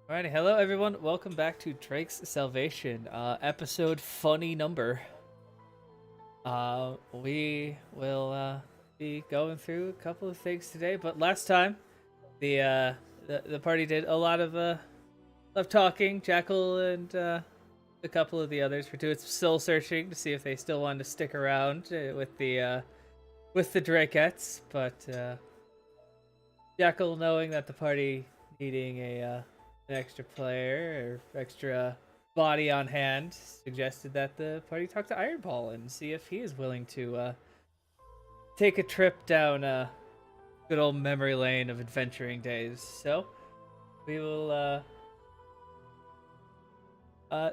Alrighty, hello everyone. Welcome back to Drake's Salvation, episode funny number. We will be going through a couple of things today, but last time the party did a lot of talking. Jackal and a couple of the others were doing some soul searching to see if they still wanted to stick around with the Drakeettes, but Jackal, knowing that the party needing an extra player or extra body on hand, suggested that the party talk to Ironball and see if he is willing to take a trip down a good old memory lane of adventuring days. So we will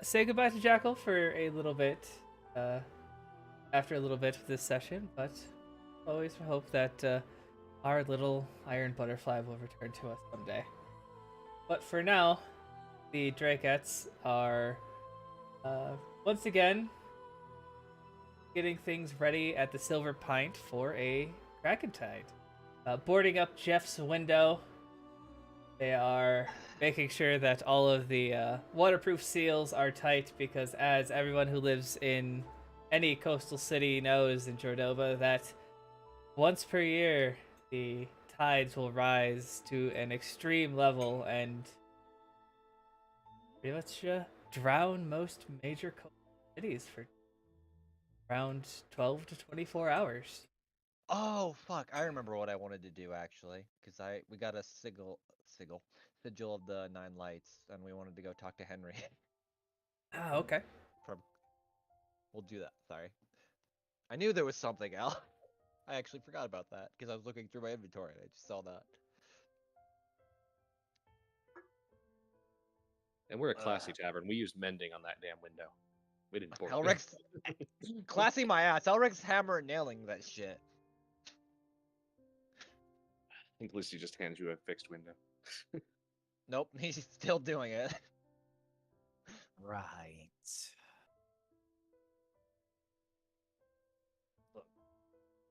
say goodbye to Jackal for a little bit uh, after a little bit of this session, but always hope that our little iron butterfly will return to us someday. But for now, the Drakeettes are once again getting things ready at the Silver Pint for a Krakentide. Boarding up Jeff's window, they are making sure that all of the waterproof seals are tight because, as everyone who lives in any coastal city knows in Jordova, that once per year the tides will rise to an extreme level and pretty much drown most major coastal cities for around 12 to 24 hours. Oh fuck! I remember what I wanted to do actually, because we got a sigil of the Nine Lights, and we wanted to go talk to Henry. Ah, okay. From we'll do that. Sorry, I knew there was something else. I actually forgot about that because I was looking through my inventory and I just saw that. And we're a classy Uh, tavern. We used mending on that damn window. We didn't board it. Elric's classy my ass. Elric's hammer and nailing that shit. I think Lucy just hands you a fixed window. Nope, he's still doing it. Right.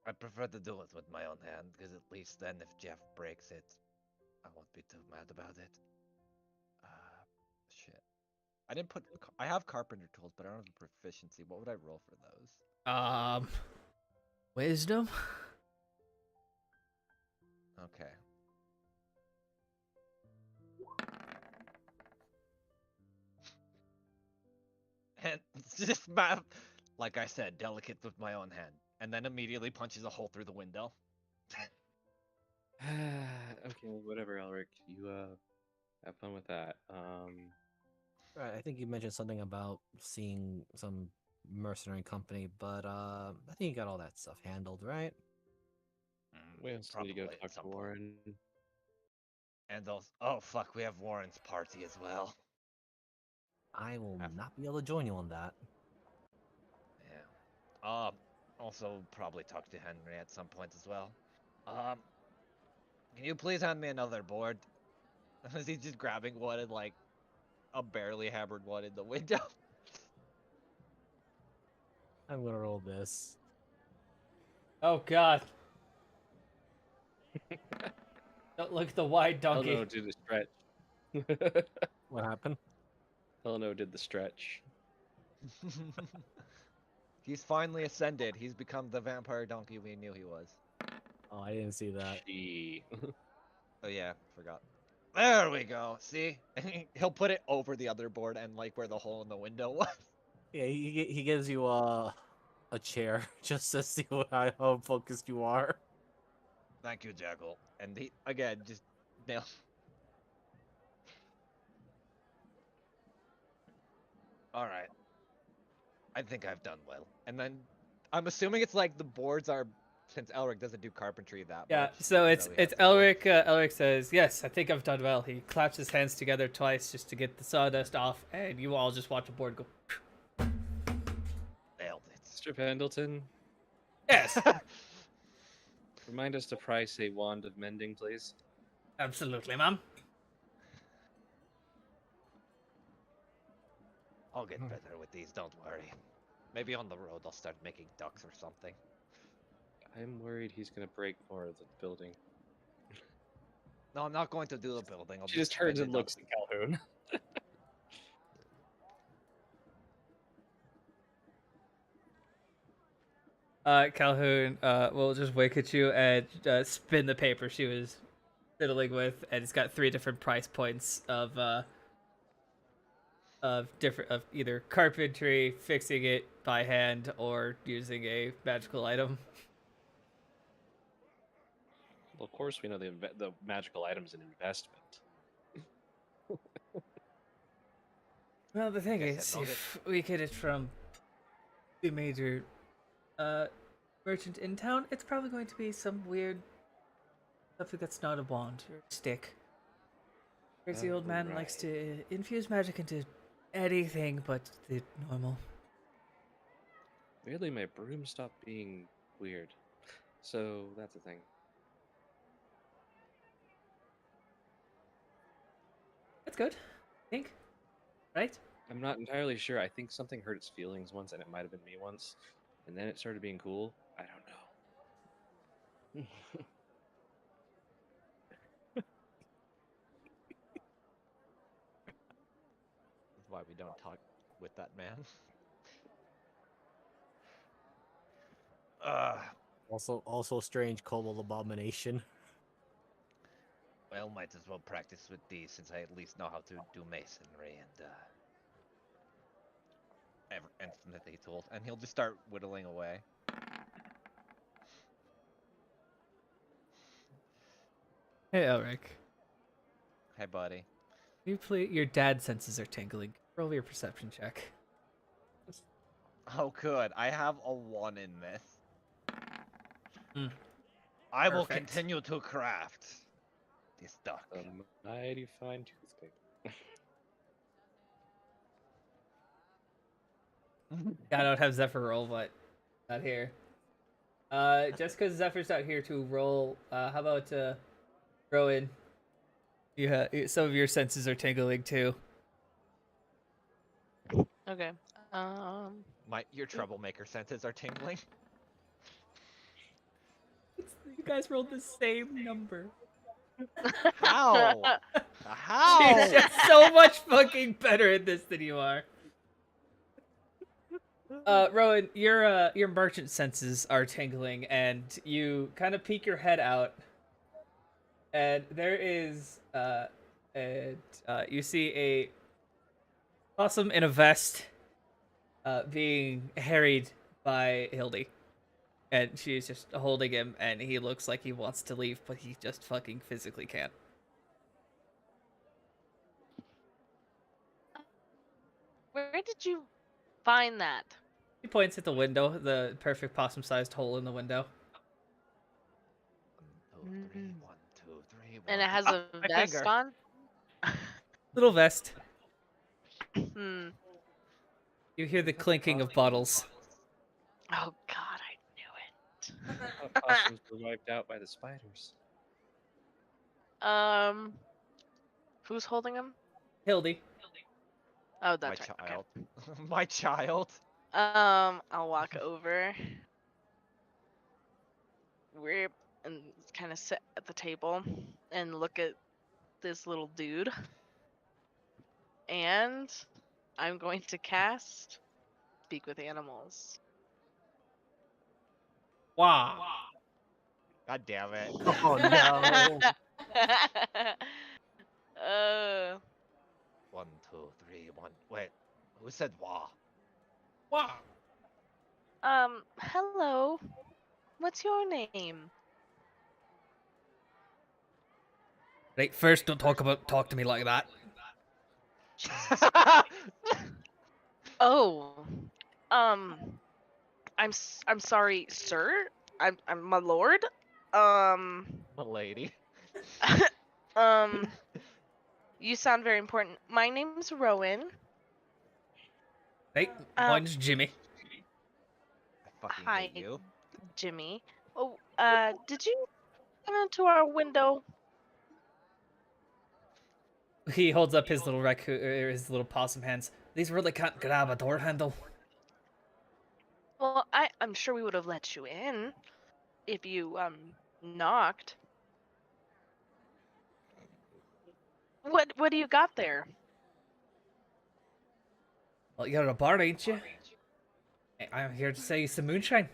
I prefer to do it with my own hand, because at least then if Jeff breaks it, I won't be too mad about it. Shit. I didn't put. I have carpenter tools, but I don't have the proficiency. What would I roll for those? Um, wisdom. Okay. And it's just like I said, delicate with my own hand, and then immediately punches a hole through the window. Okay, whatever, Elric. You have fun with that. Right. I think you mentioned something about seeing some mercenary company, but I think you got all that stuff handled, right? We also need to go Probably at talk to some point. Warren. And those. Oh fuck, we have Warren's party as well. I will Have- not be able to join you on that. Yeah. Also probably talk to Henry at some point as well. Um. Can you please hand me another board? Is he just grabbing one and like a barely hammered one in the window? I'm gonna roll this. Oh God! Don't look at the wide donkey. Heleno did the stretch. What happened? Heleno did the stretch. He's finally ascended. He's become the vampire donkey we knew he was. Oh, I didn't see that. She. Oh yeah, forgot. There we go. See? He'll put it over the other board and like where the hole in the window was. Yeah, he gives you a chair just to see how focused you are. Thank you, Jackal. And he again just nail. All right. I think I've done well. And then I'm assuming it's like the boards are since Elric doesn't do carpentry that Yeah, much. so even it's though he it's has a board. Elric. Elric says, "Yes, I think I've done well." He claps his hands together twice just to get the sawdust off, and you all just watch the board go. Nailed it. Mr. Pendleton, Yes, remind us to price a wand of mending, please. absolutely, ma'am. I'll get better with these, don't worry. Maybe on the road I'll start making ducks or something. I'm worried he's gonna break more of the building. No, I'm not going to do the building. I'll She just spend turns it and on- looks at Calhoun. Calhoun will just wink at you and spin the paper she was fiddling with, and it's got 3 different price points of different of either carpentry, fixing it by hand, or using a magical item. Well, of course, we know the magical item's an investment. Well, the thing Guess is, I don't if we get it from the major uh, merchant in town, it's probably going to be some weird something that's not a wand or a stick. Crazy old man likes to infuse magic into anything but the normal. Weirdly, my broom stopped being weird. So that's a thing. That's good, I think. Right? I'm not entirely sure. I think something hurt its feelings once, and it might have been me once. And then it started being cool. I don't know. That's why we don't talk with that man. Uh, Also strange kobold abomination. well, might as well practice with these since I at least know how to do masonry and smithing tools. And he'll just start whittling away. Hey, Elric. Hey, buddy. You play. Your dad's senses are tingling. Roll your perception check. Oh, good. I have a 1 in this. Hmm. I will Perfect. continue to craft this duck. Mighty fine toothpick. I don't have Zephyr roll, but not here. Just because Zephyr's not here to roll, how about Rowan? Yeah, some of your senses are tingling too. Okay. Your troublemaker senses are tingling. You guys rolled the same number. How? She's How? just so much fucking better at this than you are. Rowan, your merchant senses are tingling, and you kind of peek your head out, and there is you see a possum in a vest, being harried by Hildy, and she's just holding him, and he looks like he wants to leave, but he just fucking physically can't. Where did you find that? He points at the window, the perfect possum-sized hole in the window. 1, 2, 3, 1, 2, 3. And it has a my vest finger. on? Little vest. Hmm. You hear the clinking of bottles. Oh god, I knew I thought possums were wiped out by the spiders. it. Who's holding him? Hildy. Oh, My that's right. Okay. child. My child. I'll walk over. And kind of sit at the table and look at this little dude. And I'm going to cast Speak with Animals. Wow. God damn it. Oh no! 1, 2, 3, 1. Wait. Who said wah? Wow. Hello. What's your name? Right, first don't talk to me like that. Oh, I'm sorry, sir. I'm my lord. Milady. You sound very important. My name's Rowan. Right, mine's Jimmy. I fucking Hi, hate you. Jimmy. Oh, did you come into our window? He holds up his little his little possum hands. These really can't grab a door handle. Well, I'm sure we would have let you in if you knocked. What do you got there? Well, you're a bar, ain't you? I'm here to sell you some moonshine.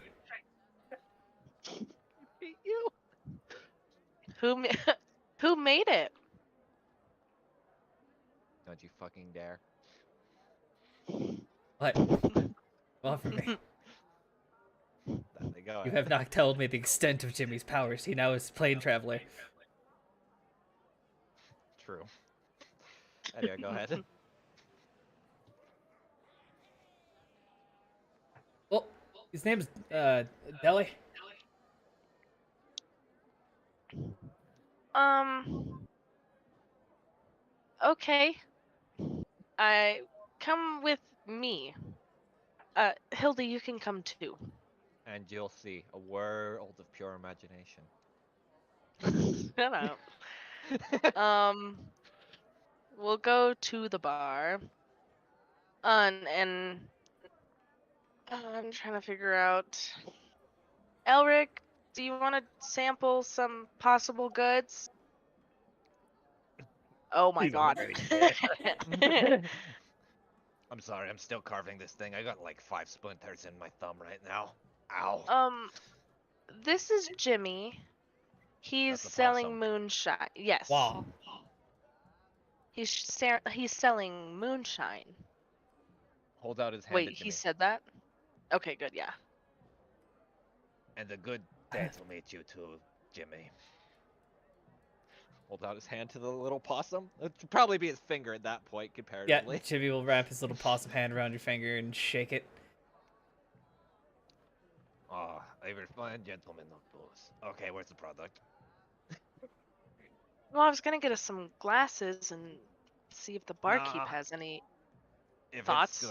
Beat you. Who ma- who made it? Don't you fucking dare. What? Well, for me. That they go You ahead. have not told me the extent of Jimmy's powers. He now is plane traveler. True. Anyway, go ahead. Well, his name's Deli. Okay. I come with me. Hilda, you can come too. And you'll see a world of pure imagination. Shut up. We'll go to the bar. And I'm trying to figure out. Elric, do you want to sample some possible goods? Oh my He's god. already I'm sorry, I'm still carving this thing. I got like 5 splinters in my thumb right now. Ow. This is Jimmy. He's That's a selling possum. moonshine. Yes. Wow. He's selling moonshine. Hold out his hand Wait, to he Jimmy. said that? Okay, good, yeah. And a good day to meet you too, Jimmy. Hold out his hand to the little possum. It'd probably be his finger at that point, Yeah, comparatively. Jimmy will wrap his little possum hand around your finger and shake it. Ah, a refined gentleman of booze. Okay, where's the product? Well, I was gonna get us some glasses and see if the barkeep Nah. has any. If Thoughts?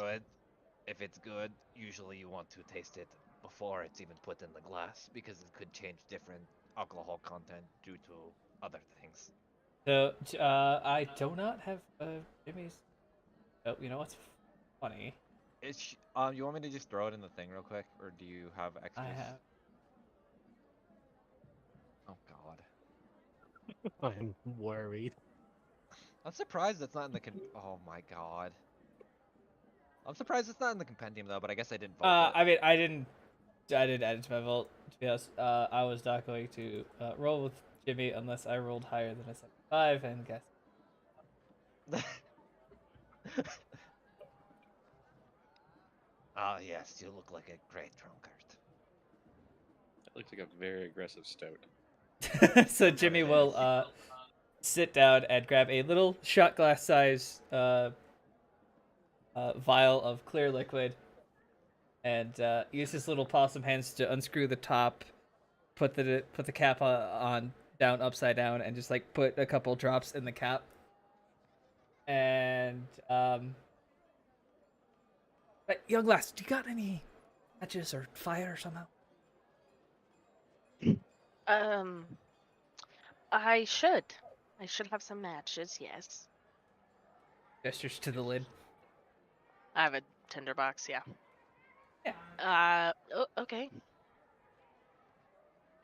if it's good, usually you want to taste it before it's even put in the glass because it could change different alcohol content due to other things. So, I do not have Jimmy's. Oh, you know what's funny? It's you want me to just throw it in the thing real quick, or do you have extras? I have. Oh God. I'm worried. I'm surprised it's not in the oh my God. I'm surprised it's not in the compendium though, but I guess I didn't vote it. I mean, I didn't add it to my vote. To be honest, I was not going to roll with Jimmy unless I rolled higher than a 75, and guess. Ah, yes, you look like a great drunkard. That looks like a very aggressive stout. So Jimmy will sit down and grab a little shot glass size vial of clear liquid, and use his little possum hands to unscrew the top, put the cap on down upside down, and just like put a couple drops in the cap. And but young lass, do you got any matches or fire somehow? I should. I should have some matches, yes. Gestures to the lid. I have a tinderbox, yeah. Yeah. Okay.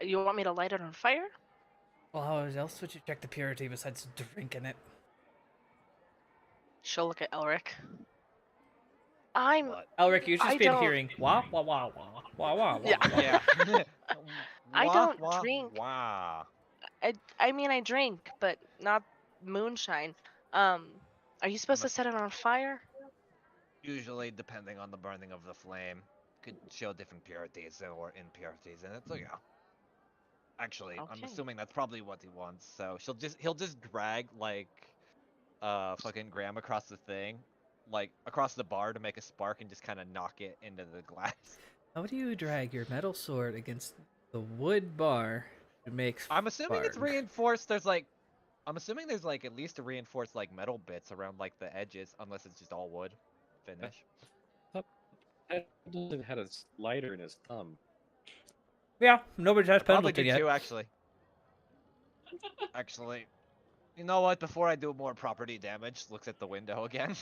You want me to light it on fire? Well, how else would you check the purity besides drinking it? She'll look at Elric. I'm. What? Elric, you've I just been don't- hearing wah wah wah wah wah wah. Yeah. Yeah. I don't drink. Wow. I mean, I drink, but not moonshine. Are you supposed to set it on fire? Usually, depending on the burning of the flame, could show different purities or impurities, and it's like, yeah. Actually, I'm Okay. assuming that's probably what he wants. So he'll just drag like fucking Graham across the thing, like across the bar to make a spark and just kind of knock it into the glass. How do you drag your metal sword against the wood bar to make? I'm assuming it's spark? reinforced. I'm assuming there's like at least a reinforced like metal bits around like the edges, unless it's just all wood finish. Pendleton had a lighter in his thumb. Yeah, nobody touched Probably Pendleton do yet. too, actually. Actually, you know what? Before I do more property damage, looks at the window again.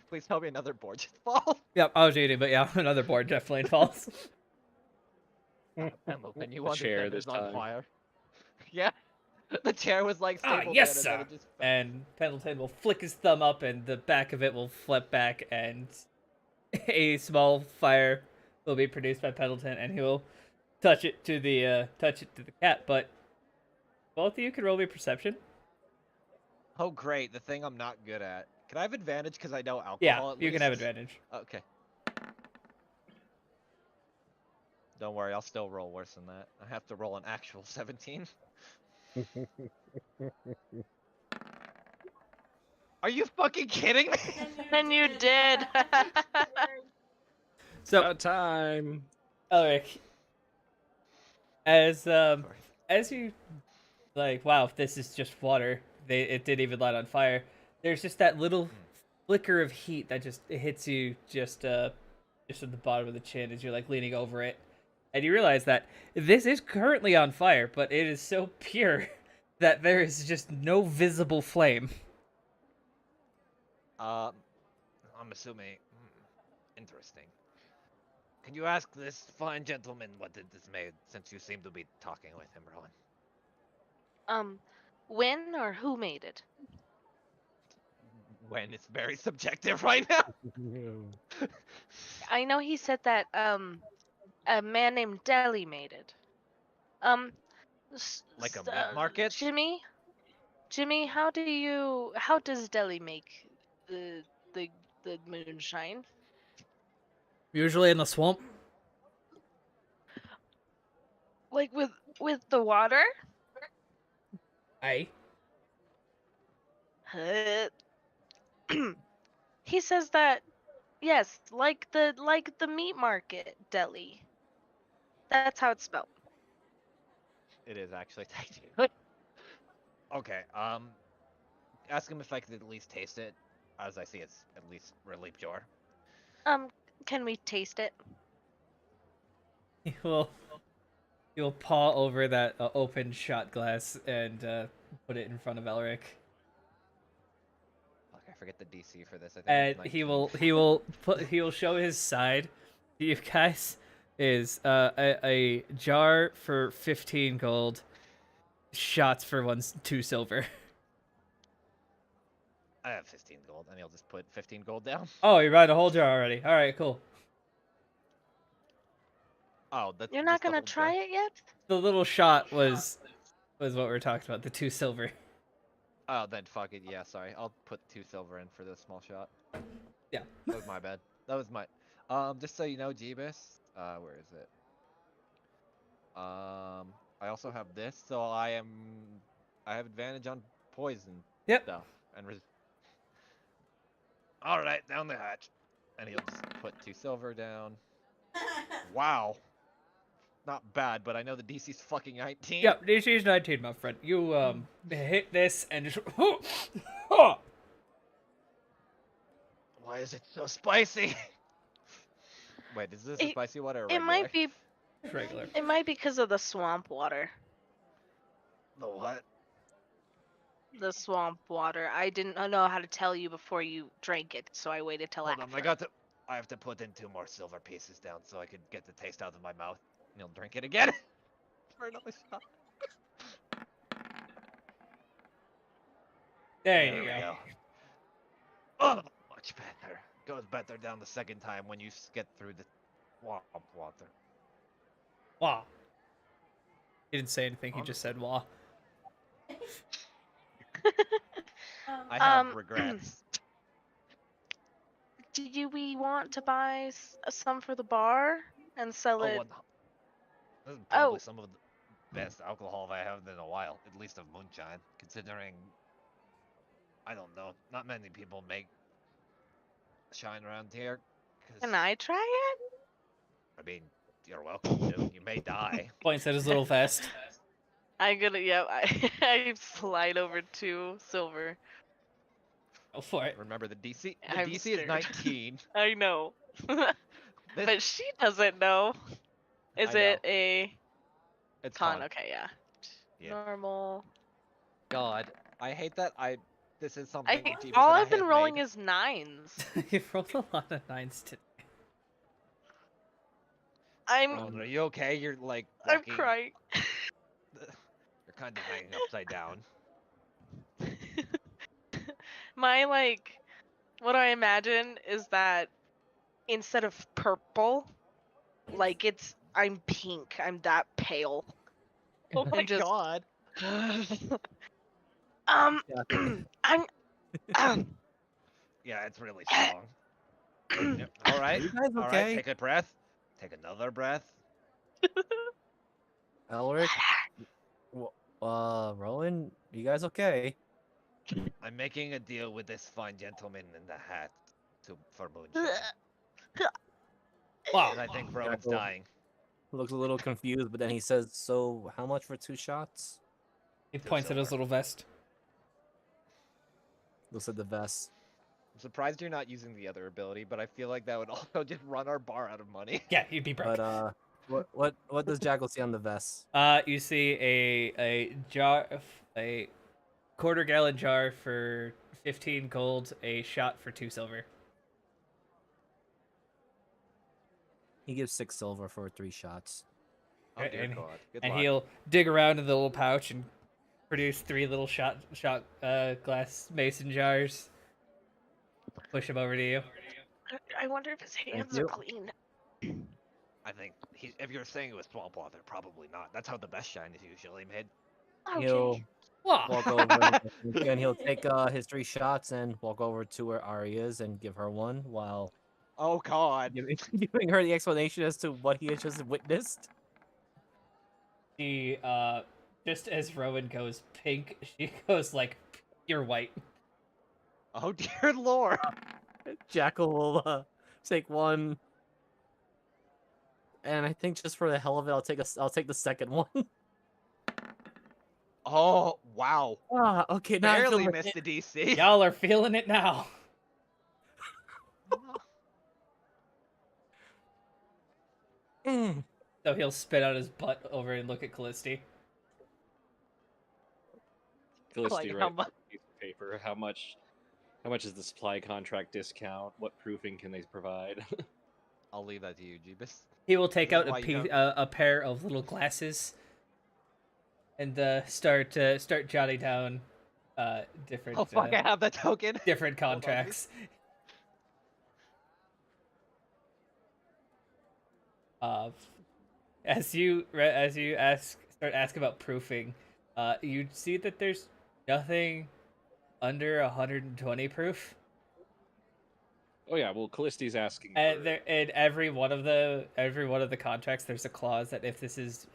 Please tell me another board just fall. Yep, I was eating, but yeah, another board definitely falls. Pendleton, you A chair understand this it's on time. fire. Yeah. The chair was like Ah, stable yes, again, and sir. then it just fell. And Pendleton will flick his thumb up, and the back of it will flip back, and a small fire will be produced by Pendleton, and he will touch it to the cat. But both of you can roll me perception. Oh great, the thing I'm not good at. Can I have advantage because I know alcohol Yeah, at you least? can have advantage. Okay. Don't worry, I'll still roll worse than that. I have to roll an actual 17. Are you fucking kidding me? And you did. So, About time. Elric, as you like, wow, this is just water. It didn't even light on fire. There's just that little flicker of heat that just hits you just at the bottom of the chin as you're like leaning over it, and you realize that this is currently on fire, but it is so pure that there is just no visible flame. I'm assuming. Interesting. Can you ask this fine gentleman what did this made, since you seem to be talking with him, Rowan? When or who made it? When it's very subjective right now. I know he said that a man named Deli made it. Like a meat market? Jimmy, how does Deli make the the moonshine? Usually in the swamp. Like with the water? Aye. He says that yes, like the meat market deli. That's how it's spelled. It is actually technically. Okay, ask him if I could at least taste it. As I see, it's at least really pure. Can we taste it? You'll paw over that open shot glass and put it in front of Elric. Fuck, I forget the DC for this. I think And it's he will show his side to you guys is a jar for 15 gold, shots for 2 silver. I have 15 gold, and he'll just put 15 gold down. Oh, you brought a whole jar already. All right, cool. Oh, that's You're not gonna try it yet? The little shot was what we were talking about. The 2 silver. Oh, then fuck it. Yeah, sorry. I'll put 2 silver in for the small shot. Yeah. That was my bad. That was my. Just so you know, Jeebus. Where is it? I also have this, so I have advantage on poison Yep. stuff and. All right, down the hatch, and he'll just put 2 silver down. Wow. Not bad, but I know the DC's fucking 19. Yep, DC's 19, my friend. You hit this and just. Why is it so spicy? Wait, is this a spicy water or It regular? might be. Regular. It might be because of the swamp water. The what? The swamp water. I didn't know how to tell you before you drank it, so I waited till Hold after. on, I have to put in 2 more silver pieces down so I could get the taste out of my mouth. And he'll drink it again. For another shot. There you we go. Oh, much better. Goes better down the second time when you get through the swamp water. Wow. He didn't say anything. He just said "wah." I have regrets. Do we want to buy some for the bar and sell it? This is probably some of the best alcohol I have in a while, at least of moonshine, considering, I don't know, not many people make shine around here. Can I try it? I mean, you're welcome to. You may die. Points at his little vest. I'm gonna, yeah, I slide over 2 silver. Go for it. Remember, the DC, the I'm DC is scared. 19. I know. This, But she doesn't know. Is I know. it a it's con? fun. Okay, yeah. Yeah. Normal. God, I hate that this is something Jeebus All and I I've been have rolling made. is 9s. You've rolled a lot of 9s today. I'm Rowan, are you okay? You're like I'm walking- crying. You're kind of hanging upside down. My what I imagine is that instead of purple, like I'm pink. I'm that pale. Oh my And just god. um Yeah. I'm Yeah, it's really strong. Yep. All Are right. you guys All right. okay? Take a breath. Take another breath. Elric, Rowan, you guys okay? I'm making a deal with this fine gentleman in the hat for moonshine. Wow. And I think Rowan's Jackal dying. looks a little confused, but then he says, "So, how much for 2 shots?" He 2 points at his silver. little vest. Looks at the vest. I'm surprised you're not using the other ability, but I feel like that would also just run our bar out of money. Yeah, he'd be broke. But what does Jackal see on the vest? You see a jar, a quarter-gallon jar for 15 gold, a shot for 2 silver. He gives 6 silver for 3 shots. Oh dear and, god. Good and luck. he'll dig around in the little pouch and produce 3 little shot glass mason jars. Push him over to you. I wonder if his hands are you. clean. I think if you're saying it was swamp water, probably not. That's how the best shine is usually made. He'll Okay. walk over and he'll take his 3 shots and walk over to where Ari is and give her one while Oh god. giving her the explanation as to what he has just witnessed. She just as Rowan goes pink, she goes like pure white. Oh dear lord. Jackal will take one, and I think just for the hell of it, I'll take the second one. Oh wow. Okay, now I feel Barely like missed the DC. Y'all are feeling it now. Mm. So he'll spit out his butt over and look at Callisti. Felicity Like, writes how on much? a piece of paper how much is the supply contract discount? What proofing can they provide? I'll leave that to you, Jeebus. He will take This is out why you don't- a pair of little glasses and start jotting down different Oh fuck, I have the token. different Hold on, contracts. As you start asking about proofing, you see that there's nothing under 120 proof. Oh yeah, well Callisti's asking And for there, in every one of the contracts, there's a clause that if this is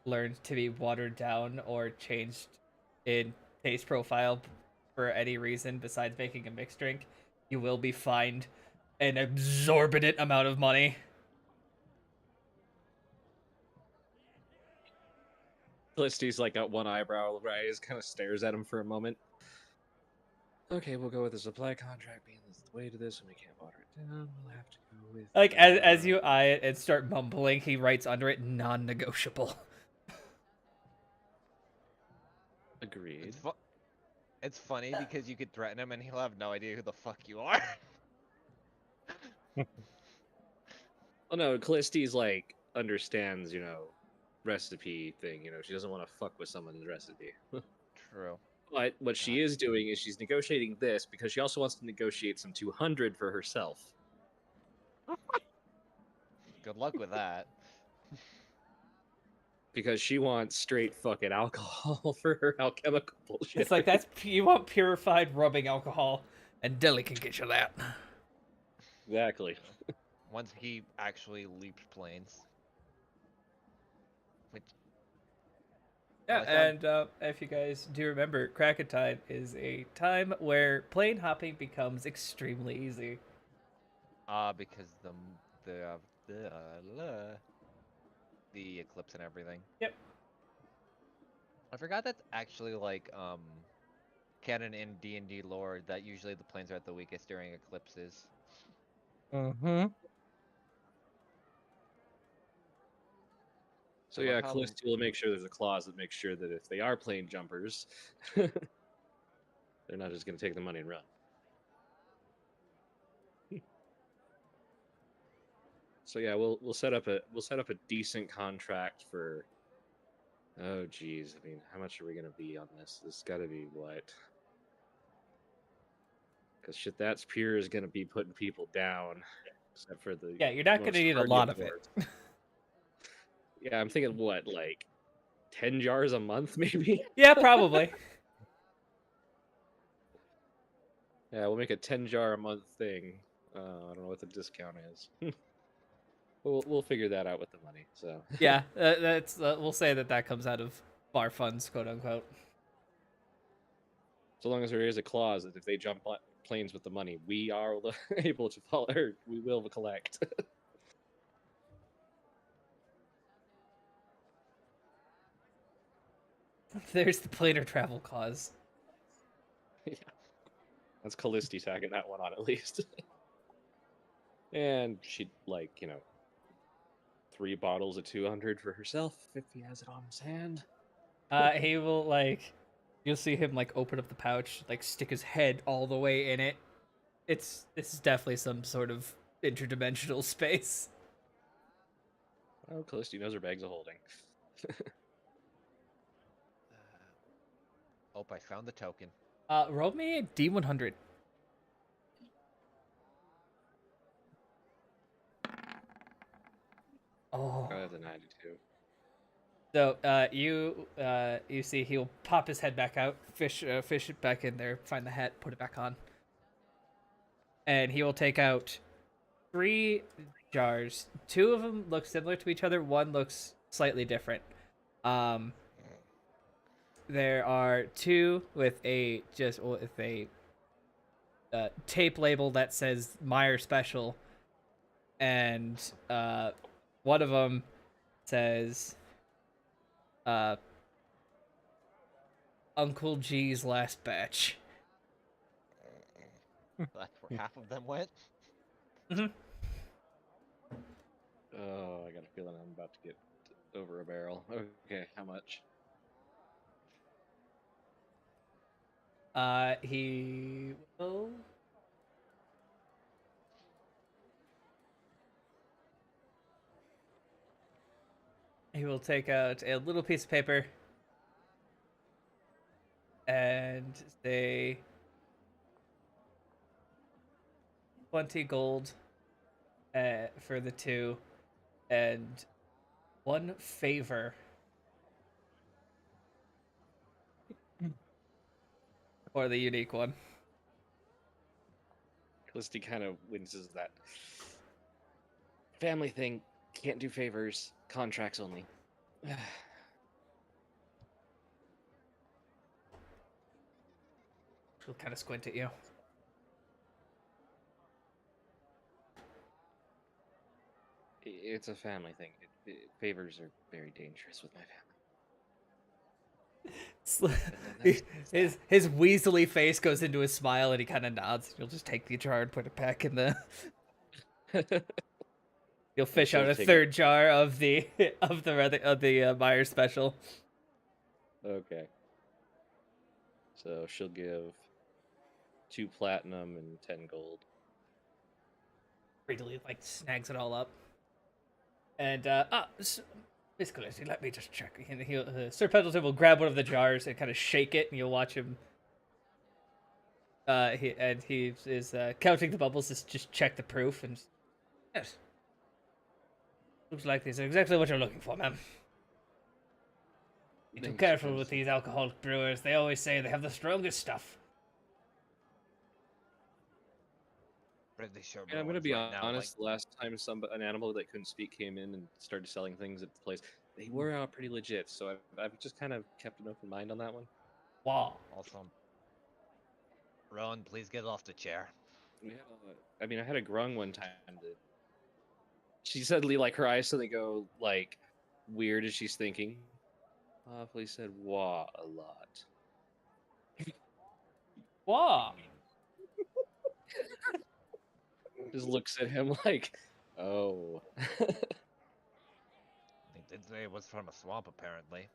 learned to be watered down or changed in taste profile for any reason besides making a mixed drink, you will be fined an exorbitant amount of money. Callisti's like got one eyebrow raised, kind of stares at him for a moment. Okay, we'll go with the supply contract being the way to this, and we can't water it down. We'll have to go with Like as you eye it and start mumbling, he writes under it non-negotiable. agreed. It's funny because you could threaten him and he'll have no idea who the fuck you are. Oh no, Callisti's like understands, recipe thing. She doesn't want to fuck with someone's recipe. True. But what she is doing is she's negotiating this because she also wants to negotiate some 200 for herself. Good luck with that. Because she wants straight fucking alcohol for her alchemical bullshit. It's like you want purified rubbing alcohol, and Dilly can get you that. Exactly. Once he actually leaped planes. Which Yeah, Well, I found- and if you guys do remember, Krakatide is a time where plane hopping becomes extremely easy. because the eclipse and everything. Yep. I forgot that's actually like canon in D&D lore that usually the planes are at the weakest during eclipses. Mm-hmm. So I love yeah, how- Callisti will make sure there's a clause that makes sure that if they are plane jumpers, they're not just going to take the money and run. So yeah, we'll set up a decent contract for Oh, geez. I mean, how much are we gonna be on this? This gotta be what? Because shit, that's pure is gonna be putting people down, except for the Yeah, you're not gonna most need a hardy lot the of it. boards. Yeah, I'm thinking what, like 10 jars a month, maybe? Yeah, probably. Yeah, we'll make a 10 jar a month thing. I don't know what the discount is. We'll figure that out with the money. So Yeah, that's we'll say that comes out of bar funds, quote unquote. so long as there is a clause that if they jump planes with the money, we are able to follow, or we will collect. There's the planar travel clause. Yeah, that's Callisti tagging that one on at least. And she'd like 3 bottles of 200 for herself if he has it on his hand. He will like, you'll see him like open up the pouch, like stick his head all the way in it. This is definitely some sort of interdimensional space. Oh, Callisti knows her bags of holding. Oh, I found the token. Roll me a D100. Oh. I have the 92. So you see he'll pop his head back out, fish it back in there, find the hat, put it back on, and he will take out 3 jars. 2 of them look similar to each other. One looks slightly different. There are 2 with a tape label that says Meyer Special, and one of them says Uncle G's last batch. That's where half of them went. Mm-hmm. Oh, I got a feeling I'm about to get over a barrel. Okay, how much? He will. He will take out a little piece of paper and say 20 gold for the 2 and 1 favor for the unique one. Callisti kind of winces that. Family thing, can't do favors, contracts only. She'll kind of squint at you. It's a family thing. Favors are very dangerous with my family. His weaselly face goes into a smile and he kind of nods. You'll just take the jar and put it back in the. You'll fish she'll out a take third jar of the Meyer Special. Okay. So she'll give 2 platinum and 10 gold. Greedily like snags it all up. And Miss Callisti, let me just check. And Sir Pendleton will grab one of the jars and kind of shake it, and you'll watch him. He is counting the bubbles. Just check the proof, and yes, looks like these are exactly what you're looking for, ma'am. Be too Thanks, careful Prince. with these alcoholic brewers. They always say they have the strongest stuff. Pretty sure. Yeah, I'm gonna Bruins be right now, honest. The last time an animal that couldn't speak came in and started selling things at the place, they were pretty legit. So I've just kind of kept an open mind on that one. Wow. Awesome. Rowan, please get off the chair. I mean, I had a grung one time that she suddenly like her eyes suddenly go like weird as she's thinking. Awfully said "wah" a lot. Wow. Just looks at him like, oh. They did say it was from a swamp, apparently.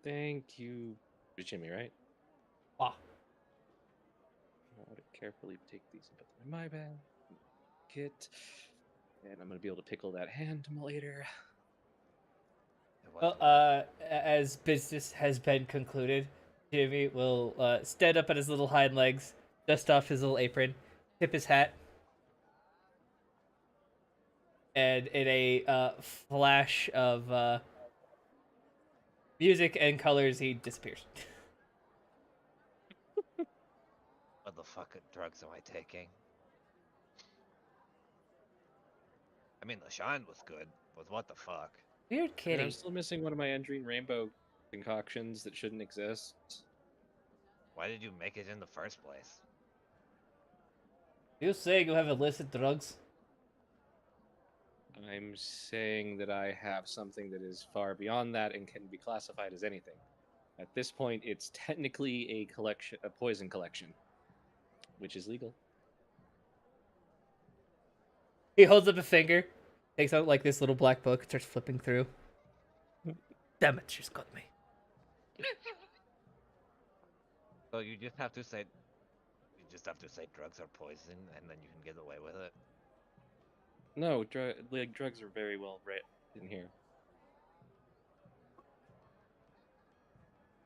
Thank you, Jimmy. Right? Wow. I would carefully take these and put them in my bag. Kit. And I'm gonna be able to pickle that hand later. Well, as business has been concluded, Jimmy will stand up on his little hind legs, dust off his little apron, tip his hat, and in a flash of music and colors, he disappears. What the fuck drugs am I taking? I mean, the shine was good, but what the fuck? Weird And kitty. I'm still missing one of my Endrine Rainbow concoctions that shouldn't exist. Why did you make it in the first place? You saying you have illicit drugs? I'm saying that I have something that is far beyond that and can be classified as anything. At this point, it's technically a poison collection, which is legal. He holds up a finger, takes out like this little black book, starts flipping through. Damn it, she's got me. So you just have to say, drugs are poison, and then you can get away with it. No, drugs are very well read in here.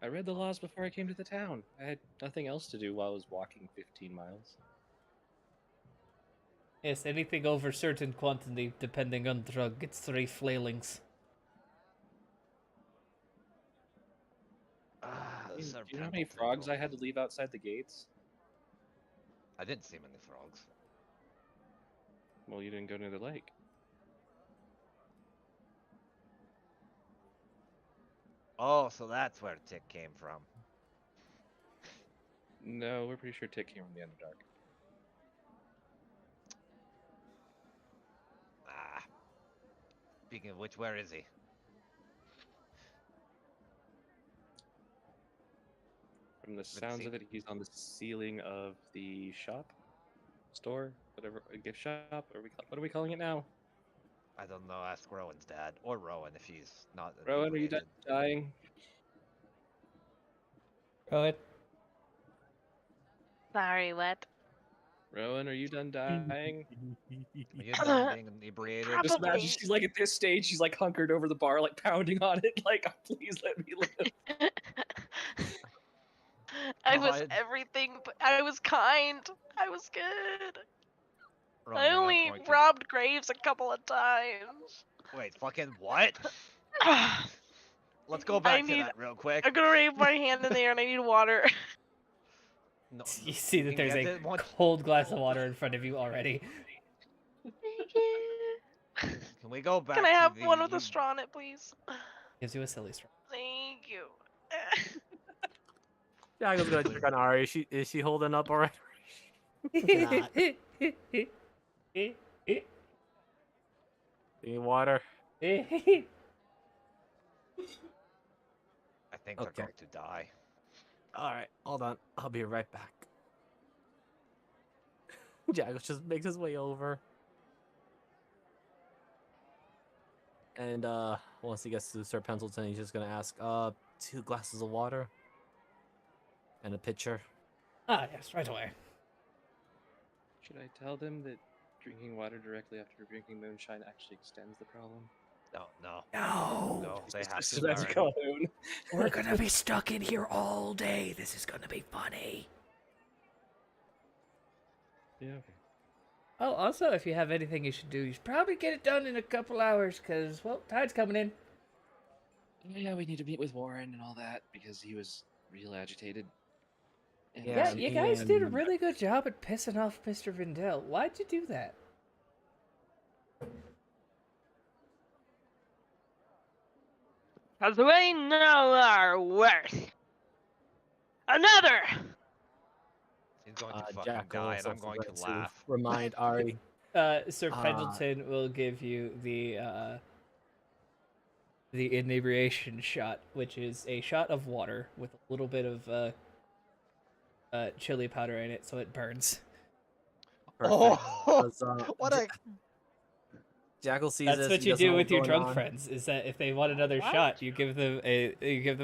I read the laws before I came to the town. I had nothing else to do while I was walking 15 miles. Yes, anything over certain quantity, depending on drug, gets 3 flailings. Do you know how many frogs I had to leave outside the gates? I didn't see many frogs. Well, you didn't go near the lake. Oh, so that's where Tick came from. No, we're pretty sure Tick came from the Underdark. Ah. Speaking of which, where is he? From the sounds of it, he's on the ceiling of the shop, store, whatever, a gift shop. What are we calling it now? I don't know. Ask Rowan's dad, or Rowan if he's not. Rowan, are you done dying? Rowan? Sorry, what? Rowan, are you done dying? Are you done being inebriated? Just imagine Probably. she's like at this stage, she's like hunkered over the bar, like pounding on it, like, please let me live. I was God. everything, but I was kind. I was good. Rowan, I you're not only going to- robbed graves a couple of times. Wait, fucking what? Let's go I back to need- that real quick. I'm gonna wave my hand in the air and I need water. No, You see that can there's get a it once- cold glass of water in front of you already. Thank you. Can we go back? Can I to have the, one with you- a straw in it, please? Gives you a silly straw. Thank you. Jackal's gonna check on Ari. Is she holding up alright? Not. Need water? I think they're Okay. going to die. Alright, hold on. I'll be right back. Jackal just makes his way over. And once he gets to Sir Pendleton, he's just gonna ask, 2 glasses of water. And a pitcher. Ah, yes, right away. Should I tell them that drinking water directly after drinking moonshine actually extends the problem? No, no, No! no. They have Just to. as learn. Calhoun. We're gonna be stuck in here all day. This is gonna be funny. Yeah, okay. Oh, also, if you have anything you should do, you should probably get it done in a couple hours, because, well, tide's coming in. Yeah, we need to meet with Warren and all that because he was real agitated. And Yeah, Yeah, you guys did a and- really good job at pissing off Mr. Vindel. Why'd you do that? Cause we know our worth. Another! He's going to fucking Jackal die, and I'm also going to forgot laugh. remind Ari. Sir Pendleton will give you the inebriation shot, which is a shot of water with a little bit of chili powder in it, so it burns. Perfect. Oh, 'Cause, what a Jackal sees That's this. what he you doesn't know do with what's your going drunk on. friends. Is that if they want another What? shot, you give them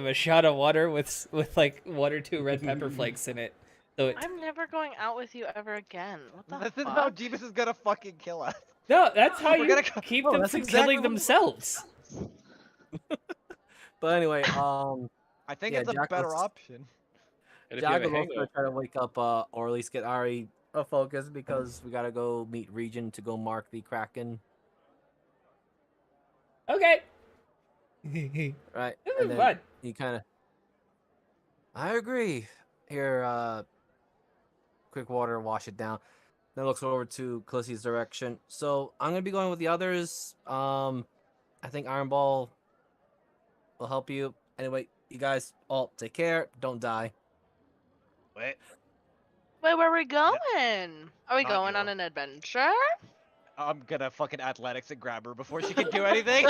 a shot of water with like 1 or 2 red pepper flakes in it. So it I'm never going out with you ever again. What the This is fuck? how Jeebus is gonna fucking kill us. no, that's how We're you gonna co- keep Oh, them that's from exactly killing what- themselves. But anyway, I think Yeah, it's a better Jackal's- option. And if you have a Jago's gonna hangover, try to wake up, or at least get Ari focused because we gotta go meet Region to go mark the Kraken, Okay. right? This And is then fun. he kind of, I agree. Here, quick water, wash it down. Then looks over to Clissy's direction. So I'm gonna be going with the others. I think Iron Ball will help you. Anyway, you guys all take care. Don't die. Wait, Wait, where are we going? Are we Not going on you. an adventure? I'm gonna fucking athletics and grab her before she can do anything.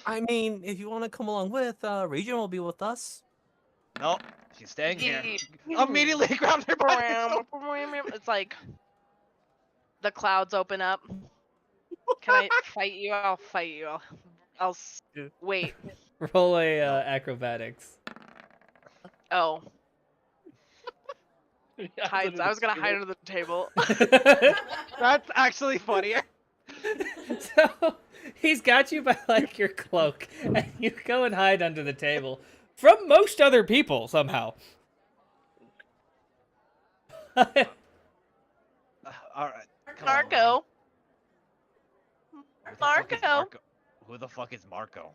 I mean, if you want to come along with, Region will be with us. Nope, she's staying here. Ye- Immediately grabbed her by the throat. It's like the clouds open up. Can I fight you? I'll fight you. Wait. Roll a acrobatics. Oh, Yeah, hides. I was gonna hide under the table. That's actually funnier. So he's got you by like your cloak, and you go and hide under the table from most other people somehow. All right. come on, Marco. Who the fuck is Marco. Who the fuck is Marco?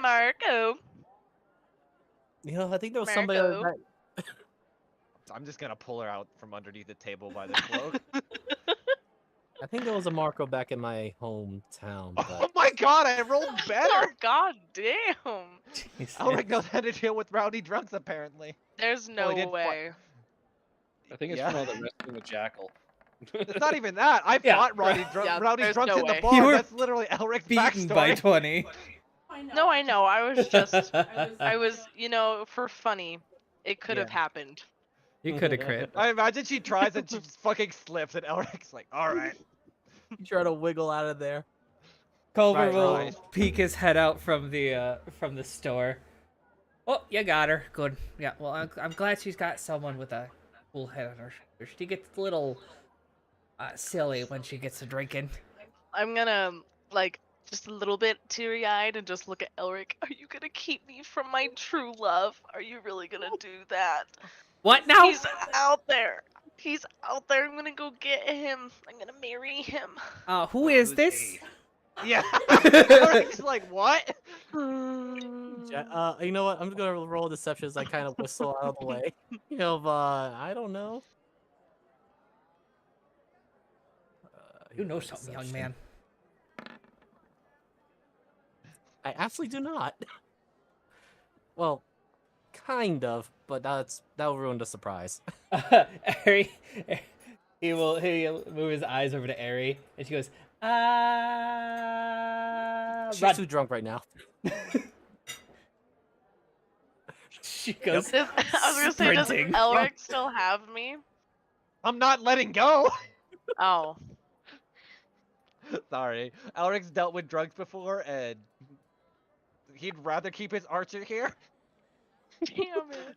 Marco. You know, I think there was somebody Marco. that I'm just gonna pull her out from underneath the table by the cloak. I think there was a Marco back in my hometown. Oh But my god, I rolled Oh better. god damn. Jesus. Elric knows how to deal with rowdy drunks apparently. There's he no did way. I think it's Yeah. from all the wrestling with Jackal. It's not even that. I Yeah, fought rowdy, right. Yeah, rowdy there's drunks no in the way. bar. You were That's literally Elric's Beaten by backstory. 20. No, I know. I was just I was, for funny. It could have Yeah. happened. You could have crit. I imagine she tries and she just fucking slips, and Elric's like, "All right." you try to wiggle out of there. Culver Right, will right. peek his head out from the store. Oh, you got her. Good. Yeah. Well, I'm glad she's got someone with a cool head on her shoulders. She gets a little silly when she gets to drinking. I'm gonna just a little bit teary-eyed and just look at Elric. Are you gonna keep me from my true love? Are you really gonna do that? What now? He's out there. He's out there. I'm gonna go get him. I'm gonna marry him. Who is Who's this? he? Yeah. Elric's like, "What?" You know what? I'm just gonna roll deception as I kind of whistle out of the way. I don't know. You know something, young man. I absolutely do not. Well, kind of, but that'll ruin the surprise. Ari, he'll move his eyes over to Ari, and she goes, She's run. too drunk right now. She goes, I was gonna say, does sprinting. Elric still have me? I'm not letting go. Oh. Sorry, Elric's dealt with drunks before, and he'd rather keep his archer here. Damn it.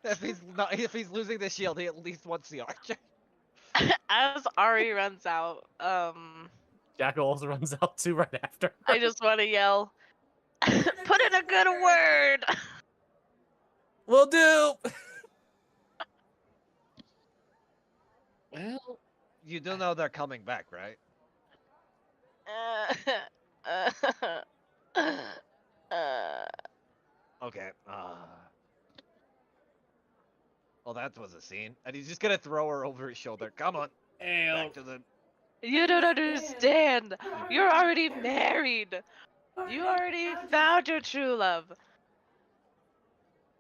If he's losing the shield, he at least wants the archer. As Ari runs out, Jackal also runs out too right after. I just want to yell, put in a good word. Will do. Well, You do know they're coming back, right? Okay. Well, that was a scene. And he's just gonna throw her over his shoulder. Come on, back to the. You don't understand. You're already married. You already found your true love.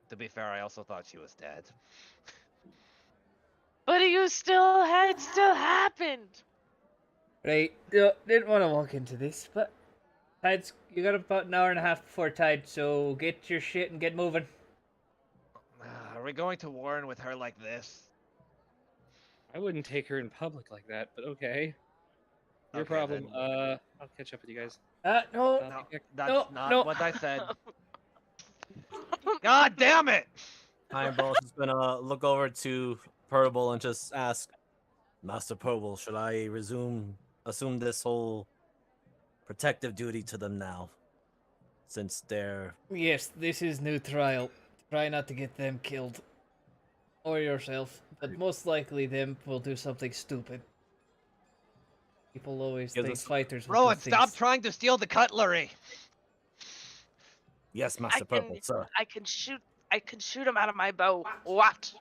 To be fair, I also thought she was dead. But it still happened. Right, didn't want to walk into this, but Tide's, you got about an hour and a half before Tide, so get your shit and get moving. Are we going to Warren with her like this? I wouldn't take her in public like that, but okay. Your Okay, problem. then. I'll catch up with you guys. No, No, Okay. that's No, not no. what I said. God damn it! Iron Ball is gonna look over to Purble and just ask, Master Purble, should I assume this whole protective duty to them now? since they're Yes, this is new trial. Try not to get them killed. Or yourself. But most likely them will do something stupid. People always Gives think us- fighters will Rowan, do stop things. trying to steal the cutlery. yes, I Master can Purple, sir. I can shoot him out of my bow. What?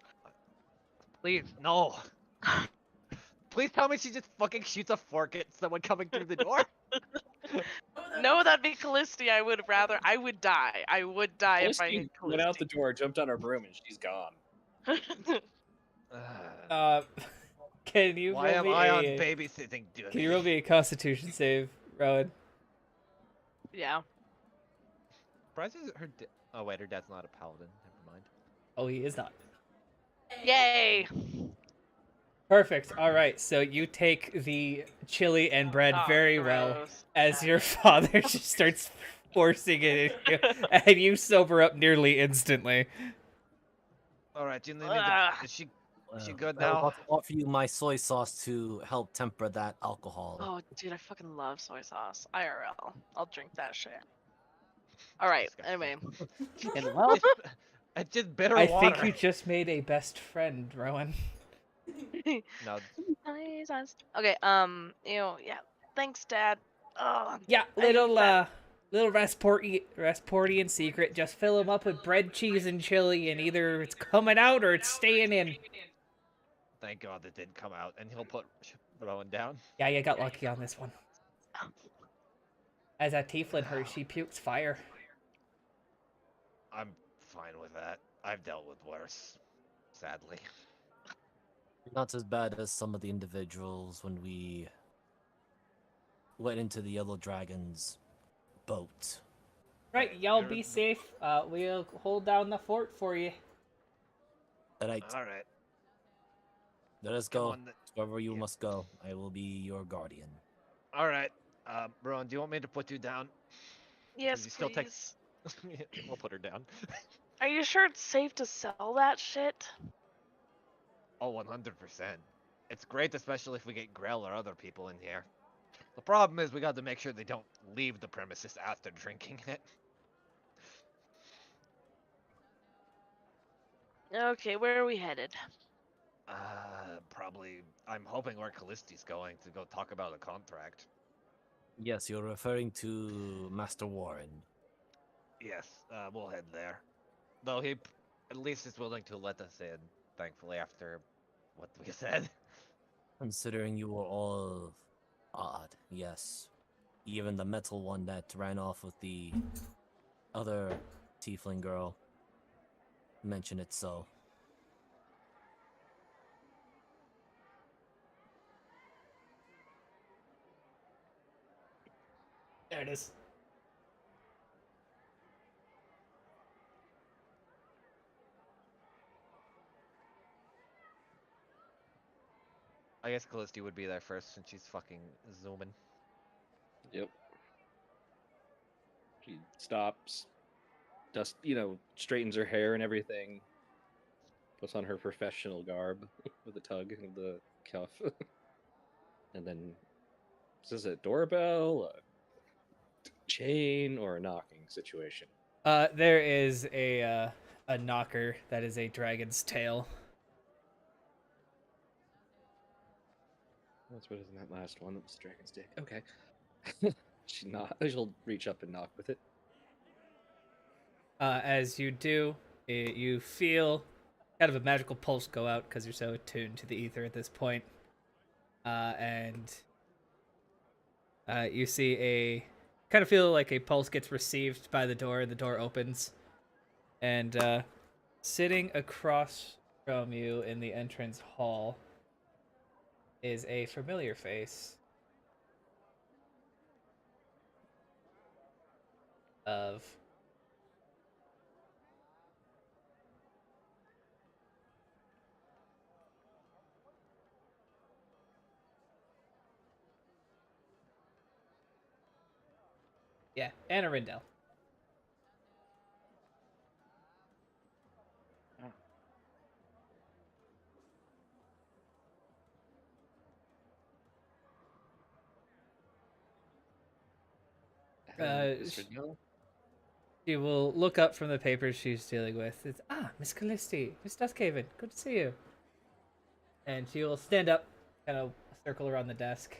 Please, no. Please tell me she just fucking shoots a fork at someone coming through the door. No, that'd be Callisti. I would die. I would die if I Felicity hit went out the Callisti. door, jumped on her broom, and she's gone. Uh, can you Why roll am me I on a babysitting duty? Can you roll me a Constitution save, Rowan? Yeah. Surprised her. Oh wait, her dad's not a paladin. Never mind. Oh, he is not. Yay! Perfect. All right, so you take the chili and bread Oh, very well gross. as your father just starts forcing it in you, and you sober up nearly instantly. All right, you need me to. Ugh. Is she Well, good I'm now? about to offer you my soy sauce to help temper that alcohol. Oh, dude, I fucking love soy sauce. IRL. I'll drink that shit. All right. Disgusting. Anyway. And well, It's just bitter I water. think you just made a best friend, Rowan. No, Soy sauce. Okay. Yeah. Thanks, Dad. Oh, Yeah, I hate that. little Rasportian secret. Just fill him up with bread, cheese, and chili, and either it's coming out or it's staying in. thank God that didn't come out, and he'll put Rowan down. Yeah, you got lucky on this one. As a tiefling, she pukes fire. I'm fine with that. I've dealt with worse, sadly. Not as bad as some of the individuals when we went into the Yellow Dragon's boat. Right, y'all be safe. We'll hold down the fort for you. Alright, All right, let us come go. on. Wherever you yeah. must go, I will be your guardian. All right, Rowan, do you want me to put you down? Yes, you still take- please. We'll put her down. Are you sure it's safe to sell that shit? Oh, 100%. It's great, especially if we get Grell or other people in here. The problem is we got to make sure they don't leave the premises after drinking it. Okay, where are we headed? Probably. I'm hoping where Callisti's going to go talk about a contract. Yes, you're referring to Master Warren. Yes, we'll head there. Though he at least is willing to let us in, thankfully, after what we said. Considering you were all odd, yes. Even the metal one that ran off with the other tiefling girl mentioned it so. There it is. I guess Callisti would be there first since she's fucking zooming. Yep. She stops, straightens her hair and everything, puts on her professional garb with a tug of the cuff, and then is this a doorbell, a chain, or a knocking situation? There is a knocker that is a dragon's tail. That's better than that last one. That was Dragon's Dick. Okay. She'll reach up and knock with it. As you do, you feel kind of a magical pulse go out because you're so attuned to the ether at this point. And you see kind of feel like a pulse gets received by the door opens. And sitting across from you in the entrance hall is a familiar face of Anna Rindell. Hello, Miss Riddell. She will look up from the papers she's dealing with. It's Miss Callisti, Miss Duskhaven, good to see you. And she will stand up, kind of circle around the desk,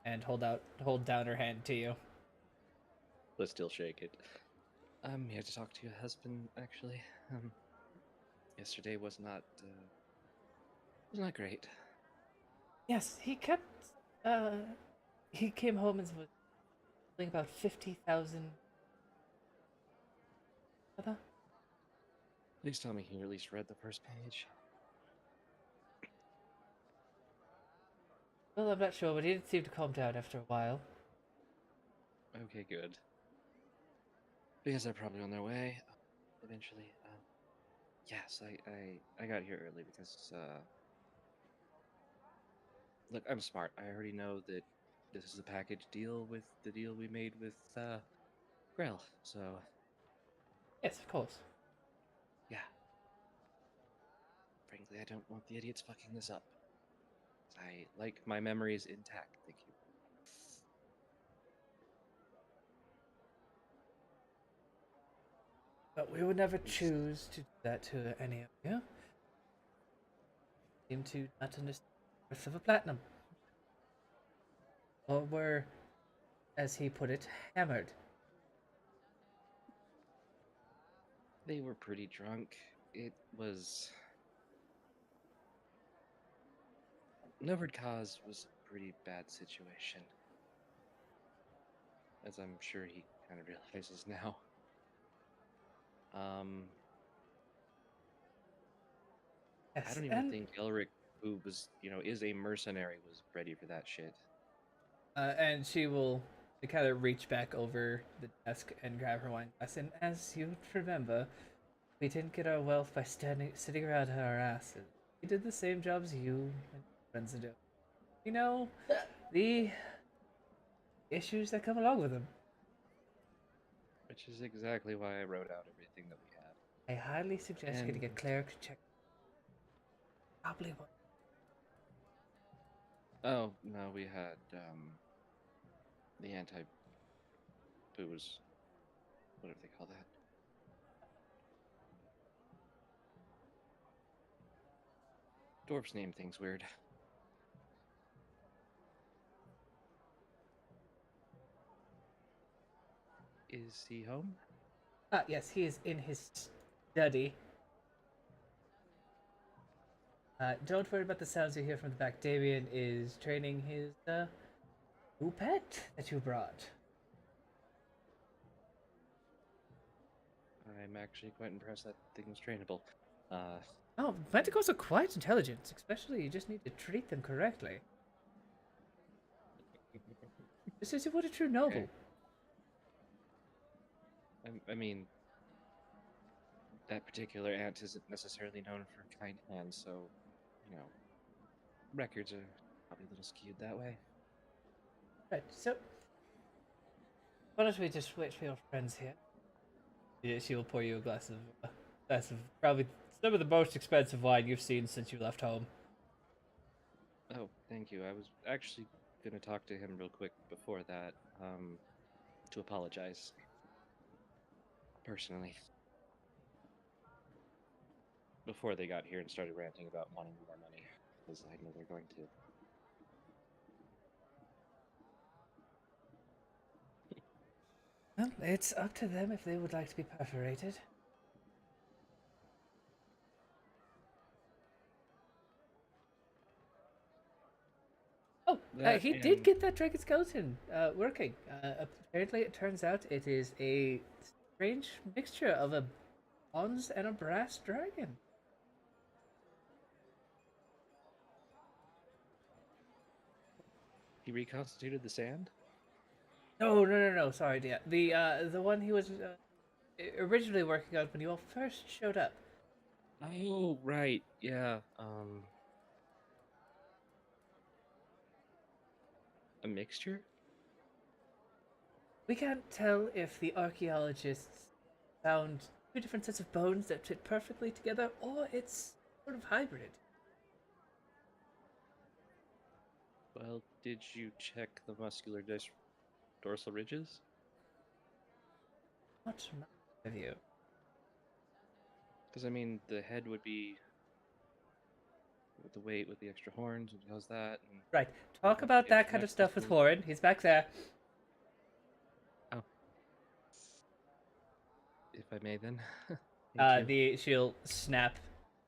and hold down her hand to you. Let's still shake it. I'm here to talk to your husband, actually. Yesterday was not great. Yes, he kept. He came home and was feeling about 50,000. Please tell me he at least read the first page. Well, I'm not sure, but he did seem to calm down after a while. Okay, good. Because they're probably on their way eventually. Yes, I got here early because look, I'm smart. I already know that this is a package deal with the deal we made with Grell. So Yes, of course. yeah. Frankly, I don't want the idiots fucking this up. I like my memories intact. Thank you. But we would never choose to do that to any of you. Seem to not understand the worth of a platinum. Or were, as he put it, hammered. They were pretty drunk. It was Novard Kaz was a pretty bad situation. As I'm sure he kind of realizes now. Yes, I don't even and, think Elric, who was, is a mercenary, was ready for that shit. and she will kind of reach back over the desk and grab her wine glass. And as you remember, we didn't get our wealth by sitting around on our asses. We did the same jobs you and your friends do. You know, the issues that come along with them. Which is exactly why I wrote out everything that we had. I highly suggest getting a And- cleric check. Probably one. Oh, no, we had, the anti-booze. What do they call that? Dwarves name things weird. Is he home? Yes, he is in his study. Don't worry about the sounds you hear from the back. Damien is training his new pet that you brought. I'm actually quite impressed that thing's trainable. Oh, Manticores are quite intelligent, especially you just need to treat them correctly. Just as you would a true noble. Okay. I mean, that particular ant isn't necessarily known for kind hands, so, records are probably a little skewed that way. Right, so why don't we just wait for your friends here? Yeah, she will pour you a glass of probably some of the most expensive wine you've seen since you left home. Oh, thank you. I was actually going to talk to him real quick before that, to apologize. Personally. Before they got here and started ranting about wanting more money, because I know they're going to. Well, it's up to them if they would like to be perforated. Oh, he did get that dragon skeleton working. Apparently, it turns out it is a strange mixture of a bronze and a brass dragon. He reconstituted the sand? No. Sorry, yeah. The one he was originally working on when you all first showed up. Oh, right. Yeah. A mixture? We can't tell if the archaeologists found two different sets of bones that fit perfectly together, or it's sort of hybrid. Well, did you check the muscular dorsal ridges? Not of you. Because I mean, the head would be with the weight, with the extra horns. How's that? And Right. Talk about if that kind of next stuff with episode- Horan. He's back there. if I may, then. Thank you. She'll snap,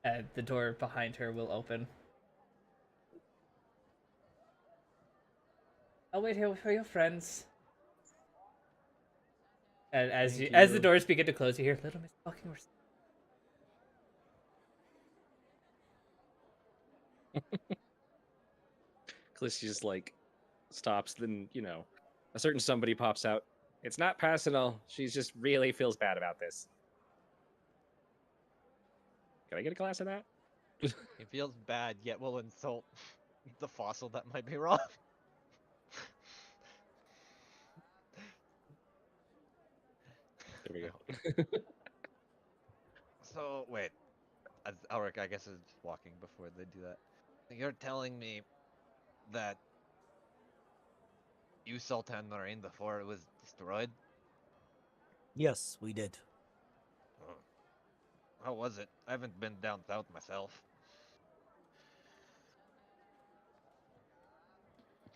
and the door behind her will open. I'll wait here for your friends. And as Thank as the you. doors begin to close, you hear little Miss talking. Callisti just like stops. Then a certain somebody pops out. It's not personal. She just really feels bad about this. Can I get a glass of that? He feels bad, yet will insult the fossil that might be wrong. There we go. So wait, as Elric, I guess, is walking before they do that. You're telling me that you saw Tanmarine before it was destroyed? Yes, we did. Oh. How was it? I haven't been down south myself.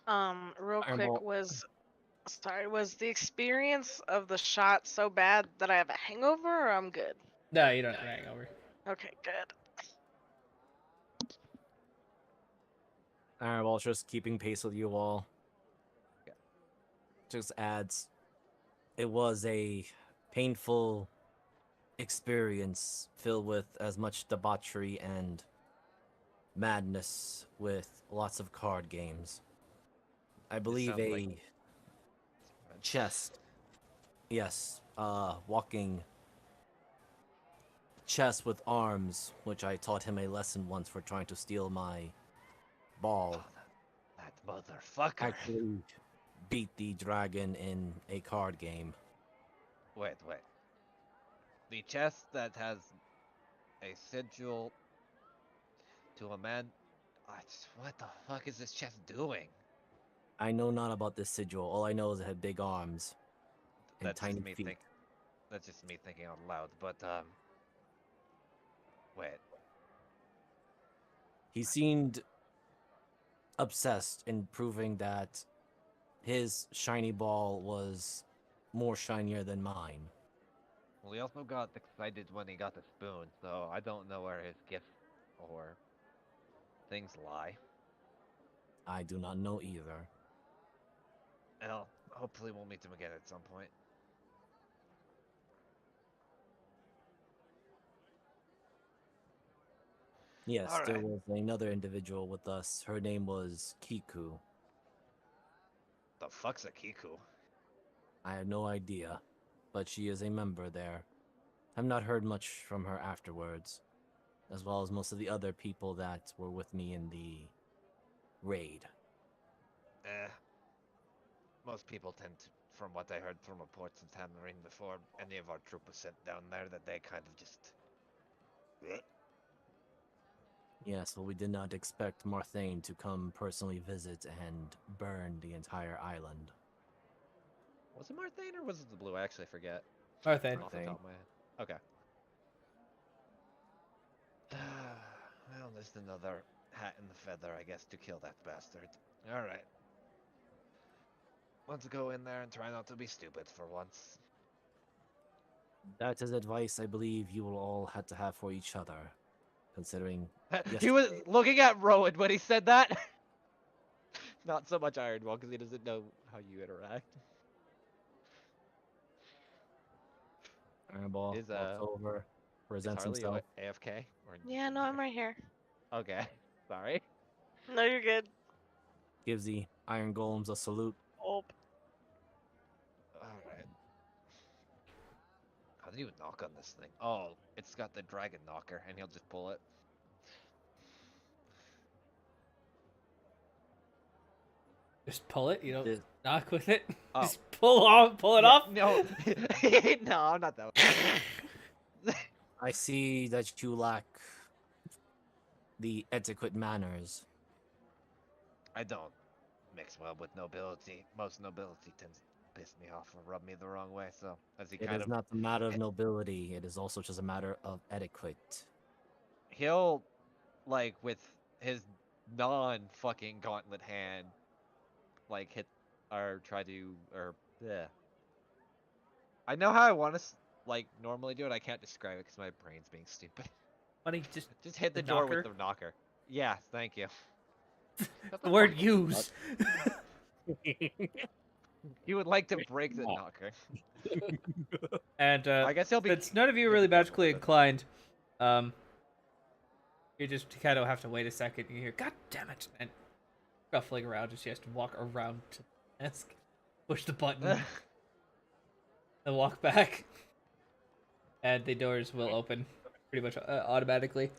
Real Iron quick, Bolt. was the experience of the shot so bad that I have a hangover, or I'm good? No, you don't have a hangover. Okay, good. Ironball just keeping pace with you all. Yeah. Just adds, it was a painful experience filled with as much debauchery and madness with lots of card games. I believe sounds a like- chest. Yes, walking chest with arms, which I taught him a lesson once for trying to steal my ball. Oh, that motherfucker. Actually beat the dragon in a card game. Wait. The chest that has a sigil to a man. What the fuck is this chest doing? I know not about this sigil. All I know is it had big arms and That's tiny just me feet. That's just me thinking out loud. But wait. He seemed obsessed in proving that his shiny ball was more shinier than mine. Well, he also got excited when he got the spoon, so I don't know where his gifts or things lie. I do not know either. Well, hopefully we'll meet him again at some point. Yes, there Alright. was another individual with us. Her name was Kiku. The fuck's a Kiku? I have no idea, but she is a member there. I've not heard much from her afterwards, as well as most of the other people that were with me in the raid. Most people tend to, from what I heard from reports in Tamarine before any of our troop was sent down there, that they kind of just... Yes, well, we did not expect Marthane to come personally visit and burn the entire island. Was it Marthane or was it the blue? I actually forget. Marthane. Off the top of my head. Okay. Well, there's another hat in the feather, I guess, to kill that bastard. Alright. Let's go in there and try not to be stupid for once. That is advice I believe you will all have to have for each other, considering He was looking at Rowan when he said that. Not so much Ironwall, because he doesn't know how you interact. Ironball Is, walks over, Is presents Harley himself. AFK? Or Yeah, no, I'm right here. Okay. Sorry. No, you're good. Gives the iron golems a salute. Oh, Alright. How do you knock on this thing? Oh, it's got the dragon knocker, and he'll just pull it. Just pull it. You don't This- knock with it. Oh. Just pull it Yeah, off. No. No, I'm not that way. I see that you lack the etiquette manners. I don't mix well with nobility. Most nobility tends to piss me off or rub me the wrong way. So as he It kind is of not a matter of nobility. It is also just a matter of etiquette. he'll like with his non fucking gauntlet hand like hit or try to or yeah. I know how I want to like normally do it. I can't describe it because my brain's being stupid. Funny, just Just hit the the door knocker? with the knocker. Yeah, thank you. Shut the word fuck up. use. He would like to break the knocker. And I guess he'll be. since none of you are really magically inclined, um, you just kind of have to wait a second. You hear, "God damn it!" and shuffling around, and she has to walk around to the desk, push the button, and walk back, and the doors will open pretty much automatically.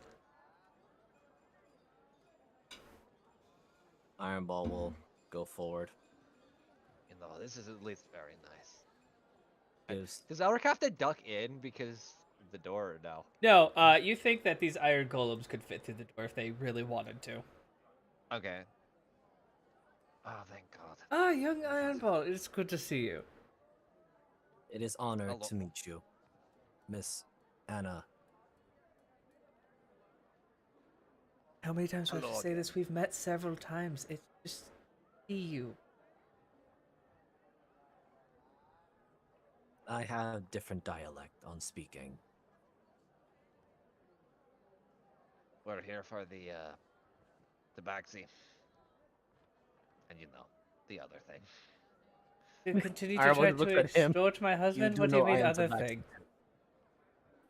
Iron Ball will go forward. You know, this is at least very nice. Gives Does Elric have to duck in because of the door or no? No, you think that these iron golems could fit through the door if they really wanted to? Okay. Oh, thank God. Ah, young Iron Ball, it's good to see you. it is honored Hello. to meet you, Miss Anna. How many times do I have to Hello say again. this? We've met several times. It's just see you. I have different dialect on speaking. We're here for the backseat. And you know, the other thing. You continue to Iron Ball try looks to at him. extort my husband? do What do you know I mean am other Tabaxi. thing?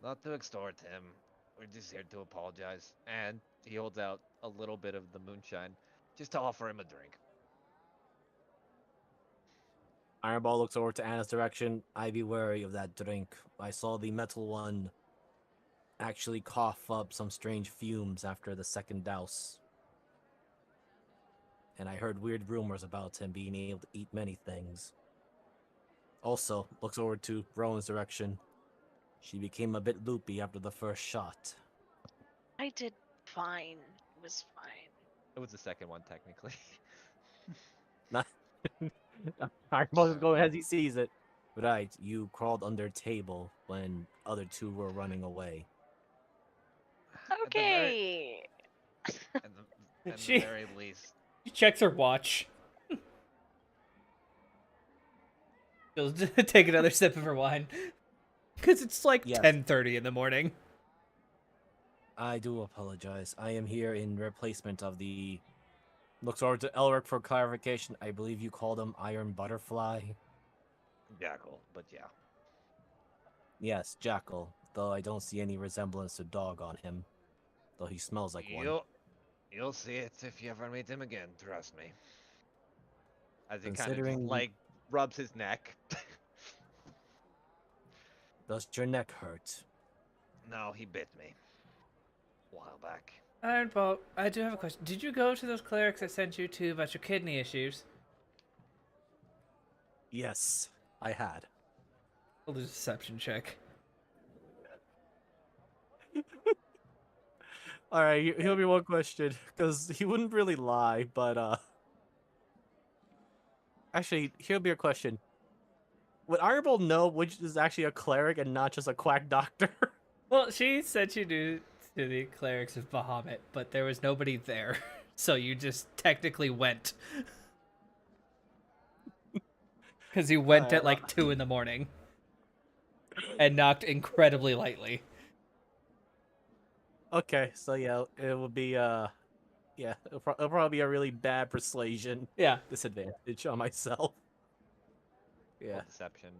Not to extort him. We're just here to apologize. And he holds out a little bit of the moonshine just to offer him a drink. Iron Ball looks over to Anna's direction. I be wary of that drink. I saw the metal one actually cough up some strange fumes after the second douse. And I heard weird rumors about him being able to eat many things. Also, looks over to Rowan's direction. She became a bit loopy after the first shot. I did fine. It was fine. It was the second one, technically. Not Iron Ball is going as he sees it. Right, you crawled under table when other two were running away. At the very, Okay. at She- the very least. She checks her watch. She'll take another sip of her wine. Because it's like Yes. 10:30 in the morning. I do apologize. I am here in replacement of the... Looks over to Elric for clarification. I believe you called him Iron Butterfly. Jackal, but yeah. Yes, Jackal. Though I don't see any resemblance to dog on him. Though he smells like one. You'll see it if you ever meet him again, trust me. As he kind of Considering- just, like, rubs his neck. Does your neck hurt? No, he bit me. A while back. Iron Ball, I do have a question. Did you go to those clerics I sent you to about your kidney issues? Yes, I had. Roll a deception check. Alright, here'll be one question. Because he wouldn't really lie, but Actually, here'll be a question. Would Iron Ball know which is actually a cleric and not just a quack doctor? Well, she sent you to the clerics of Bahamut, but there was nobody there. So you just technically went. Because you went at like 2 in the morning. And knocked incredibly lightly. Okay, so yeah, it would be, yeah, it'll probably be a really bad persuasion Yeah. disadvantage on myself. Yeah. Well, deception.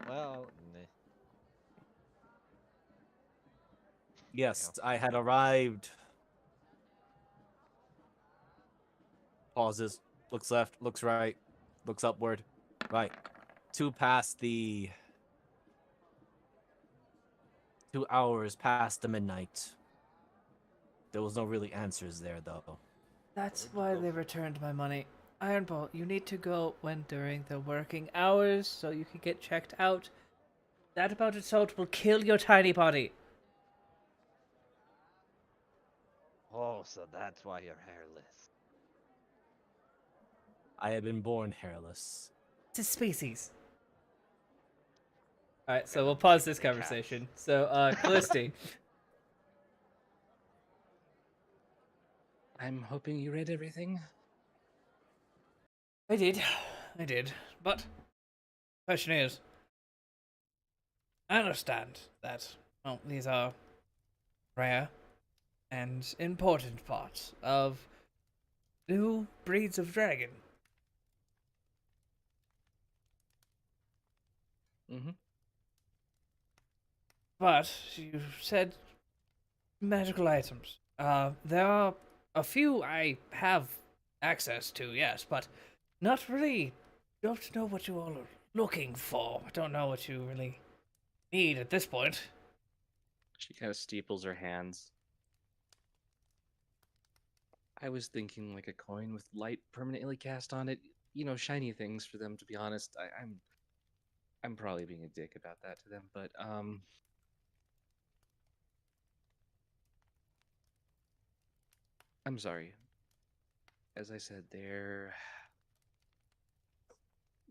Well, meh. Yes, I had arrived. Pauses, looks left, looks right, looks upward. Right. 2 past the 2 hours past the midnight. There was no really answers there though. That's why they returned my money. Iron Ball, you need to go when during the working hours so you can get checked out. That amount of salt will kill your tiny body. Oh, so that's why you're hairless. I had been born hairless. It's a species. All right, so we'll pause this Cats. conversation. So, Callisti, I'm hoping you read everything. I did, but question is, I understand that well, these are rare and important parts of new breeds of dragon. Mm-hmm. But you said magical items. There are a few I have access to, yes, but not really. Don't know what you all are looking for. I don't know what you really need at this point. She kind of steeples her hands. I was thinking like a coin with light permanently cast on it. You know, shiny things for them. To be honest, I'm probably being a dick about that to them, but I'm sorry. As I said,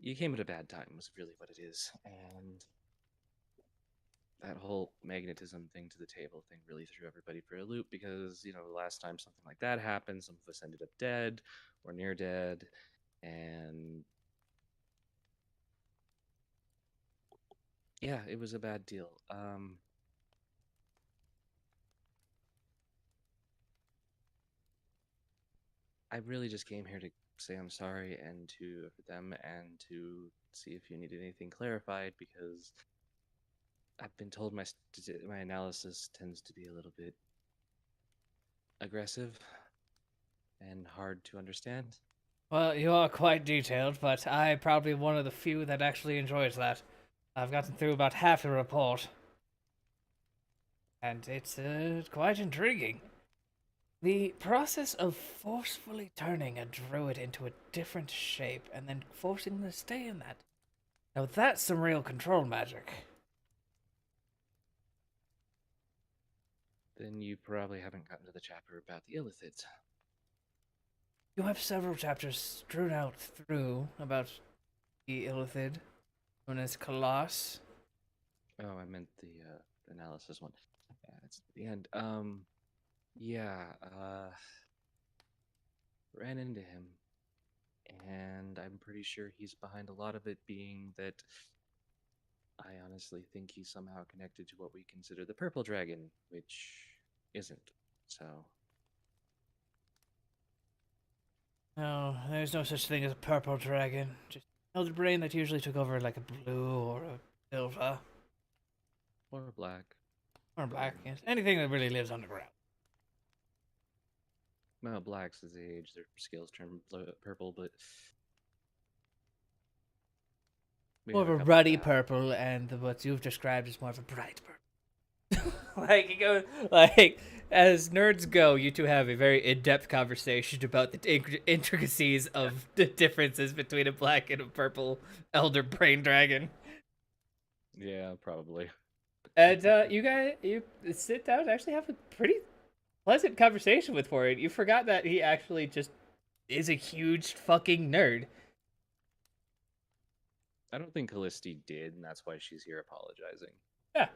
you came at a bad time. Was really what it is, and that whole magnetism thing to the table thing really threw everybody for a loop because the last time something like that happened, some of us ended up dead or near dead, and yeah, it was a bad deal. I really just came here to say I'm sorry and to for them and to see if you needed anything clarified because I've been told my analysis tends to be a little bit aggressive and hard to understand. Well, you are quite detailed, but I'm probably one of the few that actually enjoys that. I've gotten through about half the report, and it's quite intriguing. The process of forcefully turning a druid into a different shape and then forcing them to stay in that. Now that's some real control magic. Then you probably haven't gotten to the chapter about the illithids. You have several chapters strewn out through about the illithid, known as Colossus. Oh, I meant the analysis one. Yeah, it's at the end. Yeah, ran into him, and I'm pretty sure he's behind a lot of it being that I honestly think he's somehow connected to what we consider the purple dragon, which isn't. So, No, there's no such thing as a purple dragon. Just elder brain that usually took over like a blue or a silver or black. or black. Yes, anything that really lives underground. Well, blacks as they age, their scales turn purple, but we More have of a couple ruddy that. purple, and what you've described is more of a bright purple. Like you go, like as nerds go, you two have a very in-depth conversation about the intricacies of the differences between a black and a purple elder brain dragon. Yeah, probably. And you sit down and actually have a pretty pleasant conversation with Ford. You forgot that he actually just is a huge fucking nerd. I don't think Callisti did, and that's why she's here apologizing. Yeah,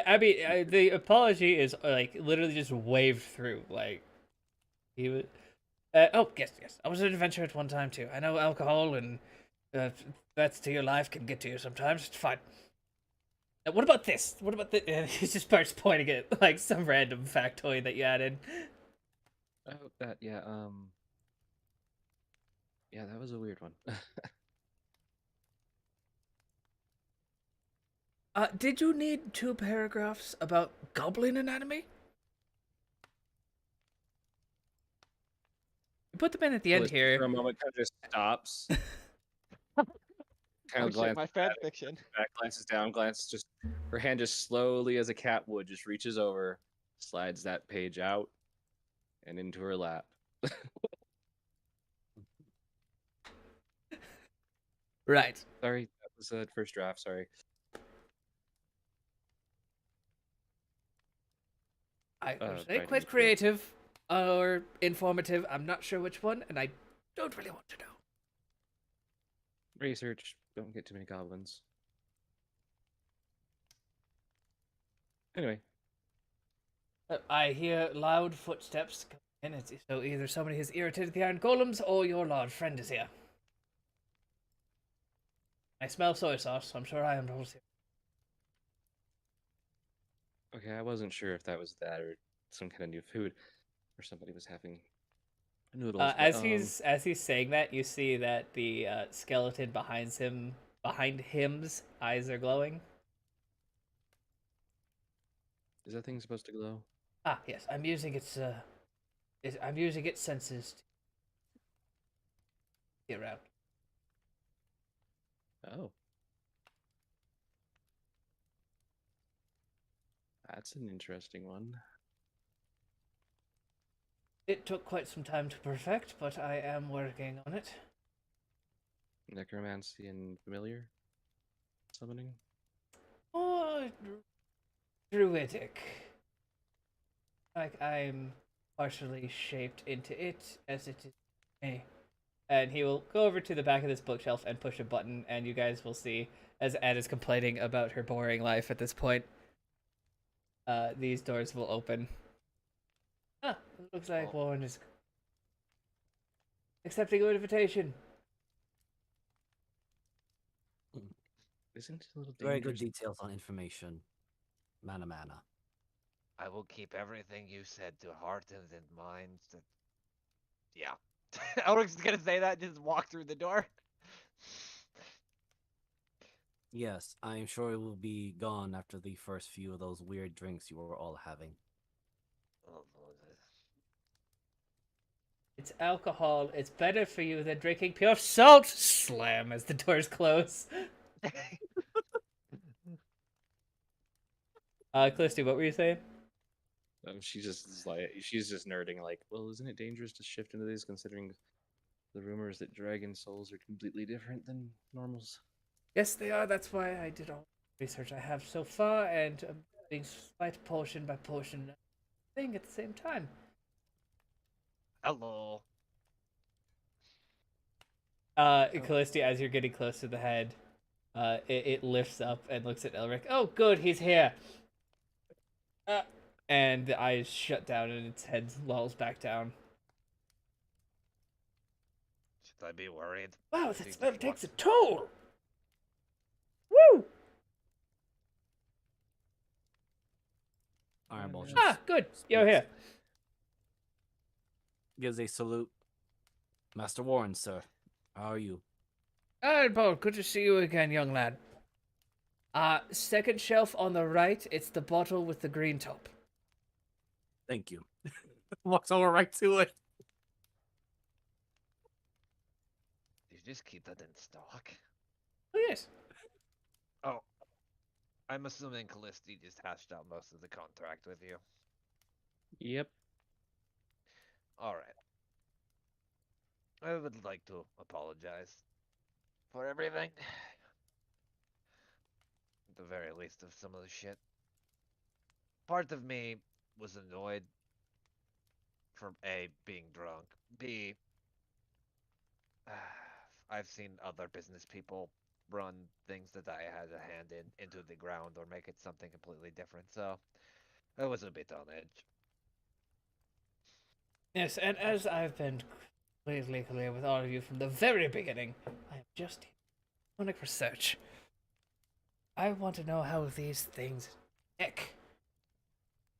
I mean, the apology is like literally just waved through. Like he was. Oh yes, yes. I was an adventurer at one time too. I know alcohol and threats to your life can get to you sometimes. It's fine. What about this? What about the? He just starts pointing at like some random factoid that you added. Oh, that yeah. Yeah, that was a weird one. Did you need 2 paragraphs about goblin anatomy? You put them in at the end Callisti here. for a moment kind of just stops. Kind Oh of shit, glances my fan fiction. back, glances down, glances just her hand just slowly as a cat would just reaches over, slides that page out and into her lap. Right. Sorry, that was the first draft. Sorry. I would say writing quite it. creative or informative. I'm not sure which one, and I don't really want to know. Research don't get too many goblins. Anyway, I hear loud footsteps coming in. So either somebody has irritated the iron golems or your large friend is here. I smell soy sauce, so I'm sure I am also. okay, I wasn't sure if that was that or some kind of new food, or somebody was having noodles. But As he's saying that, you see that the skeleton behind him's eyes are glowing. is that thing supposed to glow? Ah, yes, I'm using its senses to get around. Oh, that's an interesting one. It took quite some time to perfect, but I am working on it. Necromancy and familiar summoning. Oh, druidic. Like I'm partially shaped into it as it is me. And he will go over to the back of this bookshelf and push a button, and you guys will see, as Ed is complaining about her boring life at this point, these doors will open. Ah, it looks like Warren is accepting an invitation. Isn't it a little Very good dangerous? details on information. Mana. I will keep everything you said to heart and in mind. Yeah. Elric's gonna say that, just walk through the door. Yes, I am sure it will be gone after the first few of those weird drinks you were all having. Oh, It's alcohol. It's better for you than drinking pure salt. Slam as the doors close. Callisto, what were you saying? She just is like she's just nerding like, well, isn't it dangerous to shift into these considering the rumors that dragon souls are completely different than normals? Yes, they are. That's why I did all the research I have so far, and I'm doing slight portion by portion thing at the same time. Hello. Callisto, as you're getting close to the head, it lifts up and looks at Elric. Oh, good, he's here. And the eyes shut down and its head lolls back down. Should I be worried? Wow, He that just spell walks- takes a toll. Woo! Ironball just Ah, good, you're here. gives a salute. Master Warren, sir. How are you? Ironball, good to see you again, young lad. Second shelf on the right, it's the bottle with the green top. Thank you. Walks over right to it. You just keep that in stock. Oh, yes. Oh. I'm assuming Callisti just hashed out most of the contract with you. Yep. Alright. I would like to apologize for everything. At the very least of some of the shit. Part of me was annoyed for A, being drunk. B, I've seen other business people run things that I had a hand in into the ground or make it something completely different, so I was a bit on edge. Yes, and as I've been completely clear with all of you from the very beginning, I am just doing research. I want to know how these things tick.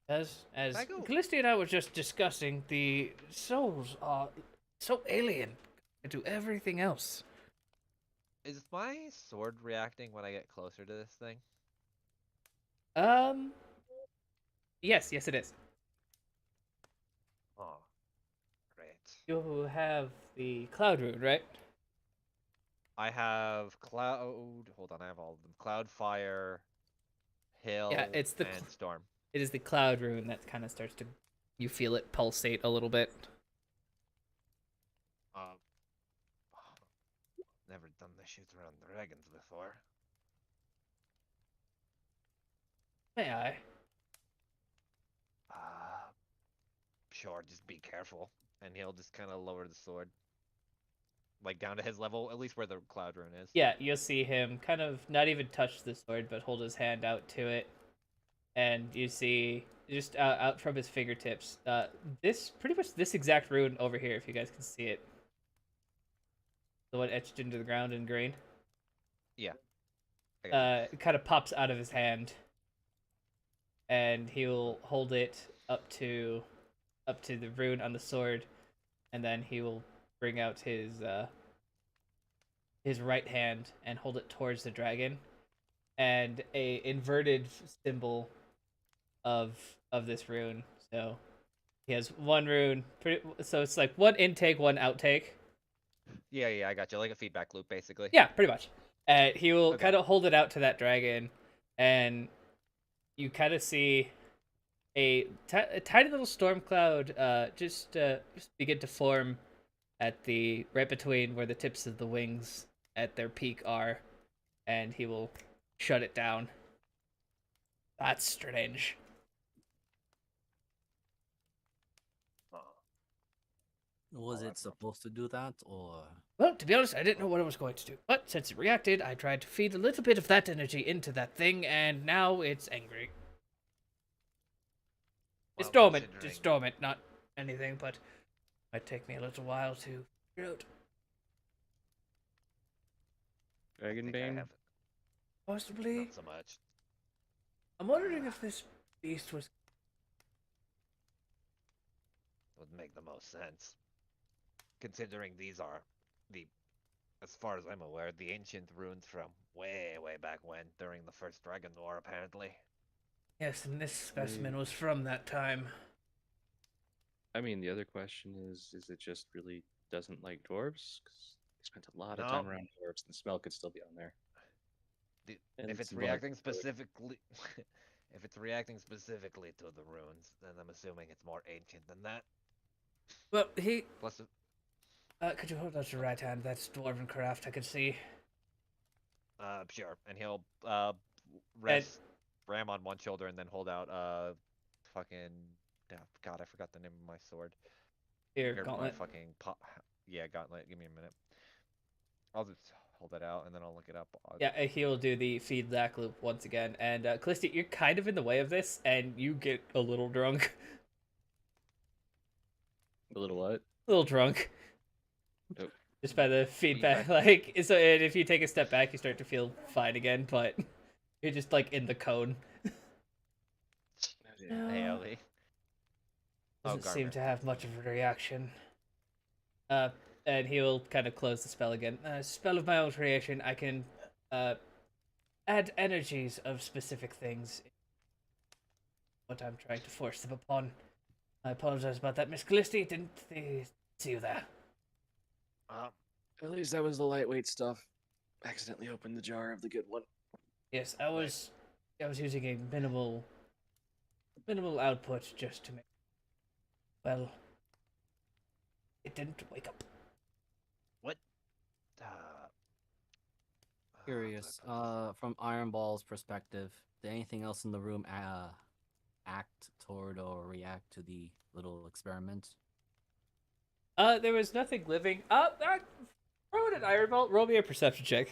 As Can I go- Callisti and I were just discussing, the souls are so alien to everything else. Is my sword reacting when I get closer to this thing? Yes, it is. Oh, great. You have the cloud rune, right? I have cloud. Hold on, I have all of them. Cloud, fire, hail, Yeah, it's the and storm. It is the cloud rune that kind of starts to, you feel it pulsate a little bit. Never done this shit around dragons before. May I? Sure, just be careful. And he'll just kind of lower the sword. like down to his level, at least where the cloud rune is. Yeah, you'll see him kind of not even touch the sword, but hold his hand out to it, and you see just out from his fingertips, this pretty much this exact rune over here, if you guys can see it, the one etched into the ground in green. I got you. It kind of pops out of his hand, and he'll hold it up to the rune on the sword, and then he will bring out his right hand and hold it towards the dragon, and a inverted symbol of this rune. So he has one rune, so it's like one intake, one outtake. Yeah, I got you. Like a feedback loop, basically. Yeah, pretty much. He will Okay. kind of hold it out to that dragon, and you kind of see a tiny little storm cloud just begin to form at the right between where the tips of the wings at their peak are, and he will shut it down. That's strange. Was it that's not- supposed to do that, or Well, to be honest, I didn't know what it was going to do, but since it reacted, I tried to feed a little bit of that energy into that thing, and now it's angry. It's Well, dormant, considering- just dormant, not anything, but it might take me a little while to figure out. I think I Dragonbane? have Possibly. not so much. I'm wondering if this beast was. Would make the most sense, considering these are as far as I'm aware, the ancient runes from way back when, during the first Dragon War, apparently. Yes, and this specimen was from that time. I mean, the other question is it just really doesn't like dwarves? Because they spent a lot of No. time around dwarves, and the smell could still be on there. And If it's some reacting bugs, so it- specifically, if it's reacting specifically to the runes, then I'm assuming it's more ancient than that. Well, he. Plus, Could you hold out your right hand? That's dwarven craft, I could see. sure, and he'll rest ram on one shoulder and then hold out fucking God, I forgot the name of my sword. Here, Here, my gauntlet. fucking yeah, gauntlet. Give me a minute. I'll just hold it out and then I'll look it up. Yeah, he'll do the feedback loop once again. And Callisti, you're kind of in the way of this, and you get a little drunk. A little what? A little drunk. Nope. Just by the feedback, like so. And if you take a step back, you start to feel fine again, but you're just like in the cone. Hey, Ellie. Doesn't seem Garmin. to have much of a reaction. And he'll kind of close the spell again. Spell of my own creation. I can add energies of specific things. What I'm trying to force them upon. I apologize about that, Miss Callisti. Didn't see you there. At least that was the lightweight stuff. Accidentally opened the jar of the good one. Yes, I was using a minimal output just to make. Well, it didn't wake up. What? curious? From Iron Ball's perspective, did anything else in the room act toward or react to the little experiment? There was nothing living. Roll an Iron Ball. Roll me a perception check.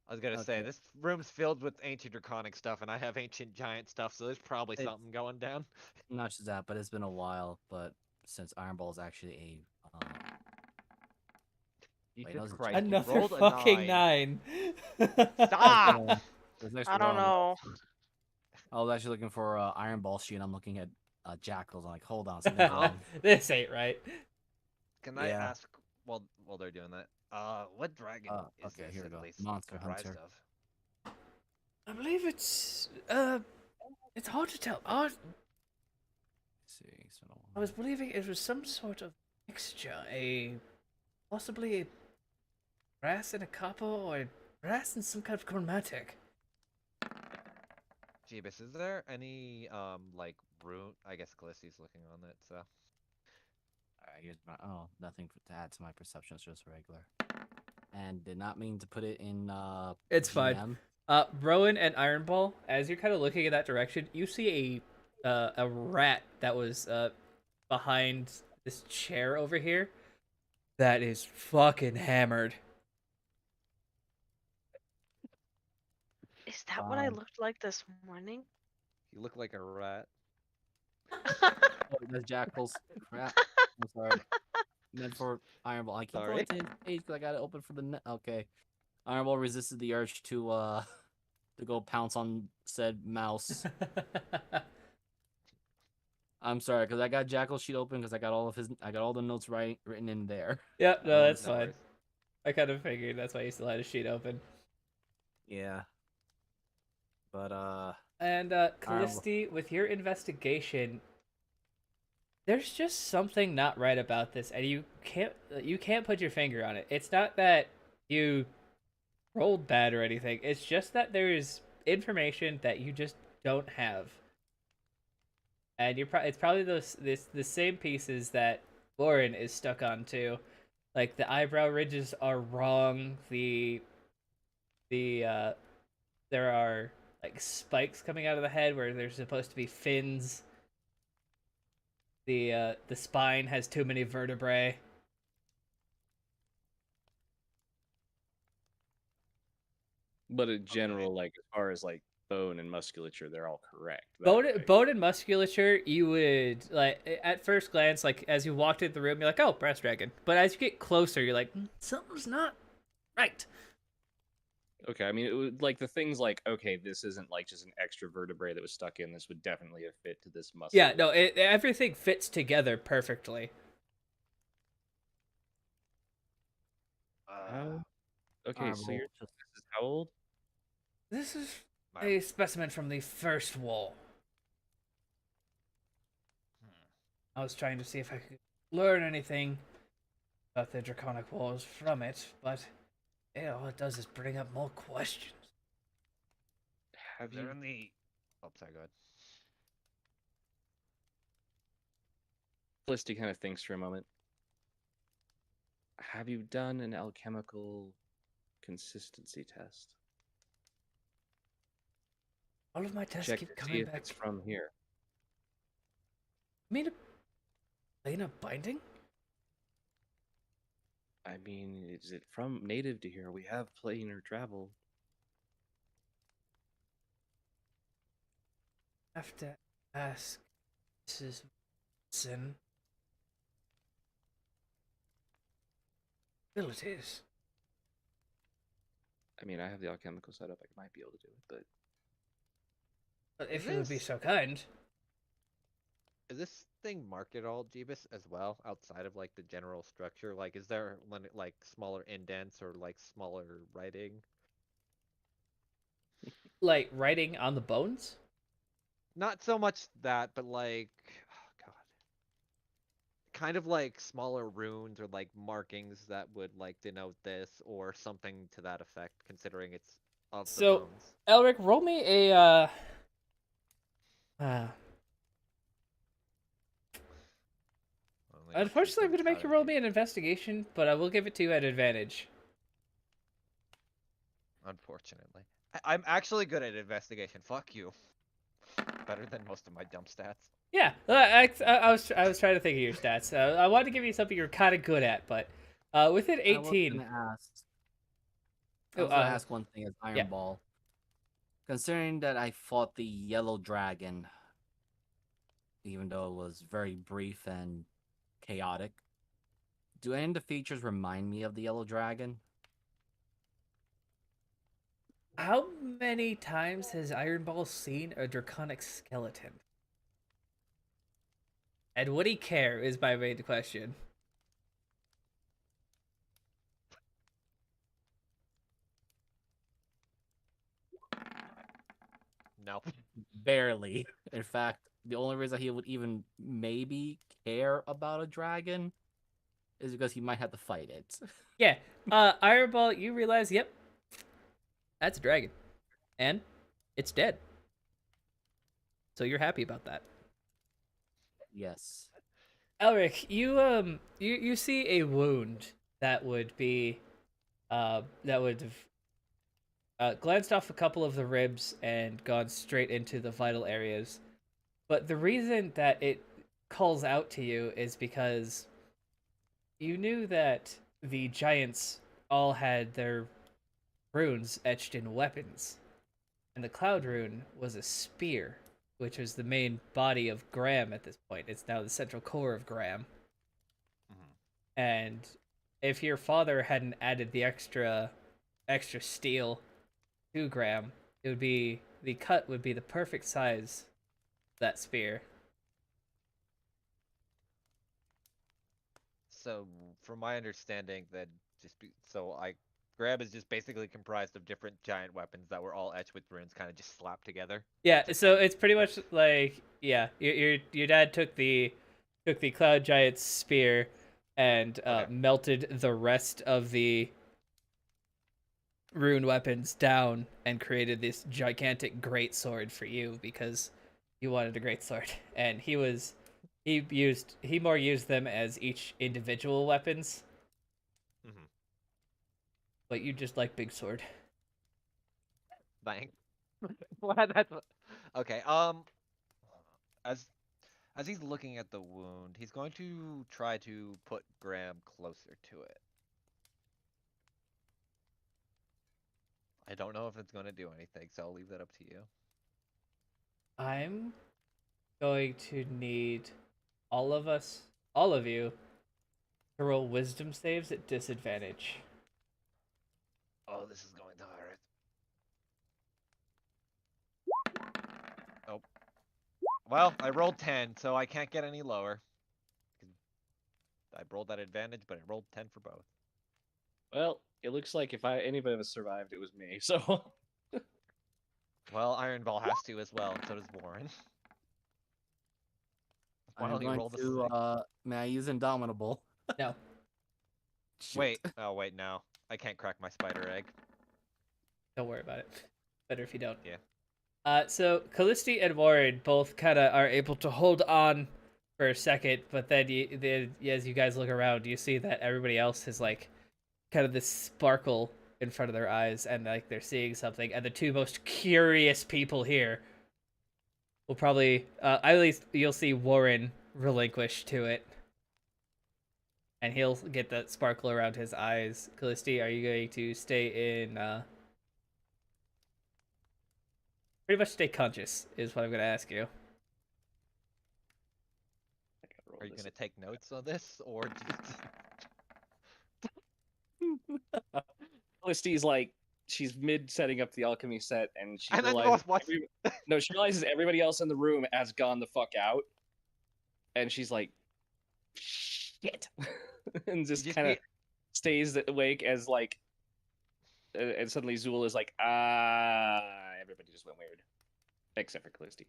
I was gonna say Okay. this room's filled with ancient draconic stuff, and I have ancient giant stuff, so there's probably It's- something going down. Not just that, but it's been a while. But since Iron Ball is actually Wait, no, Jesus it's Christ! you Another rolled a fucking 9. 9. Stop! there's an I don't know. I was actually looking for Iron Ball sheet. I'm looking at Jackals. I'm like, hold on, something's Oh. wrong. This ain't right. Can I Yeah. ask while they're doing that? What dragon is okay, this here we at go. least Monster comprised Hunter. of? I believe it's hard to tell. Let's see, it's been a I while. was believing it was some sort of mixture, possibly a brass and a copper, or brass and some kind of chromatic. Jeebus, is there any like rune? I guess Callisti's looking on it, so Alright, here's my nothing to add to my perception. It's just regular. And did not mean to put it in. It's fine. GM. Rowan and Iron Ball, as you're kind of looking in that direction, you see a rat that was behind this chair over here, That is fucking hammered. Is that what I Um, looked like this morning? You look like a rat. Oh, that's Jackal's. Crap. I'm sorry. Meant for Iron Ball. I keep Sorry. going to his page because I got it open for the net. Okay. Iron Ball resisted the urge to to go pounce on said mouse. I'm sorry because I got Jackal's sheet open because I got all the notes written in there. Yep, no, that's No fine. worries. I kind of figured that's why you still had a sheet open. Yeah. But And Callisti, with your investigation, there's just something not right about this, and you can't put your finger on it. It's not that you rolled bad or anything. It's just that there's information that you just don't have, and it's probably the same pieces that Lauren is stuck on too. Like the eyebrow ridges are wrong. The there are like spikes coming out of the head where there's supposed to be fins. The spine has too many vertebrae. But in general, like as far as like bone and musculature, they're all correct. Bone and musculature, you would like at first glance, like as you walked into the room, you're like, oh, brass dragon. But as you get closer, you're like, something's not right. Okay, I mean, it would, like the things like, okay, this isn't like just an extra vertebrae that was stuck in. This would definitely have fit to this muscle. Yeah, no, everything fits together perfectly. Okay, Iron so Ball this just is how old? This is My- a specimen from the first wall. I was trying to see if I could learn anything about the Draconic Wars from it, but all it does is bring up more questions. Have They're you? in the. Oh, sorry, go ahead. Felicity kind of thinks for a moment. Have you done an alchemical consistency test? All of my tests Check keep to see coming if back. it's from here. You mean a plane of binding? I mean, is it from native to here? We have planar travel. I have to ask Mrs. Watson. Abilities. I mean, I have the alchemical setup. I might be able to do it, but But if Is you would be this- so kind. Is this thing marked at all, Jeebus, as well, outside of like the general structure? Like, is there like smaller indents or like smaller writing? Like writing on the bones? Not so much that, but like, oh god, kind of like smaller runes or like markings that would like denote this or something to that effect, considering it's of the So, bones. Elric, roll me a Only got two unfortunately, I'm things gonna make out you of roll it. me an investigation, but I will give it to you at advantage. Unfortunately, I'm actually good at investigation. Fuck you. Better than most of my dump stats. Yeah, I was trying to think of your stats. I wanted to give you something you're kind of good at, but with an I was 18, gonna ask. I Oh, was gonna ask one thing as Iron yeah. Ball. Considering that I fought the Yellow Dragon, even though it was very brief and chaotic, do any of the features remind me of the Yellow Dragon? how many times has Iron Ball seen a draconic skeleton? And would he care? Is my main question. No. Barely. In fact, the only reason he would even maybe care about a dragon is because he might have to fight it. Yeah, Iron Ball, you realize, yep, that's a dragon, and it's dead. So you're happy about that. Yes. Elric, you see a wound that would be that would have glanced off a couple of the ribs and gone straight into the vital areas. But the reason that it calls out to you is because you knew that the giants all had their runes etched in weapons, and the cloud rune was a spear, which was the main body of Graham at this point. It's now the central core of Graham. Mhm. And if your father hadn't added the extra steel to Graham, it would be the cut would be the perfect size of that spear. So, from my understanding, then Grab is just basically comprised of different giant weapons that were all etched with runes, kind of just slapped together. Yeah, to so kind it's pretty much like your dad took the cloud giant's spear and Okay. melted the rest of the rune weapons down and created this gigantic great sword for you because you wanted a great sword, and he more used them as each individual weapons, Mhm. but you just like big sword. Bang. Okay. As as he's looking at the wound, he's going to try to put Graham closer to it. I don't know if it's going to do anything, so I'll leave that up to you. I'm going to need all of you, to roll wisdom saves at disadvantage. Oh, this is going to hurt. Oh. Well, I rolled 10, so I can't get any lower. I rolled that advantage, but I rolled 10 for both. Well, it looks like if anybody of us survived, it was me. So Well, Iron Ball has to as well, and so does Warren. Why I'm don't you going roll the to, six? may I use Indomitable? No, Shoot. Wait. Oh, wait, no. I can't crack my spider egg. don't worry about it. Better if you don't. Yeah. So Callisti and Warren both kind of are able to hold on for a second, but then as you guys look around, you see that everybody else has like kind of this sparkle in front of their eyes, and like they're seeing something. And the two most curious people here will probably, at least you'll see Warren relinquish to it, and he'll get that sparkle around his eyes. Callisti, are you going to stay in? Pretty much stay conscious is what I'm going to ask you. I gotta roll Are you this. going to take notes on this, or just... Felicity's like she's mid setting up the alchemy set, and she And then realizes what? no, she realizes everybody else in the room has gone the fuck out, and she's like, shit, and just Just kind of be- stays awake as like, and suddenly Zool is like, everybody just went weird, except for Callisti.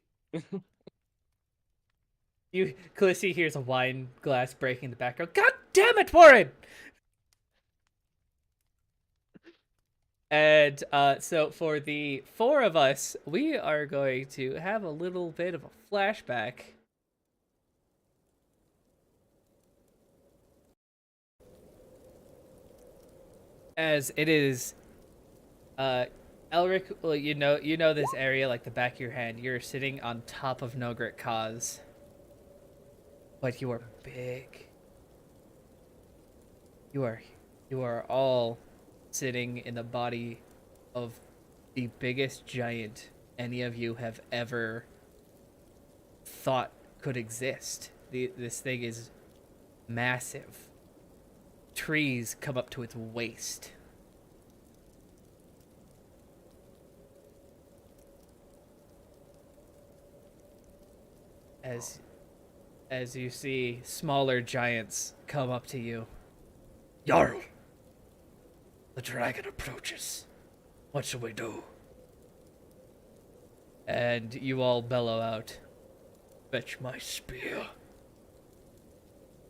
Callisti hears a wine glass breaking in the background. God damn it, Warren! And so for the four of us, we are going to have a little bit of a flashback. As it is, Elric, well, you know this area like the back of your hand. You're sitting on top of Nogrit Kaz, but you are big. You are all sitting in the body of the biggest giant any of you have ever thought could exist. This thing is massive. Trees come up to its waist. As you see smaller giants come up to you. Jarl! The dragon approaches. What shall we do? And you all bellow out. Fetch my spear.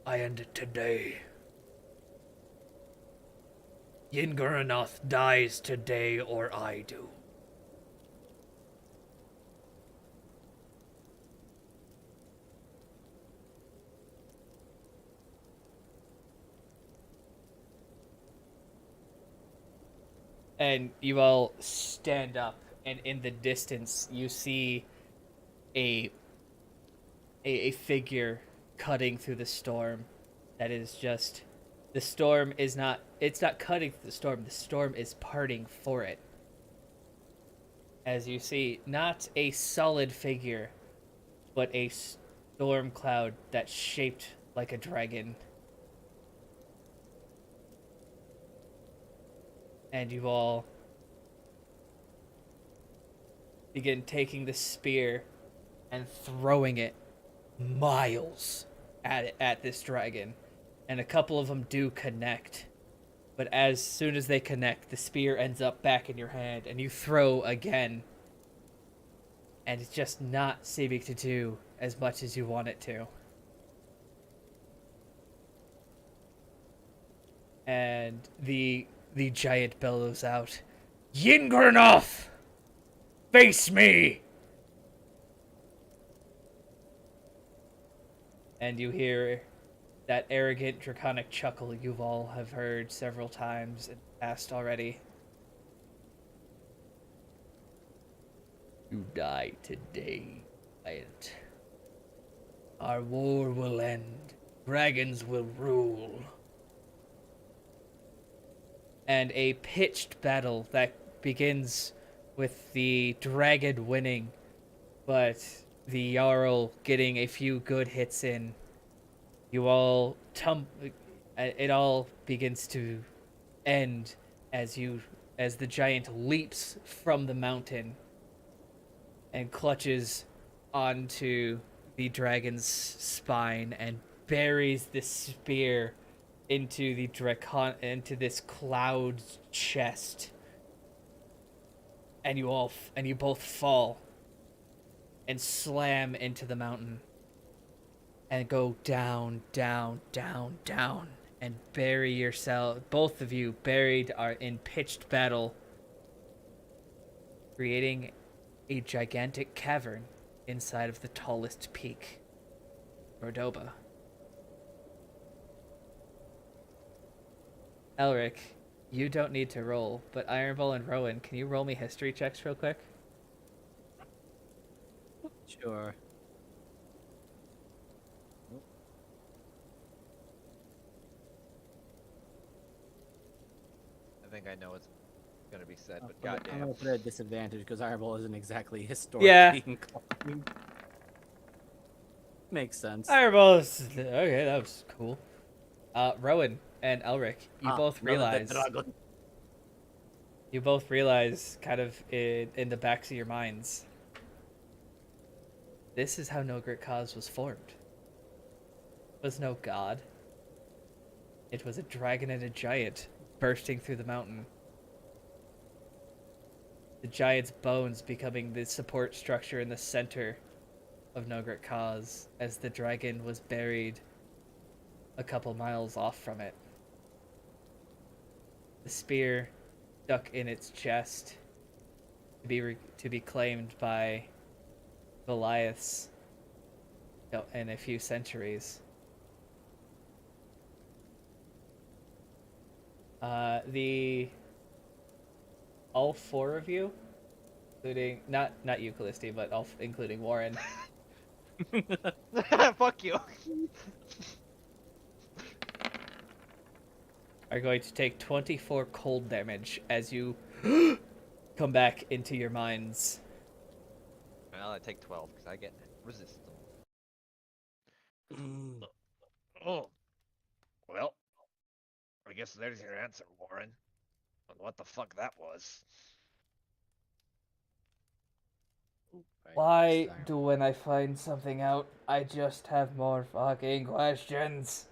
I end it today. Yinguranath dies today or I do. And you all stand up, and in the distance you see a figure cutting through the storm that is just The storm is not, it's not cutting through the storm is parting for it. As you see, not a solid figure, but a storm cloud that's shaped like a dragon. And you all begin taking the spear and throwing it miles at this dragon. And a couple of them do connect. But as soon as they connect, the spear ends up back in your hand, and you throw again. And it's just not seeming to do as much as you want it to. And the giant bellows out, Yingranoth! Face me! And you hear that arrogant draconic chuckle you've all have heard several times in the past already. You die today, giant. Our war will end. Dragons will rule. And a pitched battle that begins with the dragon winning, but the Jarl getting a few good hits in. You all it all begins to end as the giant leaps from the mountain and clutches onto the dragon's spine and buries the spear into into this cloud's chest. And you both fall and slam into the mountain and go down, down, down, down, and bury yourself. Both of you buried are in pitched battle, creating a gigantic cavern inside of the tallest peak, Rodoba. Elric, you don't need to roll, but Ironball and Rowan, can you roll me history checks real quick? Sure. I think I know what's gonna be said, but I'm goddamn. gonna put it at disadvantage because Ironball isn't exactly historically Yeah. inclined. Makes sense. Ironball is okay. That was cool. Rowan and Elric, you both realize kind of in the backs of your minds, this is how Nogrit Kaz was formed. It was no god. It was a dragon and a giant bursting through the mountain. The giant's bones becoming the support structure in the center of Nogrit Kaz as the dragon was buried a couple miles off from it. The spear stuck in its chest to be claimed by Goliaths in a few centuries. All four of you, including not you, Callisti, but including Warren, Fuck you. are going to take 24 cold damage as you come back into your minds. Well, I take 12 because I get resistance. Oh. Well, I guess there's your answer, Warren. On what the fuck that was. Why do when I find something out, I just have more fucking questions?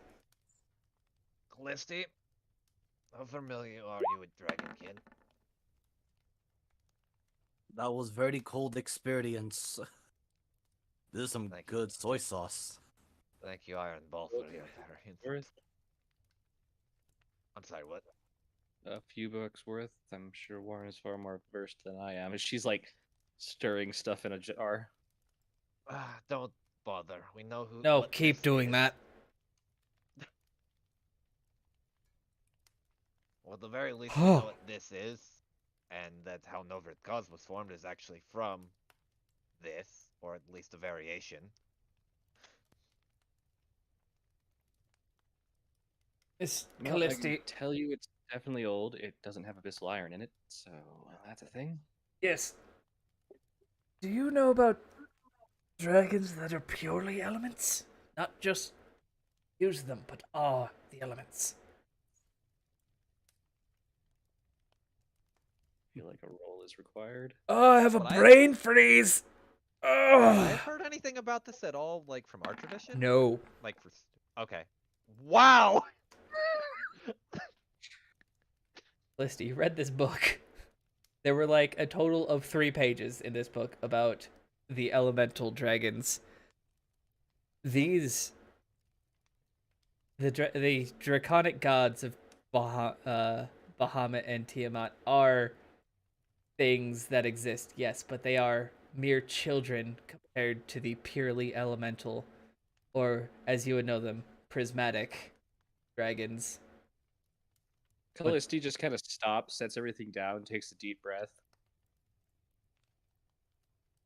Callisti, how familiar are you with Dragonkin? That was very cold experience. This is some Thank you. good soy sauce. Thank you, Iron Ball, for your Worth I'm sorry, what? a few bucks worth. I'm sure Warren is far more versed than I am. She's like stirring stuff in a jar. Don't bother. We know who. No, what keep this doing is. that. Well, at the very least, we know what this is, and that how Novrit Kaz was formed is actually from this, or at least a variation. Miss Well, I can Callisti. tell you it's definitely old. It doesn't have abyssal iron in it, so that's a thing. Yes. Do you know about dragons that are purely elements? Not just use them, but are the elements. I feel like a roll is required. Oh, I have a But brain freeze. Have I Oh. heard anything about this at all, like from our tradition? No. Like for. Okay. Wow. Listy, you read this book. There were like a total of 3 pages in this book about the elemental dragons. These, the draconic gods of Bahamut and Tiamat are things that exist, yes, but they are mere children compared to the purely elemental, or as you would know them, prismatic dragons. Callisti just kind of stops, sets everything down, takes a deep breath.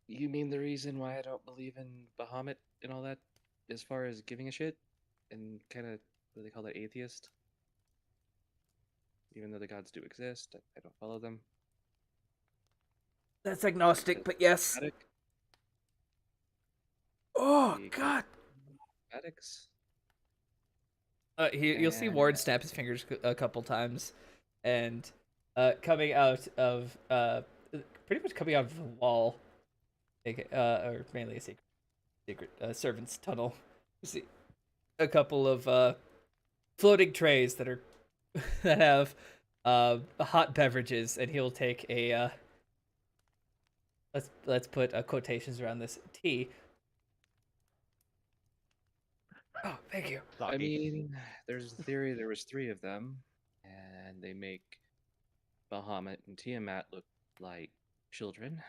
You mean the reason why I don't believe in Bahamut and all that, as far as giving a shit? And kind of, what do they call that, atheist? Even though the gods do exist, I don't follow them. That's agnostic, but yes. Charismatic? Oh The God. Charismatics? You'll see Ward snap his fingers a couple times, and coming out of pretty much coming out of the wall, or mainly a secret servant's tunnel. You see a couple of floating trays that are that have hot beverages, and he'll take a let's put quotations around this tea. Oh, thank you. I Sake. mean, there's a theory there was 3 of them, and they make Bahamut and Tiamat look like children.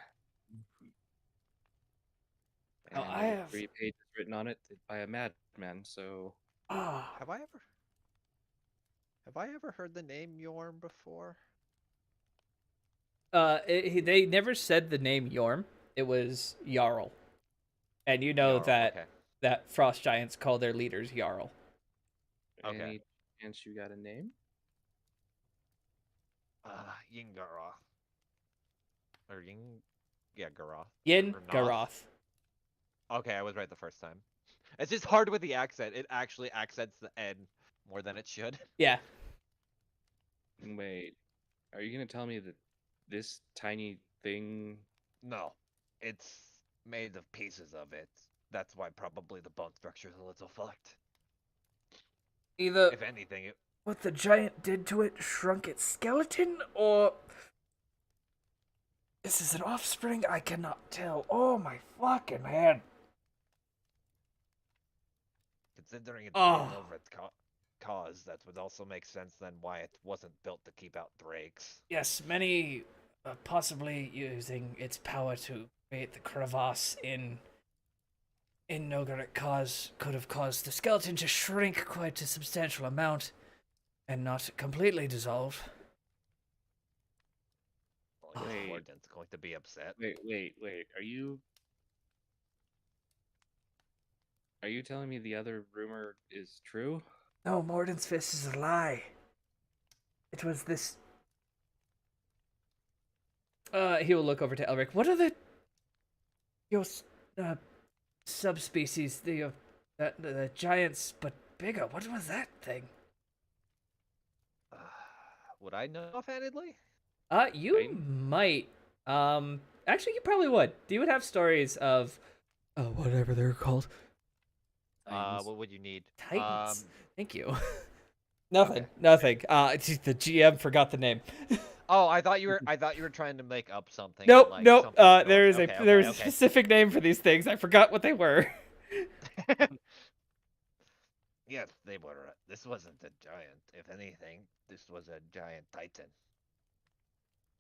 Oh, And I there were have- 3 pages written on it by a madman, so Ah. Have I ever heard the name Yorm before? They never said the name Yorm. It was Jarl, and you know Jarl, that okay. that frost giants call their leaders Jarl. Okay. any chance you got a name? Yingara. Or Ying. Yeah, Garoth. Yin Or Noth. Garoth. Okay, I was right the first time. It's just hard with the accent. It actually accents the N more than it should. Yeah. Wait, are you gonna tell me that this tiny thing? No, it's made of pieces of it. That's why probably the bone structure is a little fucked. Either If anything, it. what the giant did to it shrunk its skeleton, or this is an offspring. I cannot tell. Oh my fucking head. Considering it's Oh. built over its cause, that would also make sense then why it wasn't built to keep out drakes. Yes, many possibly using its power to create the crevasse in Nogaret could have caused the skeleton to shrink quite a substantial amount and not completely dissolve. Well, I guess Wait. Warden's going to be upset. Wait. Are you telling me the other rumor is true? No, Morden's fist is a lie. It was this. He will look over to Elric. What are your subspecies? The giants, but bigger. What was that thing? Would I know offhandedly? You Titan? might. Actually, you probably would. You would have stories of, whatever they're called. Titans. What would you need? Titans. Um, Thank you. Nothing. Okay. Nothing. The GM forgot the name. Oh, I thought you were trying to make up something. Nope. like, Nope. something north- There is okay, there is a okay. specific name for these things. I forgot what they were. Yes, they were. This wasn't a giant. If anything, this was a giant titan.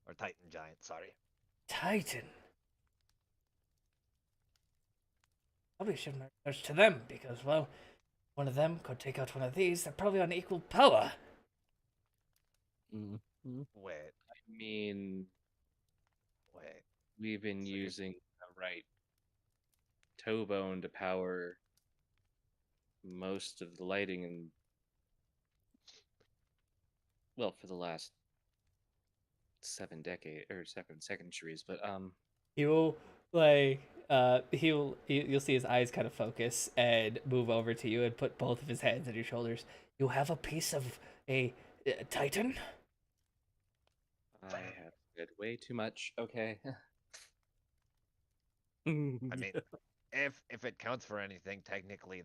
Or titan giant, sorry. Titan. Probably should research to them because, well, one of them could take out one of these. They're probably on equal power. Mm. Wait, I mean, wait. we've been So you're- using the right toe bone to power most of the lighting and well, for the last 7 centuries, but You'll you'll see his eyes kind of focus and move over to you and put both of his hands on your shoulders. You have a piece of a titan? I have said way too much. Okay. I mean, if it counts for anything, technically,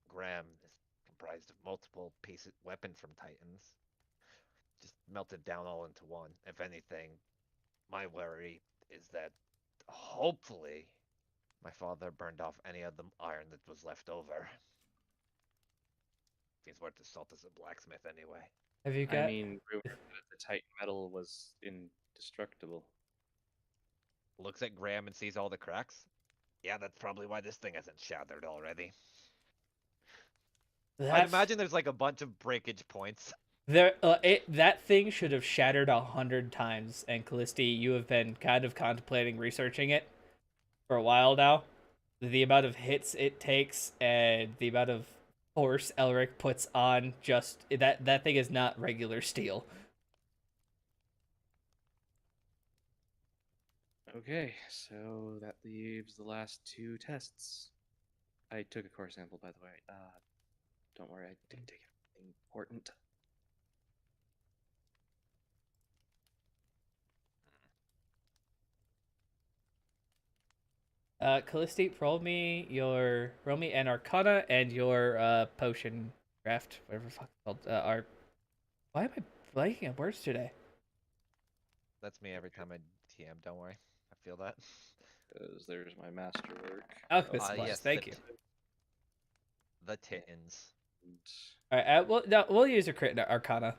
Graham is comprised of multiple pieces weapon from Titans, just melted down all into one. If anything, my worry is that hopefully my father burned off any of the iron that was left over. He's worth his salt as a blacksmith anyway. Have you I got mean, rumor that the Titan metal was indestructible. Looks at Graham and sees all the cracks. Yeah, that's probably why this thing hasn't shattered already. I'd that imagine there's like a bunch of breakage points. that thing should have shattered 100 times, and Callisti, you have been kind of contemplating researching it for a while now. The amount of hits it takes and the amount of force Elric puts on just that thing is not regular steel. Okay, so that leaves the last 2 tests. I took a core sample, by the way. Don't worry, I didn't take anything important. Callisti, roll me an Arcana and your potion draft, whatever the fuck it's called. Why am I blanking on words today? That's me every time I TM, don't worry. I feel that. Because there's my masterwork. Alchemist supplies, yes, thank you. The Titans. All right, we'll use your crit Arcana.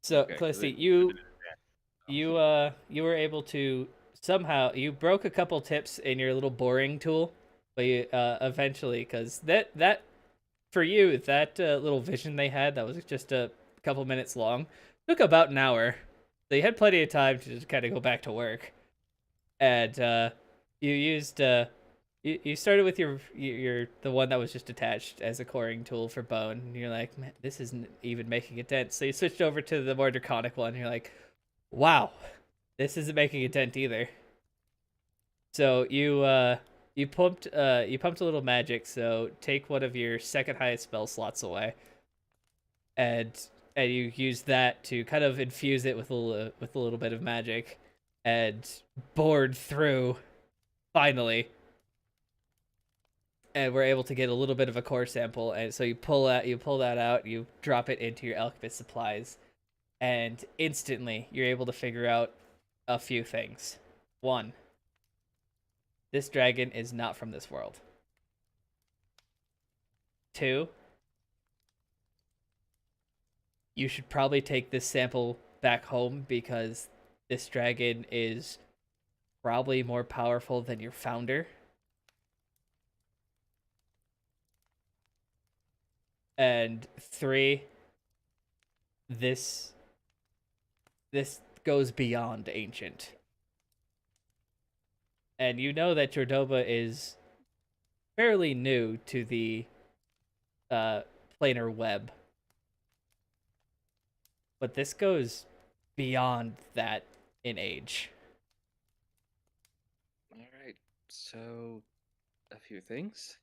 So, Okay, 'cause Callisti, it- you were able to somehow you broke a couple tips in your little boring tool, but you eventually, because that for you that little vision they had that was just a couple minutes long took about an hour, so you had plenty of time to just kind of go back to work, and you used you started with your the one that was just attached as a coring tool for bone, and you're like, man, this isn't even making a dent. So you switched over to the more draconic one, and you're like, wow, this isn't making a dent either. So you pumped a little magic. So take one of your second highest spell slots away, and you use that to kind of infuse it with a little bit of magic, and bored through finally. And we're able to get a little bit of a core sample, and so you pull that out, you drop it into your alchemist supplies, and instantly you're able to figure out a few things. One, this dragon is not from this world. Two, you should probably take this sample back home because this dragon is probably more powerful than your founder. And three, this goes beyond ancient. And you know that Jordoba is fairly new to the planar web. But this goes beyond that in age. Alright, so a few things.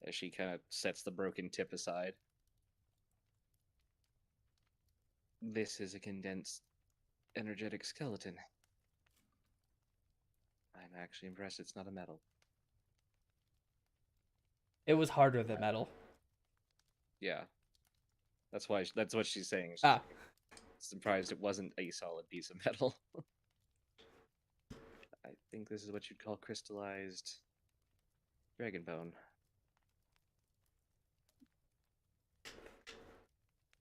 As she kind of sets the broken tip aside. This is a condensed energetic skeleton. I'm actually impressed it's not a metal. It was harder than metal. Yeah. That's what she's saying. She's Ah. surprised it wasn't a solid piece of metal. I think this is what you'd call crystallized dragon bone.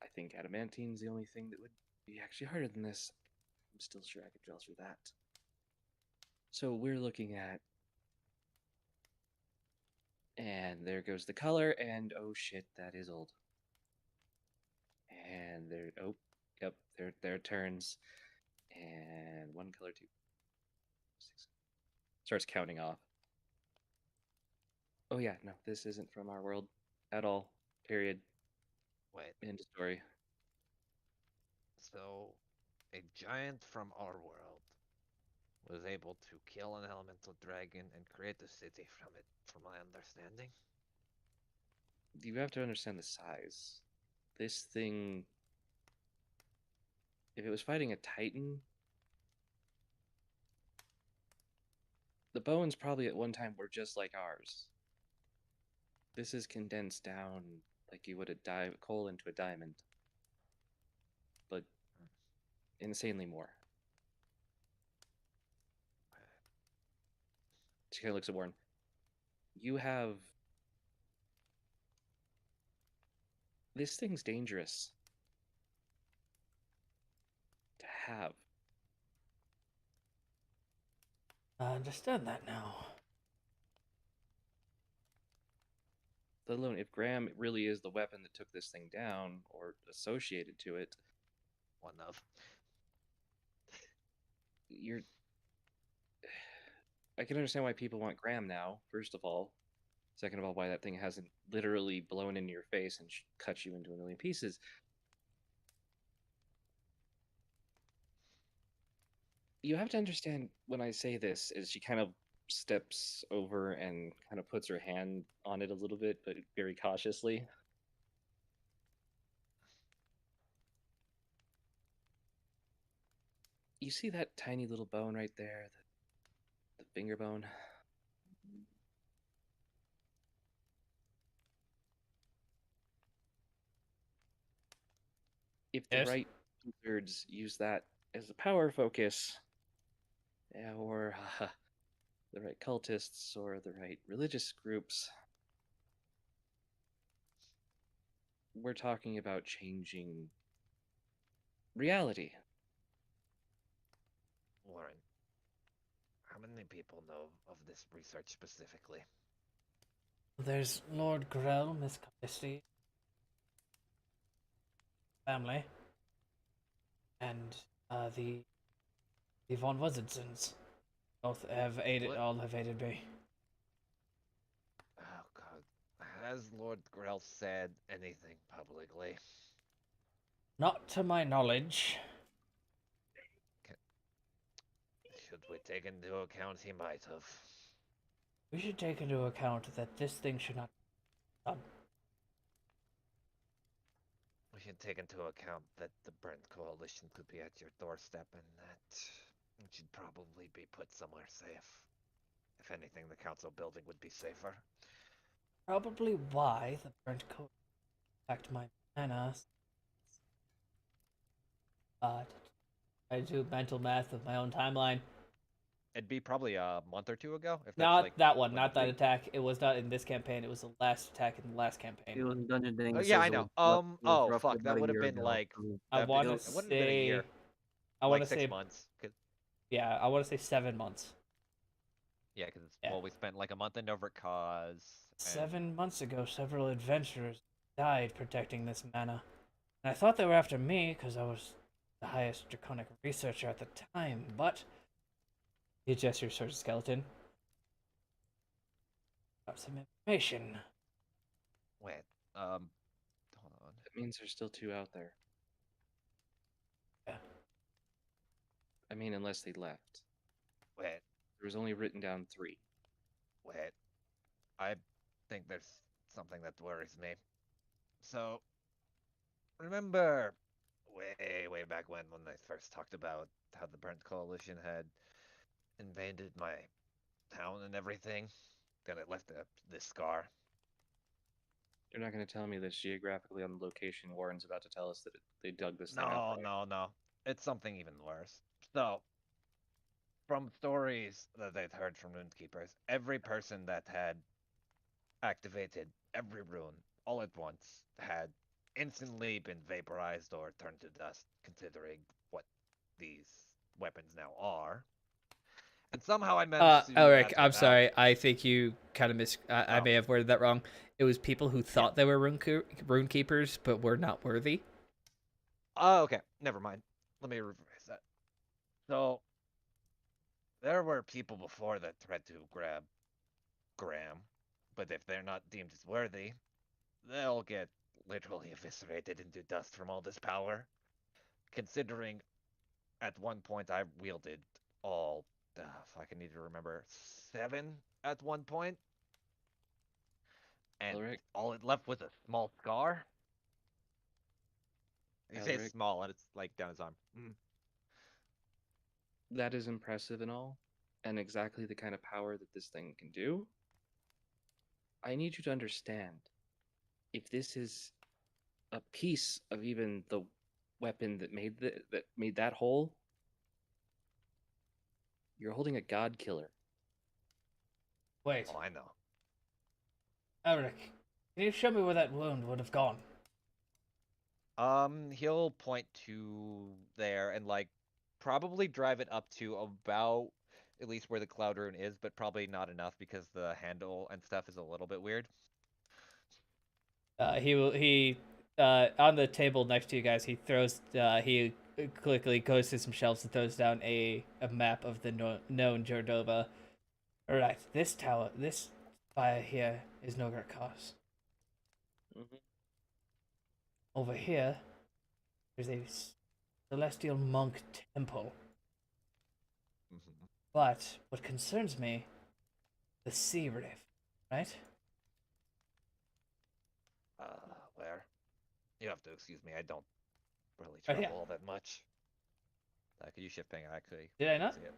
I think adamantine's the only thing that would be actually harder than this. I'm still sure I could drill through that. So we're looking at... And there goes the color, and oh shit, that is old. And there, oh, yep, there it turns. And 1 color, 2, 6. Starts counting off. Oh yeah, no, this isn't from our world at all, period. Wait, End story. so a giant from our world was able to kill an elemental dragon and create a city from it, from my understanding. You have to understand the size. This thing, if it was fighting a Titan, the bones probably at one time were just like ours. This is condensed down like you would a coal into a diamond, but insanely more. She kind of looks at Warren. You have. This thing's dangerous to have. I understand that now. Let alone if Graham really is the weapon that took this thing down or associated to it, One of. you're. I can understand why people want Graham now, first of all. Second of all, why that thing hasn't literally blown into your face and cut you into a million pieces. You have to understand when I say this, is she kind of steps over and kind of puts her hand on it a little bit, but very cautiously. You see that tiny little bone right there, the finger bone? If the Yes. right wizards use that as a power focus, or the right cultists or the right religious groups, we're talking about changing reality. Warren, how many people know of this research specifically? There's Lord Grell, Miss Callisti, family, and the von Wizardsons. Both have aided. What? All have aided me. Oh god. Has Lord Grell said anything publicly? Not to my knowledge. Should we take into account he might have? We should take into account that this thing should not be done. We should take into account that the Burnt Coalition could be at your doorstep and that it should probably be put somewhere safe. If anything, the council building would be safer. Probably why the burnt coat attacked my mana. But I do mental math of my own timeline. It'd be probably a month or two ago. If that's Not like that one, when not the that big- attack. It was not in this campaign. It was the last attack in the last It campaign. was in Dungeon Dang. Oh, yeah, I know. Oh, fuck, that would have been like. I That want to it wouldn't have been a say. year. I Like want to 6 say. months. Yeah, I want to say 7 months. Yeah, because Yeah. well, we spent like a month in Overcause. And 7 months ago, several adventurers died protecting this mana. And I thought they were after me because I was the highest draconic researcher at the time, but. He gestures towards the skeleton. Got some information. Wait, hold on. That means there's still 2 out there. Yeah. I mean, unless they left. Wait, There was only written down 3. wait. I think there's something that worries me. So, remember way back when I first talked about how the Burnt Coalition had invaded my town and everything? Then it left this scar. You're not going to tell me that geographically on the location Warren's about to tell us that they dug this thing No, up. Right? no. It's something even worse. So, from stories that they'd heard from runekeepers, every person that had activated every rune all at once had instantly been vaporized or turned to dust, considering what these weapons now are. And somehow I managed to do Elric, that I'm without- sorry. I think you kind of I Oh. may have worded that wrong. It was people who thought they were rune keepers, but were not worthy. Oh, okay. Never mind. Let me rephrase that. So, there were people before that tried to grab Graham, but if they're not deemed as worthy, they'll get literally eviscerated into dust from all this power. Considering at one point I wielded all, fuck, I need to remember, 7 at one point, and Elric, all it left was a small scar. He says Elric, small, and it's like down his arm. that is impressive and all, and exactly the kind of power that this thing can do. I need you to understand, if this is a piece of even the weapon that made that hole, you're holding a god killer. Wait, Oh, I know. Eric, can you show me where that wound would have gone? He'll point to there and like probably drive it up to about at least where the cloud rune is, but probably not enough because the handle and stuff is a little bit weird. He on the table next to you guys. He throws. He quickly goes to some shelves and throws down a map of the known Jordova. All right, this tower, this spire here is Nogurkos. Mm-hmm. Over here, there's a celestial monk temple. Mm-hmm. But what concerns me, the sea rift, right? Where? You have to excuse me. I don't really Right travel here. all that much. Could you shift ping? Actually, Did I not? see it.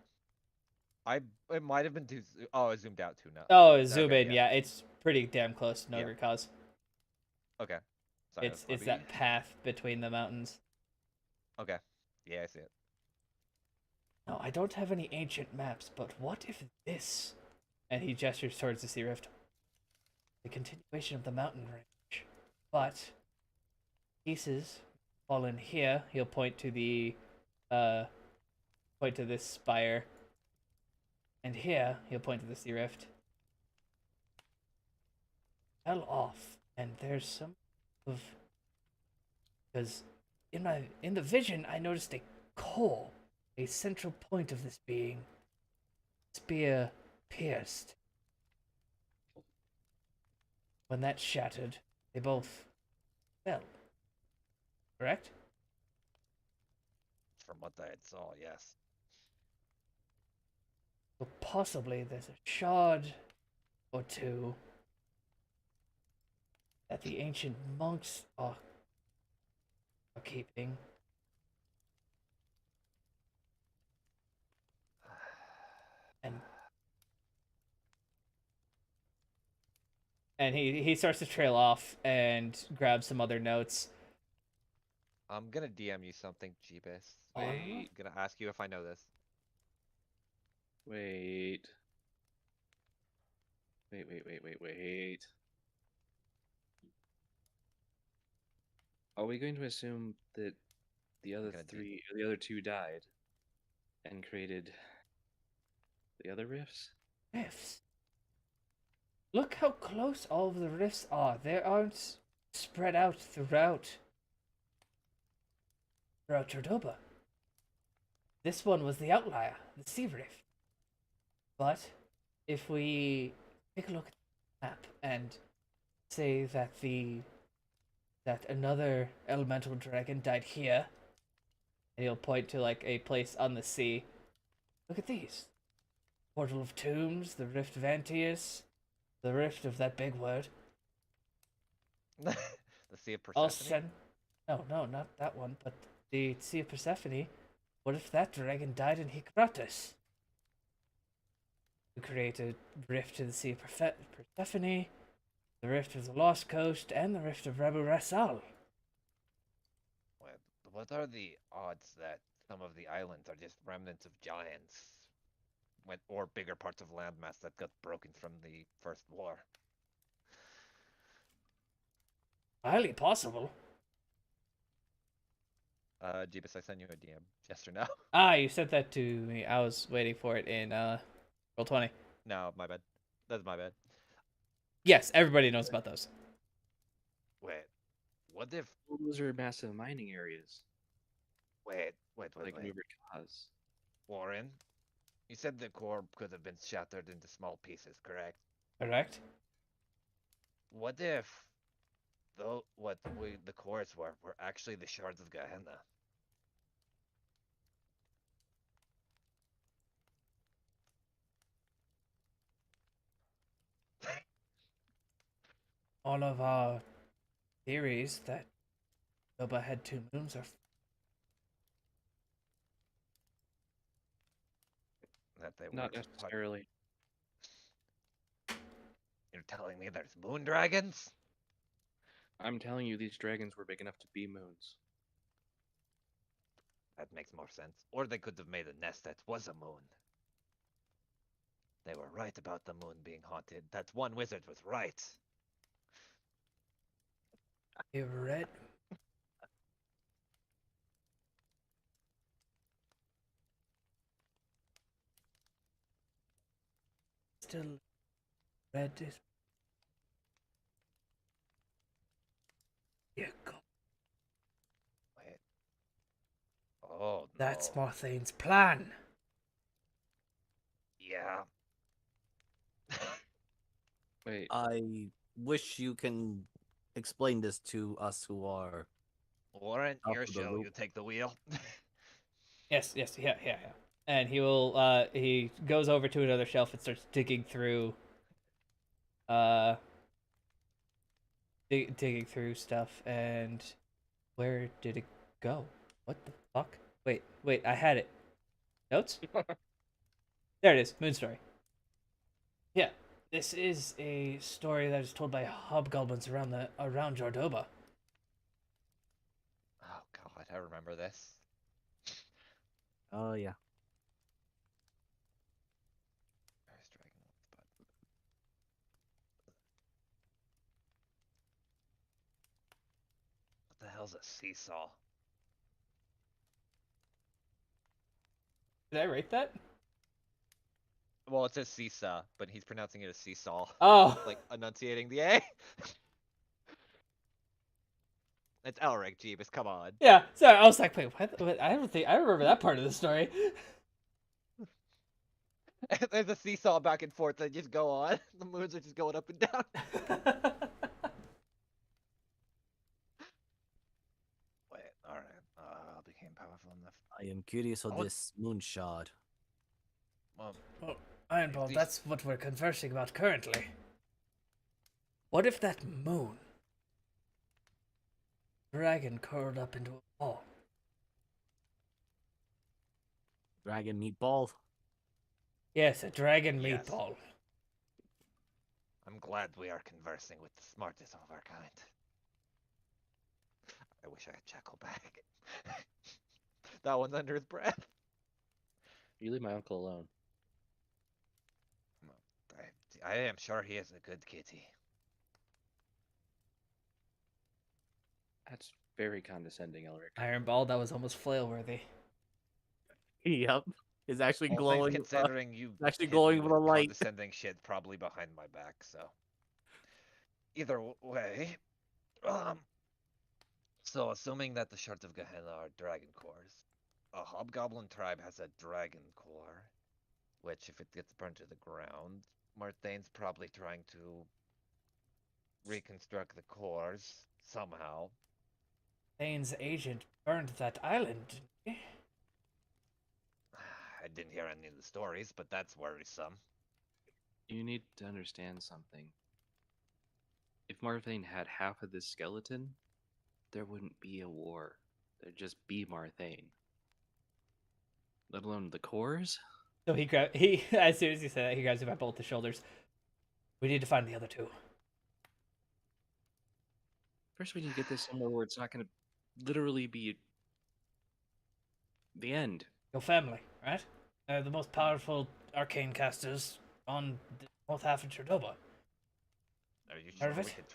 It might have been too. Oh, I zoomed out too now. Oh, zoom Okay, in. Yeah, it's pretty damn close to Yeah. Nogurkos. Okay. Sorry, It's that's my that bad. path between the mountains. Okay. Yeah, I see it. No, I don't have any ancient maps, but what if this? And he gestures towards the sea rift. The continuation of the mountain range. But pieces fall in here. He'll point to the point to this spire. And here he'll point to the sea rift. Fell off, and there's some of because in the vision I noticed a core, a central point of this being. Spear pierced. When that shattered, they both fell. Correct? From what I saw, yes. So possibly there's a shard or two that the ancient monks are keeping. And he starts to trail off and grab some other notes. I'm gonna DM you something, Jeebus. Uh-huh. I'm gonna ask you if I know this. Wait. Wait. Are we going to assume that the other gonna do- three, or the other two died and created the other rifts? Rifts. Look how close all of the rifts are. They aren't spread out throughout Jordoba. This one was the outlier, the sea rift. But if we take a look at the map and say that another elemental dragon died here, and he'll point to like a place on the sea. Look at these. Portal of Tombs, the Rift Vantius, the Rift of that big word. The Sea of All Persephone? No, not that one, but the Sea of Persephone. What if that dragon died in Hikaratus? We create a rift to the Sea of Persephone, the Rift of the Lost Coast, and the Rift of Rabu Rasal. What are the odds that some of the islands are just remnants of giants, or bigger parts of landmass that got broken from the First War? Highly possible. Jeebus, I sent you a DM. Yes or no? Ah, you sent that to me. I was waiting for it in Roll20. No, my bad. That's my bad. Yes, everybody knows about those. Wait, what if? Well, those are massive mining areas, Wait. like Nubert Kaz. Warren, you said the core could have been shattered into small pieces, correct? Correct? What if though what the cores were actually the shards of Gehenna. All of our theories that Boba had two moons are That they Not were necessarily. You're telling me there's moon dragons? I'm telling you, these dragons were big enough to be moons. That makes more sense. Or they could have made a nest that was a moon. They were right about the moon being haunted. That one wizard was right. a red. Still, red is. Yeah, go. Wait. Oh, That's no. Marthane's plan. Yeah. Wait, I wish you can explain this to us who are Warren, out your of the show. loop. You take the wheel. Yes, yes, yeah, yeah, yeah. And he will. He goes over to another shelf and starts digging through. Digging through stuff. And where did it go? What the fuck? Wait, I had it. Notes? There it is. Moon story. Yeah, this is a story that is told by hobgoblins around Jordoba. Oh god, I remember this. Oh yeah. Where's Dragonwood's butt? What the hell's a seesaw? Did I write that? Well, it says seesaw, but he's pronouncing it as seesaw. Oh, Like enunciating the A. It's Elric, Jeebus, come on. yeah. Sorry, I was like, wait, what? I don't think I remember that part of the story. There's a seesaw back and forth that just go on. The moons are just going up and down. Wait, alright. Became powerful enough. I am curious of Oh. this moon shard. Well, Ironball, These- that's what we're conversing about currently. What if that moon dragon curled up into a ball? Dragon meatball. Yes, a dragon Yes. meatball. I'm glad we are conversing with the smartest of our kind. I wish I had Jackal back. That one's under his breath. you leave my uncle alone. I am sure he is a good kitty. That's very condescending, Elric. Ironball, that was almost flail worthy. Yep. Is actually All glowing. things considering you actually hit glowing me with a light. condescending shit probably behind my back, so either way, so assuming that the shards of Gehenna are dragon cores, a hobgoblin tribe has a dragon core, which if it gets burned to the ground, Marthane's probably trying to reconstruct the cores somehow. Thane's agent burned that island, didn't he? I didn't hear any of the stories, but that's worrisome. You need to understand something. If Marthane had half of this skeleton, there wouldn't be a war. There'd just be Marthane. Let alone the cores? So he as soon as he said that, he grabs him by both the shoulders. We need to find the other two. First, we need to get this somewhere where it's not going to literally be the end. Your family, right? They're the most powerful arcane casters on the north half of Jordoba. Are you Heard sure of we it? could?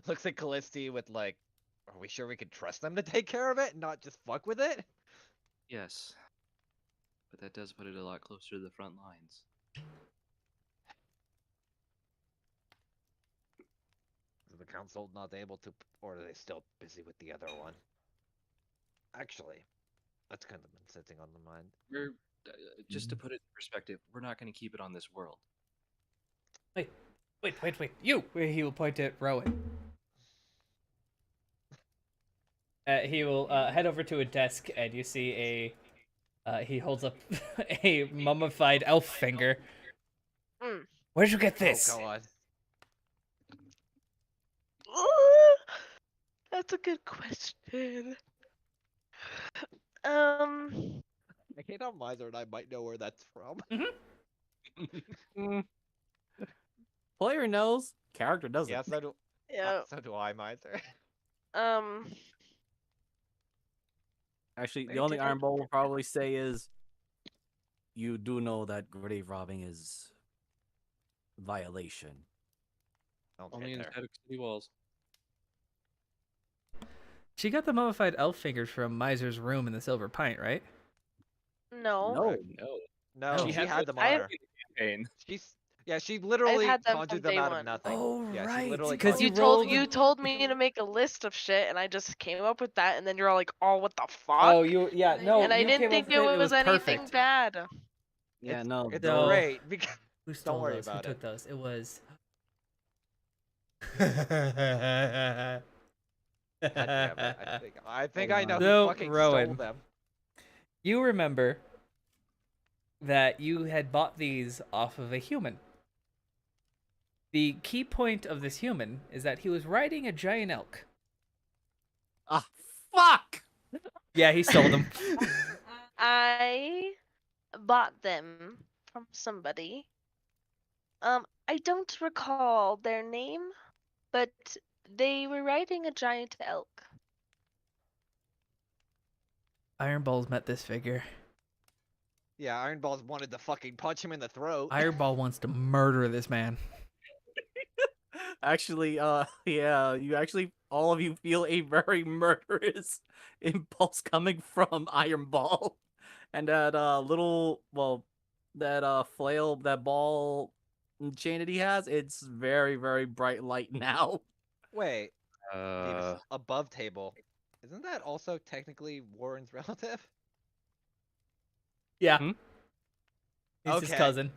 Looks like Callisti with like, are we sure we could trust them to take care of it and not just fuck with it? Yes. But that does put it a lot closer to the front lines. Is the council not able to, or are they still busy with the other one? Actually, that's kind of been sitting on the mind. We're just to put it in perspective, we're not going to keep it on this world. Wait. You! He will point at Rowan. He will head over to a desk, and you see he holds up a mummified elf finger. Mm. Where'd you get this? Oh god. That's a good question. I hate how Miser and I might know where that's from. Mm. Player knows, character doesn't. Yeah, so do Yeah. so do I, Miser. Actually, Where the only did I Iron get Ball that will probably say is, you do know that grave robbing is violation. Don't Only get in there. static city walls. She got the mummified elf fingers from Miser's room in the Silver Pint, right? No. No. No. No, Oh. she She had them on I- her. Campaign. She literally had them conjured from them day out one. of nothing. Oh, Yeah, she right, literally 'cause You you conjured told rolled- you told me to make a list of shit, and I just came up with that, and then you're all like, "Oh, what the fuck?" Oh, yeah, no. and I you didn't came think up it with was anything perfect. bad. Yeah, It's- no. It's No. great because Who stole Don't worry those? about Who it. took those? It was. God damn it, I think I know No, who fucking Rowan. stole them. You remember that you had bought these off of a human. The key point of this human is that he was riding a giant elk. Ah, fuck! Yeah, he stole them. I bought them from somebody. I don't recall their name, but they were riding a giant elk. Iron Balls met this figure. Yeah, Iron Balls wanted to fucking punch him in the throat. Iron Ball wants to murder this man. Actually, yeah, all of you feel a very murderous impulse coming from Iron Ball. And that, flail, that ball chain that he has, it's very, very bright light now. Wait, Davis, Uh, above table. Isn't that also technically Warren's relative? Yeah. Hmm? He's his Okay. cousin.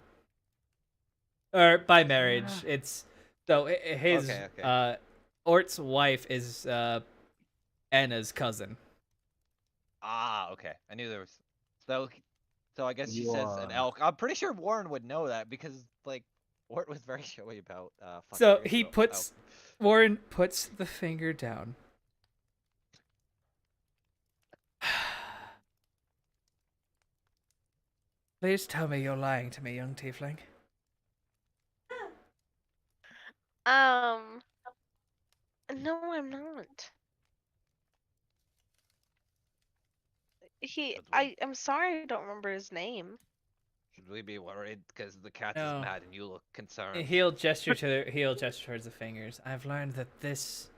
Or by marriage. It's so his Okay. Ort's wife is Anna's cousin. Ah, okay. I knew there was. So I guess she You says an are- elk. I'm pretty sure Warren would know that because like Ort was very showy about. Fucking So years he ago. puts Warren puts the finger down. Please tell me you're lying to me, young tiefling. No, I'm not. I'm sorry I don't remember his name. Should we be worried because the cat No. is mad and you look concerned? He'll gesture towards the fingers. I've learned that this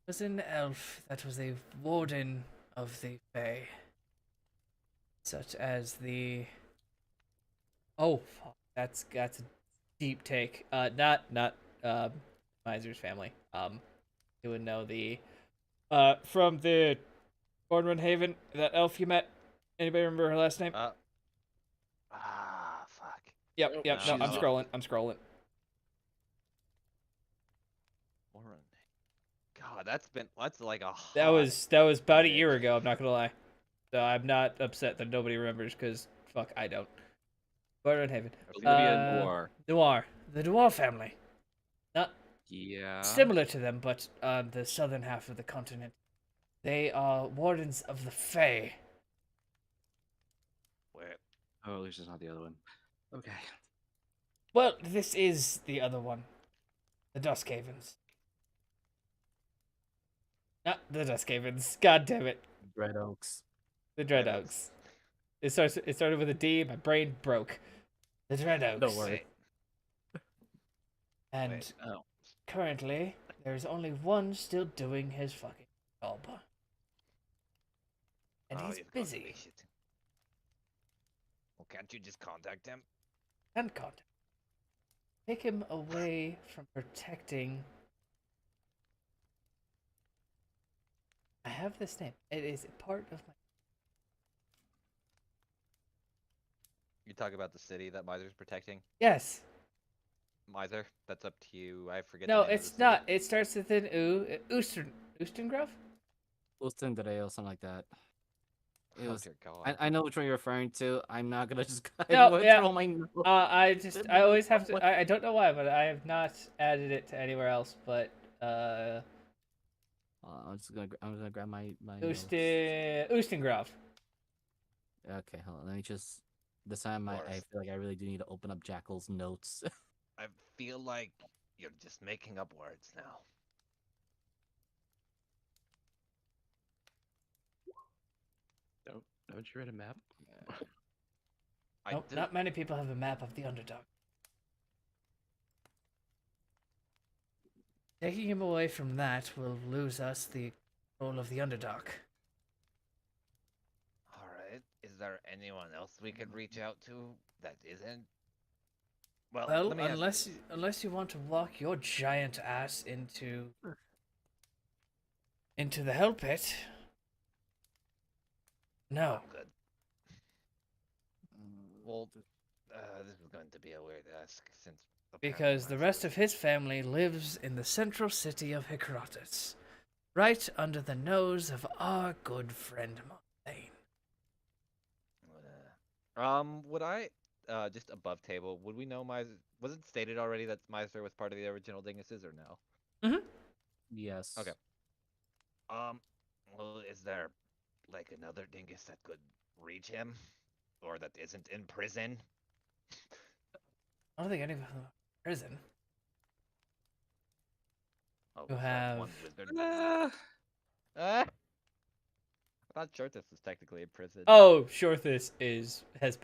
was an elf that was a warden of the Fae, such as the. Oh, fuck. That's a deep take. Not Miser's family. You would know the from the Bornrun Haven, that elf you met. Anybody remember her last name? Fuck. Yep. no, No, she's I'm not. scrolling. Warren. God, that's like a. That hot was about a bitch. year ago. I'm not gonna lie. So I'm not upset that nobody remembers because fuck, I don't. Bornrun Haven. Olivia Noir. Noir. The Noir family. Not Yeah. similar to them, but on the southern half of the continent. They are wardens of the Fae. Wait. Oh, at least it's not the other one. Okay. Well, this is the other one. The Duskhavens. Not the Duskhavens. God damn it. Red Oaks. The Dread Oaks. It started with a D. My brain broke. The Dread Oaks. Don't worry. And Wait. Oh. currently, there's only one still doing his fucking job. And Oh, he's you've got busy. me shit. Well, can't you just contact him? And contact. Take him away from protecting. I have this name. It is a part of my. You talk about the city that Miser's protecting. Yes. Miser. That's up to you. I forget. No, the name of the it's city. not. It starts with an U. Oostengrove? Ustendreo, something like that. It Oh was. dear God. I know which one you're referring to. I'm not gonna just. I No, went yeah. through all my notes. I always have to. I don't know why, but I have not added it to anywhere else. But I'm just gonna grab my notes. Oostengrove. Okay, hold on. Let me just. This time I Worse. feel like I really do need to open up Jackal's notes. I feel like you're just making up words now. Don't you read a map? I Nope, do. not many people have a map of the underdog. Taking him away from that will lose us the control of the underdog. All right. Is there anyone else we could reach out to that isn't? Well, Well, let me ask unless you want to walk your giant ass into the hell pit. No. I'm good. Well, this is going to be a weird ask since Because the rest of his family lives in the central city of Hicrotus, right under the nose of our good friend Montaigne. Would I, just above table, would we know Miser? Was it stated already that Miser was part of the original Dinguses or no? Yes. Okay. Well, is there like another Dingus that could reach him, or that isn't in prison? I don't think anyone in prison. Oh, You besides have- one wizard. Ah, Ah! I thought Shortus was technically in prison. Oh, Shorthus has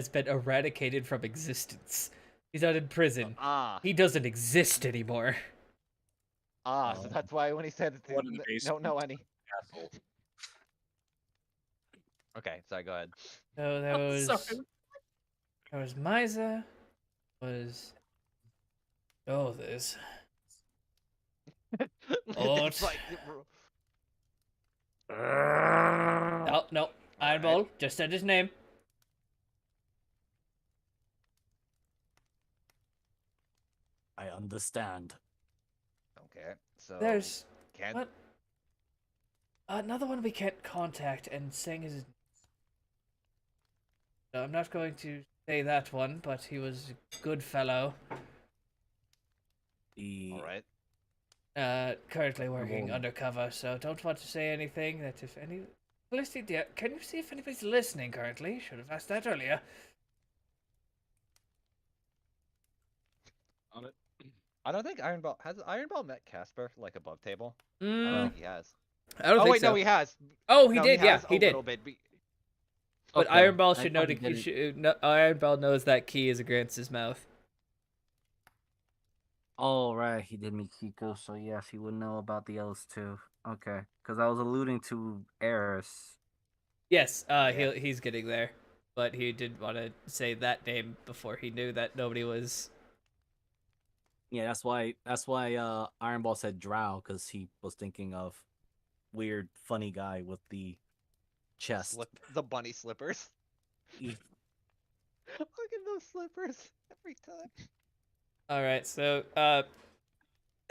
been eradicated from existence. He's not in prison. He doesn't exist anymore. So that's why when he said One in the don't basement. know any. asshole. Okay, sorry, go ahead. So there I'm was sorry. Misa, was this. It's like, No, Ironball just said his name. I understand. okay, so There's can't. what? Another one we can't contact and saying his. No, I'm not going to say that one, but he was a good fellow. All right. Currently working Well- undercover, so don't want to say anything that if any. Felicity, can you see if anybody's listening currently? Should have asked that earlier. On it. I don't think Ironball has Ironball met Casper like above table. I don't Mm, think he has. I don't Oh think wait, so. no, he has. Oh, he No, did. has he a did. little bit. But Okay, Ironball I should know thought he to. did it. Ironball knows that key is against his mouth. Oh, right. He did meet Kiko, so yes, he would know about the others too. Okay. Because I was alluding to Eris. Yes, he's getting there, but he did want to say that name before he knew that nobody was. Yeah, that's why Ironball said Drow, because he was thinking of weird, funny guy with the chest. The bunny slippers. E- Look at those slippers every time. All right, so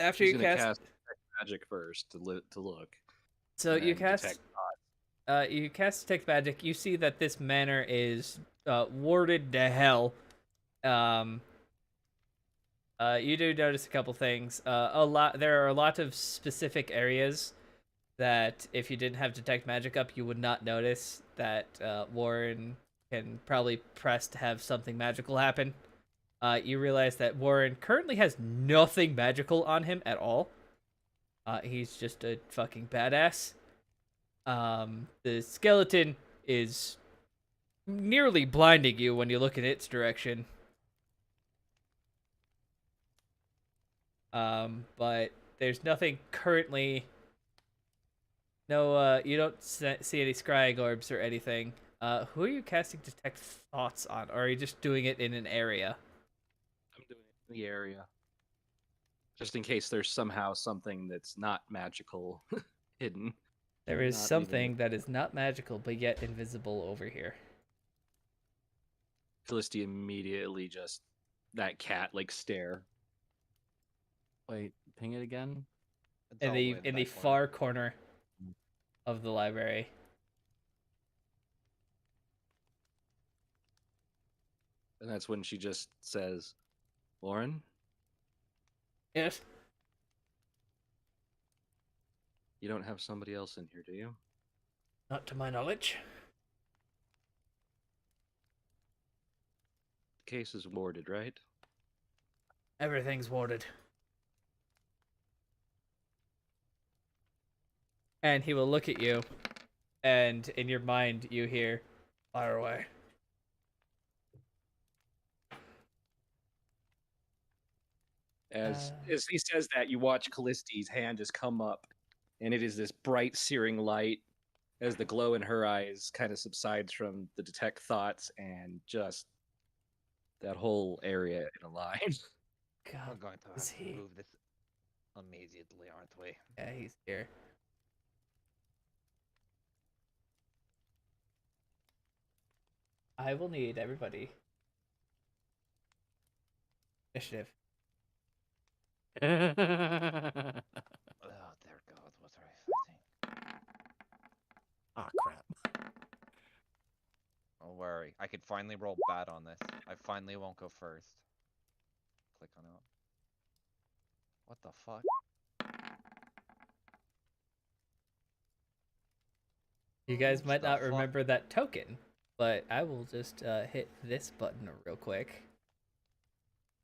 after He's you gonna cast, Detect magic first to look. so and you then cast, detect you cast detect magic. You see that this manor is warded to hell. You do notice a couple things. There are a lot of specific areas that if you didn't have detect magic up, you would not notice that Warren can probably press to have something magical happen. You realize that Warren currently has nothing magical on him at all. He's just a fucking badass. The skeleton is nearly blinding you when you look in its direction. But there's nothing currently. No, you don't see any scrying orbs or anything. Who are you casting detect thoughts on, or are you just doing it in an area? I'm doing it in the area, just in case there's somehow something that's not magical hidden. There is Not even- something that is not magical but yet invisible over here. Felicity immediately just that cat like stare. Wait, ping it again. It's In all the way in the back corner. far corner of the library. And that's when she just says, "Lauren, Yes. you don't have somebody else in here, do you?" Not to my knowledge. The case is warded, right? Everything's warded. And he will look at you, and in your mind you hear, "Fire away." As he says that, you watch Calliste's hand just come up, and it is this bright, searing light as the glow in her eyes kind of subsides from the detect thoughts, and just that whole area in a line. We're God, going to have is to he? move this immediately, aren't we? Yeah, he's here. I will need everybody. Initiative. Oh, dear God, what are we fighting? Ah, crap. Don't worry, I could finally roll bad on this. I finally won't go first. Click on it. What the fuck? You guys might The not fuck? remember that token, but I will just hit this button real quick.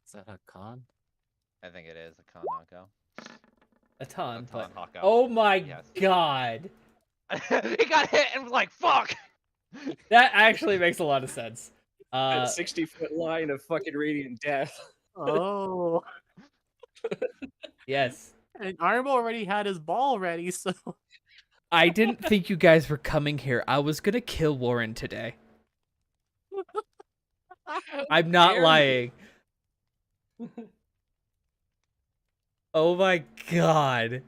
Is that a con? I think it is a Kanako. A ton, but Hako. oh my Yes. god, He got hit and was like, fuck! that actually makes a lot of sense. That 60-foot line of fucking radiant death. Oh. Yes, And Armo already had his ball ready, so. I didn't think you guys were coming here. I was gonna kill Warren today. I'm not dare you. lying. Oh my god.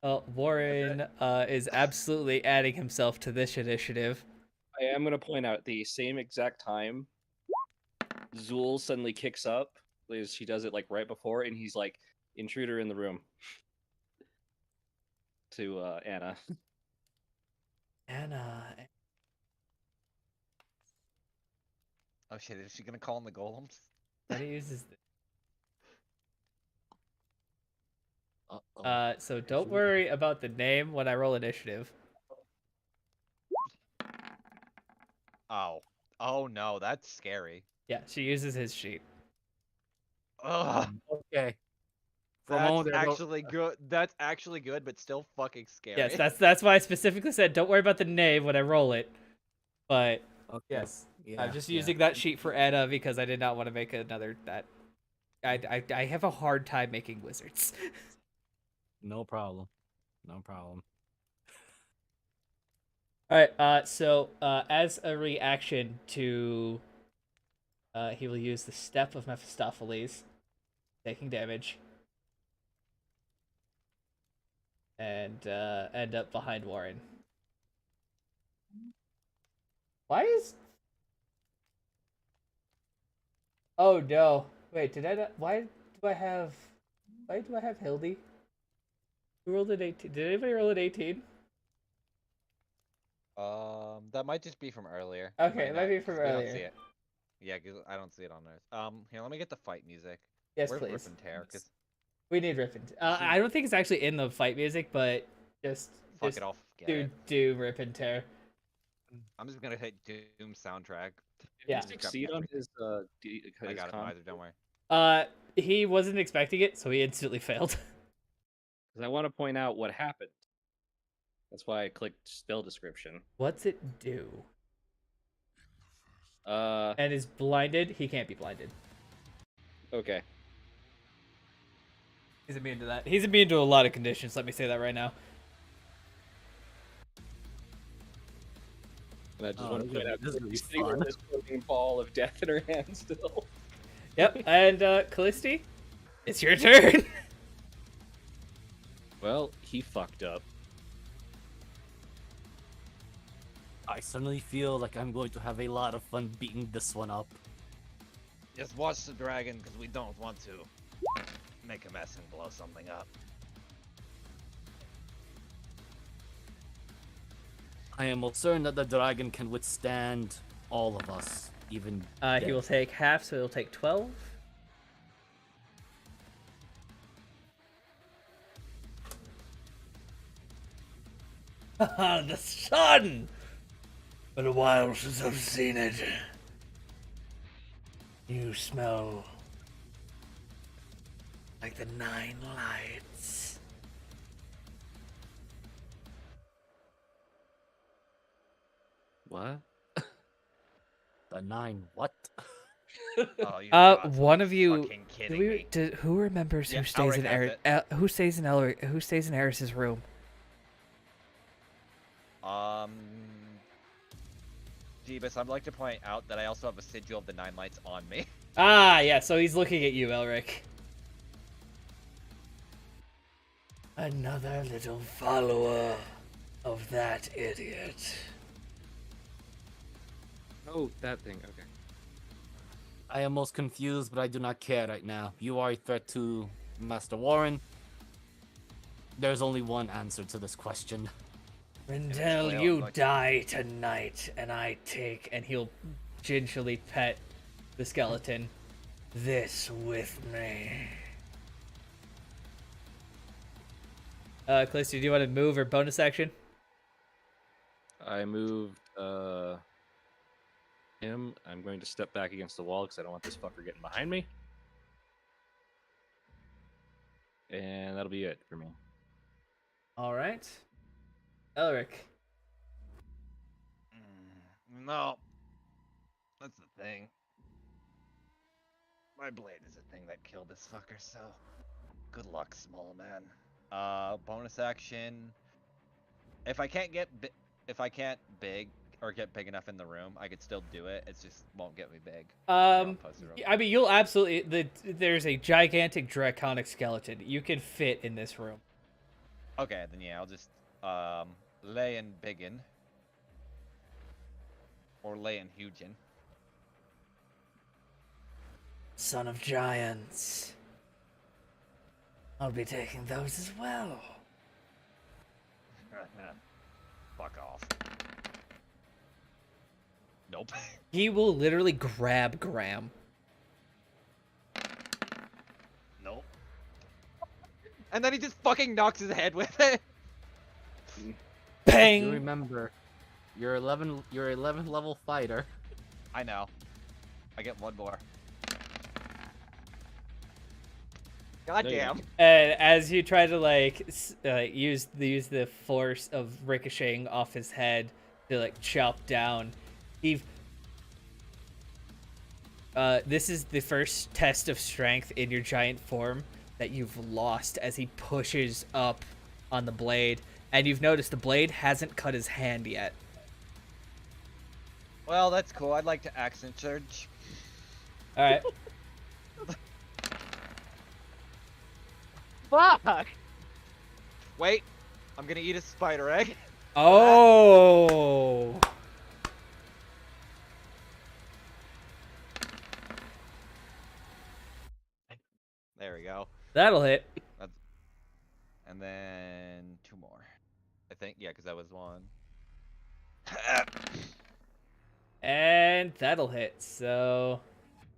Warren is absolutely adding himself to this initiative. I am going to point out the same exact time Zool suddenly kicks up. As she does it like right before, and he's like, "Intruder in the room." To Anna. Anna. Oh shit, is she gonna call in the golems? That uses this. Uh-oh. So don't worry about the name when I roll initiative. Oh. Oh no, that's scary. Yeah, she uses his sheet. Ugh. Okay. For a That's moment there, actually good. That's actually good, but still fucking scary. Yes, that's why I specifically said don't worry about the name when I roll it. But okay. yes, Yeah, I'm just yeah. using that sheet for Anna because I did not want to make another that. I have a hard time making wizards. No problem. No problem. All right. So as a reaction to, he will use the Step of Mephistopheles, taking damage, and end up behind Warren. Why is? Oh no! Wait, did I? Not... Why do I have? Why do I have Hildy? Who rolled an 18? Did anybody roll an 18? That might just be from earlier. Okay, it might be from 'cause we don't see earlier. it. Yeah, 'cause I don't see it on ours. Here, let me get the fight music. Yes, Where's please. Rip and Tear? 'Cause We need Rip and I don't think it's actually in the fight music, but just fuck it off. Get it. do Rip and Tear. I'm just gonna hit Doom soundtrack. Yeah. Did he succeed on his I his got it, con? Miser, don't worry. He wasn't expecting it, so he instantly failed. Because I want to point out what happened. That's why I clicked spell description. What's it do? And is blinded? He can't be blinded. Okay. He's immune to that. He's immune to a lot of conditions, let me say that right now. And I just Oh, want to point out this is that gonna be she's sitting fun. with this floating ball of death in her hand still. Yep, and Callisti, it's your turn. Well, he fucked up. I suddenly feel like I'm going to have a lot of fun beating this one up. Just watch the dragon, because we don't want to make a mess and blow something up. I am most certain that the dragon can withstand all of us, even. He dead. will take half, so he'll take 12. Haha, the sun! Been a while since I've seen it. You smell like the 9 lights. What? The 9 what? Oh, you gotta One of you. fucking kidding me. Who remembers Yeah, who stays Elric in has who stays in who stays in Eris's room? Jeebus, I'd like to point out that I also have a sigil of the 9 lights on me. Ah, yeah. So he's looking at you, Elric. Another little follower of that idiot. Oh, that thing. Okay. I am most confused, but I do not care right now. You are a threat to Master Warren. There's only one answer to this question. Rendell, Eventually, you like- die tonight, and I take, and he'll gingerly pet the skeleton, this with me. Callisto, do you want to move or bonus action? I moved him. I'm going to step back against the wall because I don't want this fucker getting behind me. And that'll be it for me. All right. Elric. No. That's the thing. My blade is the thing that killed this fucker, so good luck, small man. Bonus action. If I can't get big or get big enough in the room, I could still do it. It just won't get me big. I'll post it real I mean, you'll absolutely. There's a gigantic draconic skeleton. You can fit in this room. Okay, then yeah, I'll just lay in biggin. Or lay in hugin. Son of giants. I'll be taking those as well. Fuck off. Nope. He will literally grab Graham. Nope. And then he just fucking knocks his head with it. You Bang! remember, you're 11 level fighter. I know. I get one more. God No, you damn. don't. And as you try to use the force of ricocheting off his head to chop down, he. This is the first test of strength in your giant form that you've lost as he pushes up on the blade, and you've noticed the blade hasn't cut his hand yet. Well, that's cool. I'd like to accent surge. All right. Fuck! Wait, I'm gonna eat a spider egg. Oh. There we go. That'll hit. And then 2 more. I think, yeah, because that was 1. And that'll hit. So,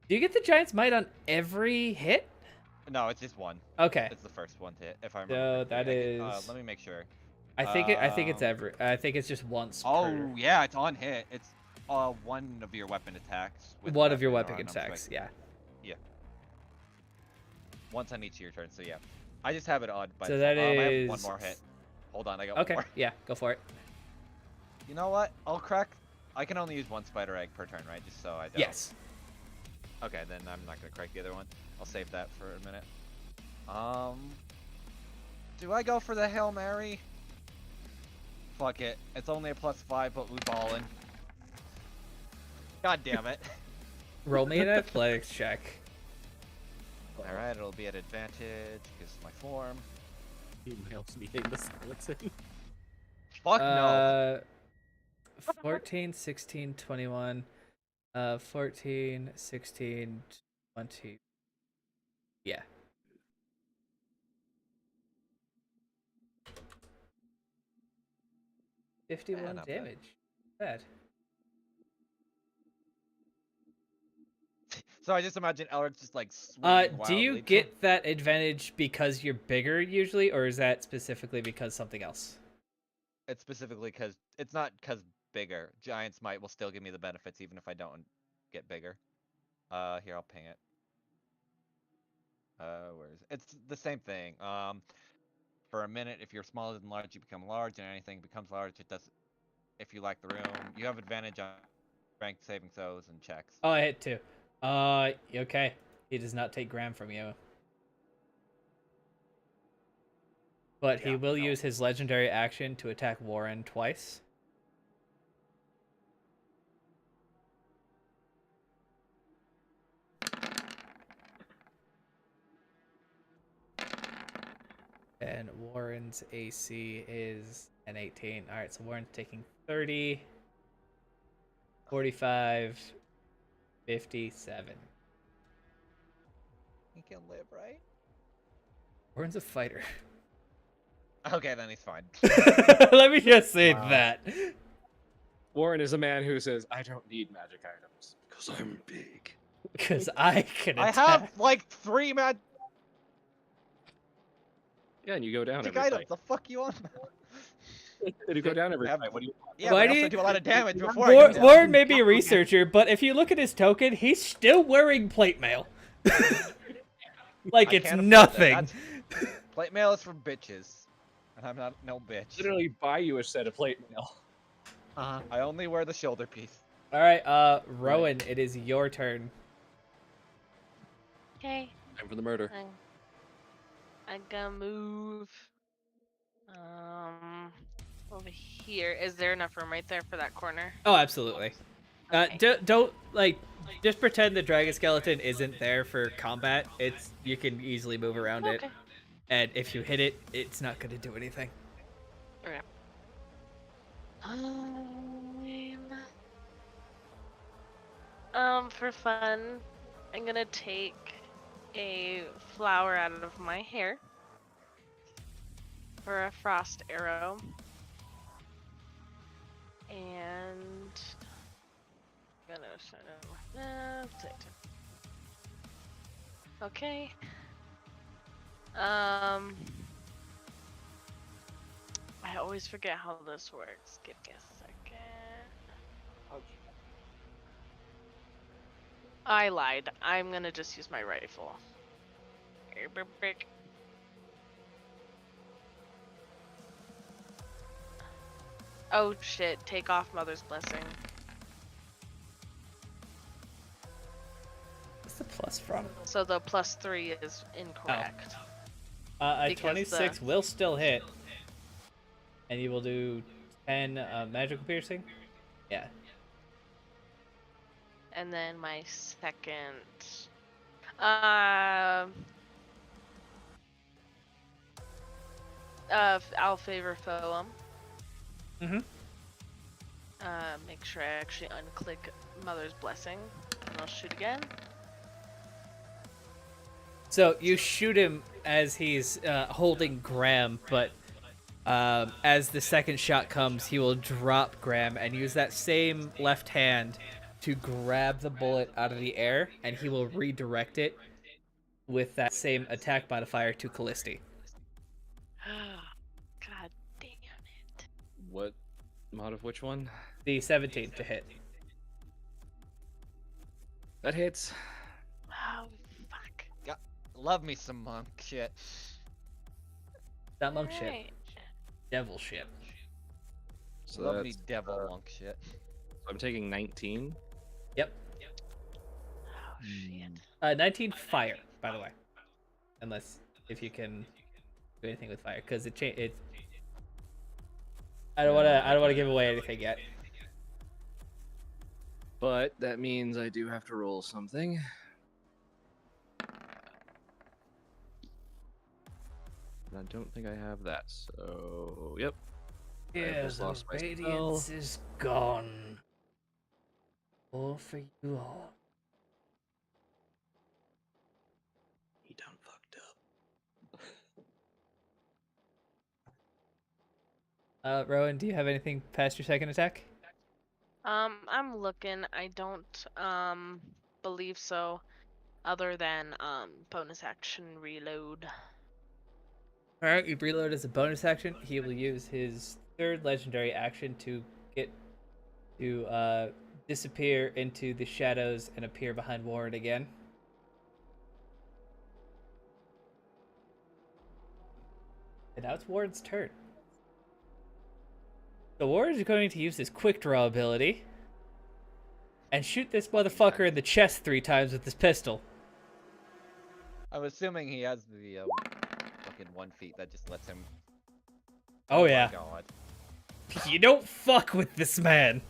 do you get the Giant's Might on every hit? No, it's just 1. Okay. It's the first one to hit, if I So remember. that correctly. I is- let me make sure. I think it's every. I think it's just once. Oh, per... yeah, it's on hit. It's one of your weapon attacks. with one of your weapon or weapon unarmed attacks. strike. Yeah. Once on each of your turns, so yeah. I just have it on by So default. that I have is- one more hit. Hold on, I got Okay. one more. Yeah. Go for it. You know what? I'll crack. I can only use 1 spider egg per turn, right? Just so I don't. Yes. Okay, then I'm not gonna crack the other one. I'll save that for a minute. Do I go for the Hail Mary? Fuck it. It's only a +5, but we ballin'. God damn it. Roll me an athletics check. Alright, it'll be at advantage because my form. Emails meeting the skeleton. Fuck no. 14, 16, 21. 14, 16, 1, 2. Yeah. Yeah, 51 not bad. damage. Bad. So I just imagine Elric just like Do swinging you wildly. get that advantage because you're bigger usually, or is that specifically because something else? It's specifically because it's not because bigger. Giant's Might will still give me the benefits even if I don't get bigger. Here I'll ping it. Where is it? It's the same thing. For a minute, if you're smaller than large, you become large, and anything becomes large, it does. If you like the room, you have advantage on strength saving throws and checks. Oh, I hit 2. Okay. He does not take Graham from you. But he Yeah, will no. use his legendary action to attack Warren twice. And Warren's AC is an 18. Alright, so Warren's taking 30, 45, 57. He can live, right? Warren's a fighter. Okay, then he's fine. Let me just say Wow. that. Warren is a man who says, "I don't need magic items because I'm big." Because I can I attack. have like 3 magic Yeah, and you go down every items. fight. The fuck you on? And you go down every Have- fight. What do you? Yeah, Why but I do also you- do a lot of damage before I do that. Warren may be a researcher, but if you look at his token, he's still wearing plate mail. Like I it's can't afford that. nothing. That's- Plate mail is for bitches, and I'm not no bitch. Literally buy you a set of plate mail. Uh-huh. I only wear the shoulder piece. All right, Rowan, it is your turn. Okay. Time for the murder. I'm gonna move. Over here. Is there enough room right there for that corner? Oh, absolutely. Okay. Don't like just pretend the dragon skeleton isn't there for combat. It's you can easily move around it, Okay. and if you hit it, it's not going to do anything. Okay. For fun, I'm gonna take a flower out of my hair for a frost arrow, and okay. I always forget how this works. Give me a second. I lied. I'm gonna just use my rifle. Oh shit, take off Mother's Blessing. What's the plus from? So the +3 is incorrect. A Because 26 will still hit, and you will do 10 magical piercing. Yeah. And then my second. I'll favor Foam. Mhm. Make sure I actually unclick Mother's Blessing, and I'll shoot again. So you shoot him as he's holding Graham, but as the second shot comes, he will drop Graham and use that same left hand to grab the bullet out of the air, and he will redirect it with that same attack modifier to Callisti. God damn it. What mod of which one? The 17 to hit. That hits. Oh, fuck. Love me some monk shit. Not monk shit, Alright. devil shit. So Love me that's, devil monk shit. I'm taking 19. Yep. Oh, shit. 19 fire, by the way. Unless if you can do anything with fire, because it. I don't wanna give away anything yet. But that means I do have to roll something. And I don't think I have that, so yep. I Yeah, just the lost my radiance spell. is gone. All for you all. Rowan, do you have anything past your second attack? I'm looking. I don't believe so, other than bonus action reload. All right, you reload as a bonus action. He will use his third legendary action to get to disappear into the shadows and appear behind Warren again. And now it's Warren's turn. So Warren is going to use his quick draw ability and shoot this motherfucker in the chest 3 times with his pistol. I'm assuming he has the fucking 1 feet that just lets him. Oh my yeah. God. You don't fuck with this man.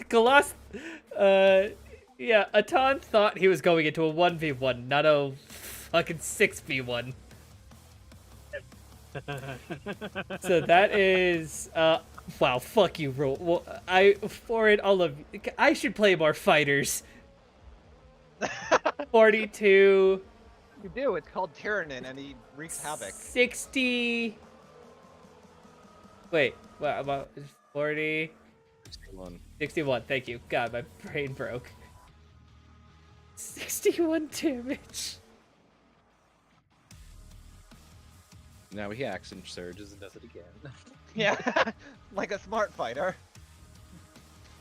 Galas, yeah, Atan thought he was going into a 1v1, not a fucking 6v1. So that is, wow, fuck you, Roll. Well, for it, all of, I should play more fighters. 42. You do. It's called Tyrannin, and he wreaks havoc. 60. Wait, what about 40? 61. 61, thank you. God, my brain broke. 61 damage. Now he action surges and does it again. Yeah, like a smart fighter.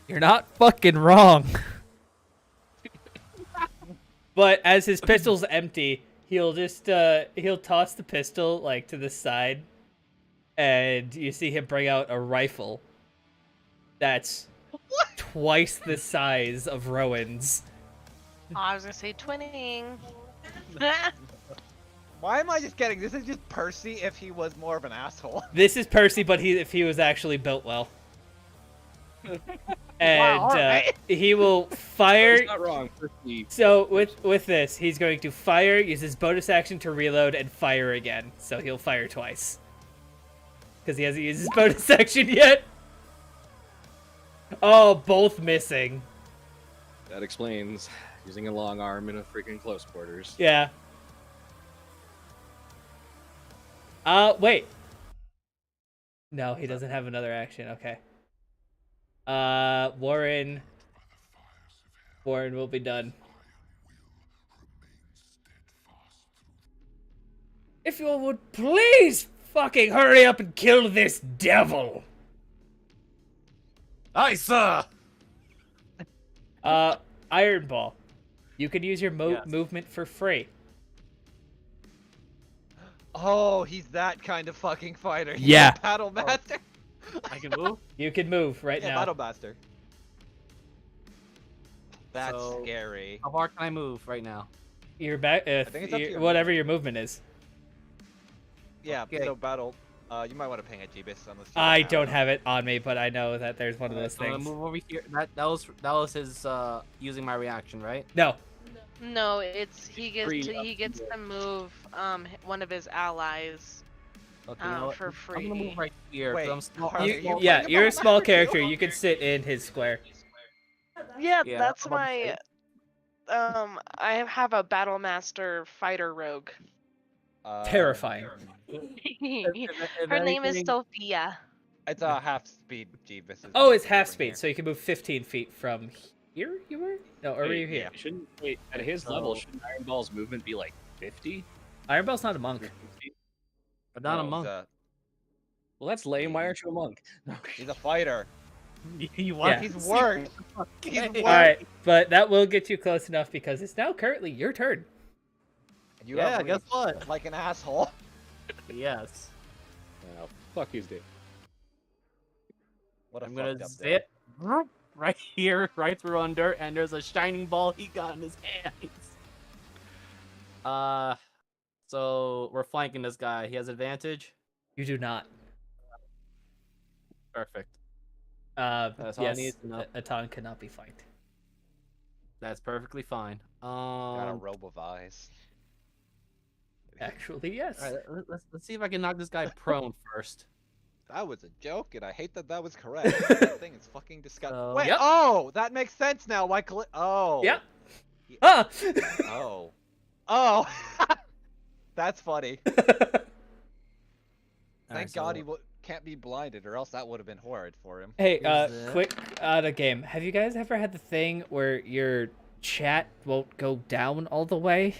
You're not fucking wrong. But as his pistol's empty, he'll just he'll toss the pistol like to the side, and you see him bring out a rifle that's twice the size of Rowan's. Oh, I was gonna say twinning. Why am I just getting this? Is just Percy if he was more of an asshole. This is Percy, but if he was actually built well. And alright. he will fire. He's not wrong. Percy. So with this, he's going to fire, use his bonus action to reload, and fire again. So he'll fire twice. Because he hasn't used his bonus action yet. Oh, both missing. That explains using a long arm in a freaking close quarters. Yeah. Wait. No, he doesn't have another action. Okay. Warren will be done. If you would please fucking hurry up and kill this devil. Aye, sir. Iron Ball. You can use your Yes. movement for free. Oh, he's that kind of fucking fighter. He's Yeah. a Battle Master. I can move. You can move right Yeah, now. Battle Master. That's So- scary. How far can I move right now? You're back. think it's up to your Whatever your movement is. Yeah, Okay. so battle. You might want to ping at Jeebus unless you I don't have it on me, but I know that there's one of those So I'm gonna things. move over here. That was his using my reaction, right? No. No, it's he gets Free to up he gets to move one of his allies Okay, you know what? for I'm free. gonna move right here. 'cause Wait, I'm small. are I'm you- small- Yeah, playing you're a Battle small Master too? character. You can sit in his square. Yeah, Yeah, that's I'm about to my say. I have a Battle Master fighter rogue. Terrifying. Her name is Sophia. It's a half speed Jeebus. is Oh, what it's we're half doing speed, here. so you can move 15 feet from here. You were? No, or were you here? Shouldn't wait at his level? Shouldn't Iron Ball's movement be like 50? Iron Ball's not a monk. But not a No, monk. Well, that's lame. Why aren't you a monk? He's a fighter. You Yeah. He's worse. He's Okay. worse. All right, but that will get you close enough because it's now currently your turn. You Yeah, have guess reached what? Like an asshole. Yes. Oh, fuck he's dead. What a I'm gonna fucked up zip right here, right through under, and there's a shining ball he got in his hands. So we're flanking this guy. He has advantage. You do not. Perfect. Yes, all I need to know. Atan cannot be flanked. That's perfectly fine. Got a robe of eyes. Actually, yes. All right, let's see if I can knock this guy prone first. That was a joke, and I hate that that was correct. That thing is fucking disgusting. So- Wait, Yep. oh, that makes sense now. Why? Oh. Yeah. Ah! Oh. Oh. That's funny. Thank God he can't be blinded, or else that would have been horrid for him. Hey, Is it? quick out of game. Have you guys ever had the thing where your chat won't go down all the way?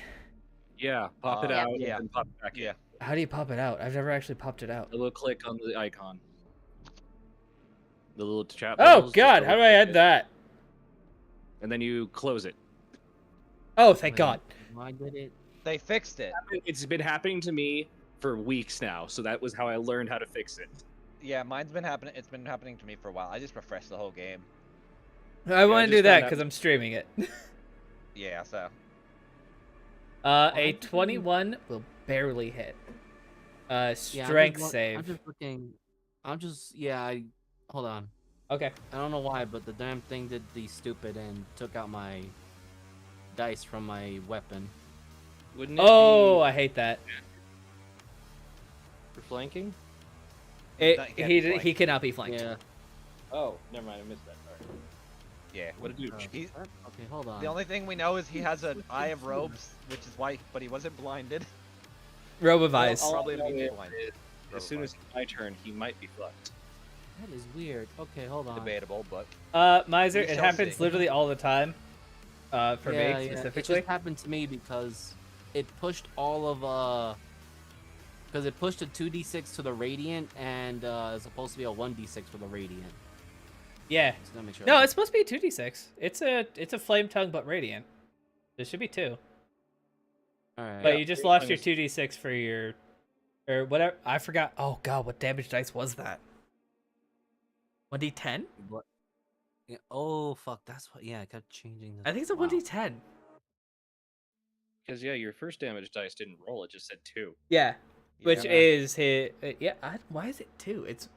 Yeah, pop it Yeah. out Yeah. and then pop it back in. Yeah. How do you pop it out? I've never actually popped it out. A little click on the icon. The little chat Oh bubbles, just God, how do I double-click add it, that? And then you close it. Oh, thank Wait, God. Why did it? They fixed it. It's been happening to me for weeks now, so that was how I learned how to fix it. Yeah, mine's been happening. It's been happening to me for a while. I just refreshed the whole game. I want to just do that found out- because I'm streaming it. Yeah, so. A did you- 21 will barely hit. Yeah, Strength I'm save. just looking. Hold on. Okay. I don't know why, but the damn thing did the stupid and took out my dice from my weapon. Wouldn't it Oh, be I hate that. for flanking? He can't be He flanked. cannot be flanked. Yeah. Oh, never mind, I missed that. Sorry. Yeah. What a douche. He- Okay, hold on. The only thing we know is he has an Eye of Robes, which is why, but he wasn't blinded. Robe of eyes. All I Probably know immediate is blind. as soon as it's my turn, he might be fucked. That is weird. Okay, hold on. Debatable, but Miser, We it shall happens see. literally all the time. For Yeah, me It specifically. just happened to me because it pushed all of because it pushed a 2d6 to the radiant and it's supposed to be a 1d6 for the radiant. Yeah. Just gotta make sure. No, it's supposed to be a 2d6. It's a flame tongue but radiant. It should be 2. all right. But Yeah, you just flame lost tongue your is- 2d6 for your or whatever. I forgot. Oh God, what damage dice was that? 1d10? What? Yeah, oh fuck, that's what. Yeah, I kept changing. I think it's a Wow. 1d10. Because yeah, your first damage dice didn't roll; it just said 2. Yeah. Which Yeah. is his. Yeah. Why is it 2? It's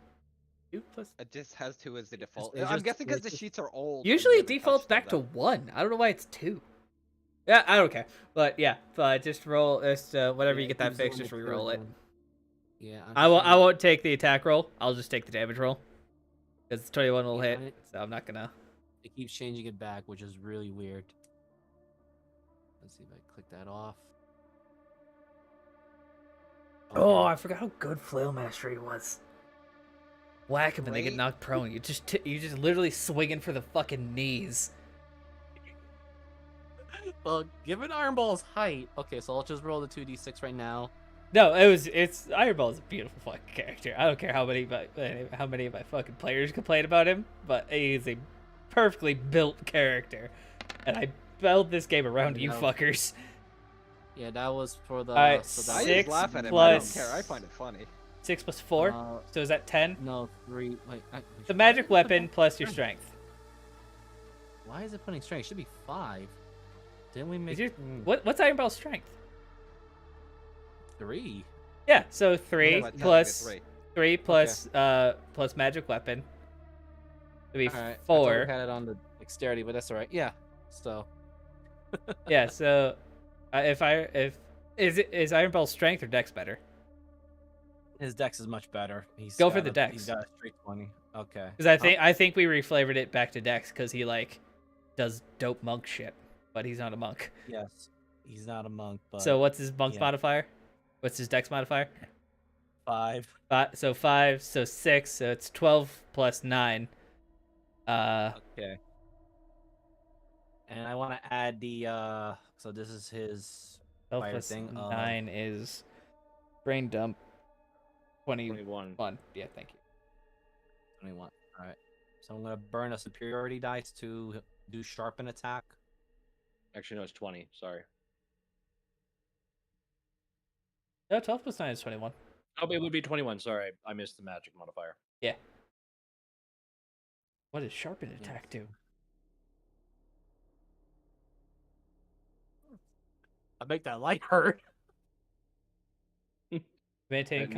2 plus. it just has 2 as the default. it's I'm just- guessing because it's the just- sheets are old. and Usually we it haven't defaults touched them back to that- 1. I don't know why it's 2. Yeah, I don't care. But yeah, but just roll. Just whenever Yeah, you get it that keeps fixed, on just the third re-roll it. one. Yeah. I'm I won't. I trying- won't take the attack roll. I'll just take the damage roll. Because 21 will Yeah, hit, so I'm not gonna. It keeps changing it back, which is really weird. Let's see if I click that off. Oh, Okay. I forgot how good Flail Mastery was. Whack him and they get Great. knocked prone. You just literally swinging for the fucking knees. Well, given Ironball's height, okay, so I'll just roll the 2d6 right now. No, it's Ironball is a beautiful fucking character. I don't care how many of my fucking players complain about him, but he's a perfectly built character, and I built this game around you Yeah. fuckers. Yeah, that was for the. Alright, so I that Six just laugh at him. I plus- don't care. I find it funny. 6 plus 4, Uh, so is that 10? no, 3. Wait, The magic weapon plus your strength. Why is it putting strength? It should be 5. Didn't we make Is your, mm, what's Ironball's strength? 3? Yeah, so 3 But plus technically 3 plus plus magic weapon. It'd be Alright. I thought 4. we had it on the dexterity, but that's alright. Yeah. So. Yeah, so if is Ironball's strength or dex better? His dex is much better. He's Go for got the a- dex. He's got a straight 20. Okay. Because I think we reflavored it back to dex because he like does dope monk shit, but he's not a monk. Yes. He's not a monk, but. So what's his monk yeah. modifier? What's his dex modifier? 5. So 5, so 6, so it's 12 plus 9. Okay. And I want to add the. So this is his. 12 Fire plus thing, 9 is brain dump. 21. 21. Yeah, thank you. 21. Alright. So I'm going to burn a superiority dice to do sharpen attack. Actually, no, it's 20. Sorry. No, 12 plus 9 is 21. Oh, it would be 21. Sorry, I missed the magic modifier. What does sharpen attack do? I make that light hurt. Maintain That me-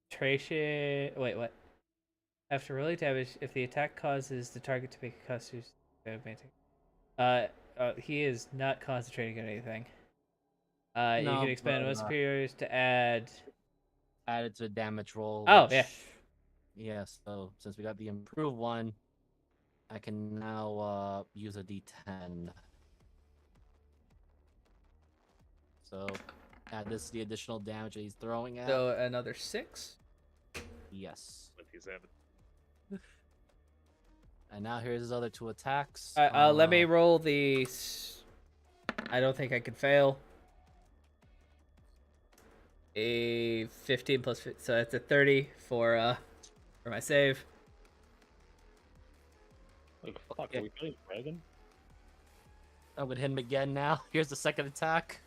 concentration. Wait, what? After rolling damage, if the attack causes the target to make a constitution maintain. He is not concentrating on anything. You No, can expand but, most superiors to add. Added to the damage roll. Oh, yeah. Yeah, so since we got the improved one, I can now use a d10. So add this to the additional damage that he's throwing at. So another 6. Yes. 27. And now here's his other 2 attacks. All right, let me roll the. I don't think I can fail. A 15 plus, so that's a 30 for my save. Like, fuck, Okay. are we playing dragon? I'm gonna hit him again now. Here's the second attack.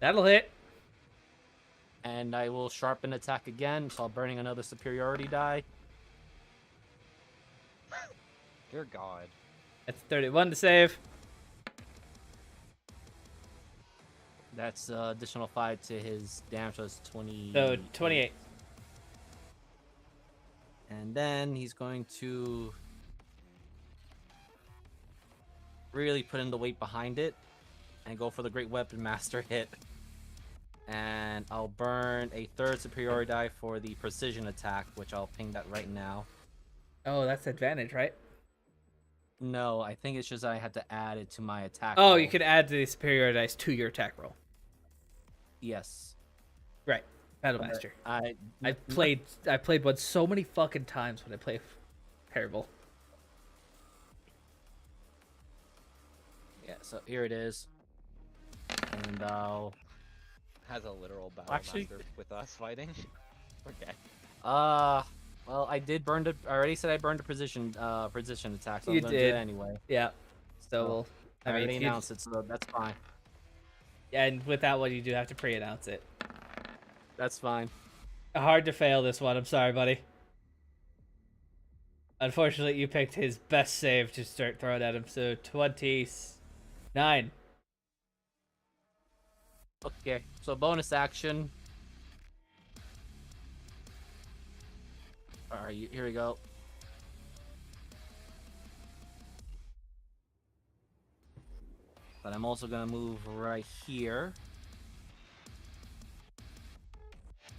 That'll hit. And I will sharpen attack again, so I'm burning another superiority die. Dear God. That's 31 to save. That's additional 5 to his damage, so it's 20. So 28. And then he's going to really put in the weight behind it and go for the Great Weapon Master hit. And I'll burn a 3rd superiority die for the precision attack, which I'll ping that right now. Oh, that's advantage, right? No, I think it's just I had to add it to my attack. Oh, roll. you could add the superior dice to your attack roll. Yes. Right. Battlemaster. I I played one so many fucking times when I play Parable. Yeah, so here it is. And I'll Has a literal battle Actually- master with us fighting. Okay. well, I did burn the. I already said I burned the precision attack, so You I'm gonna do did. it anyway. Yeah. So Oh, we'll. I already you- announced it, so that's fine. And with that one, you do have to pre-announce it. That's fine. Hard to fail this one. I'm sorry, buddy. Unfortunately, you picked his best save to start throwing at him. So 29. Okay, so bonus action. Alright, here we go. But I'm also gonna move right here.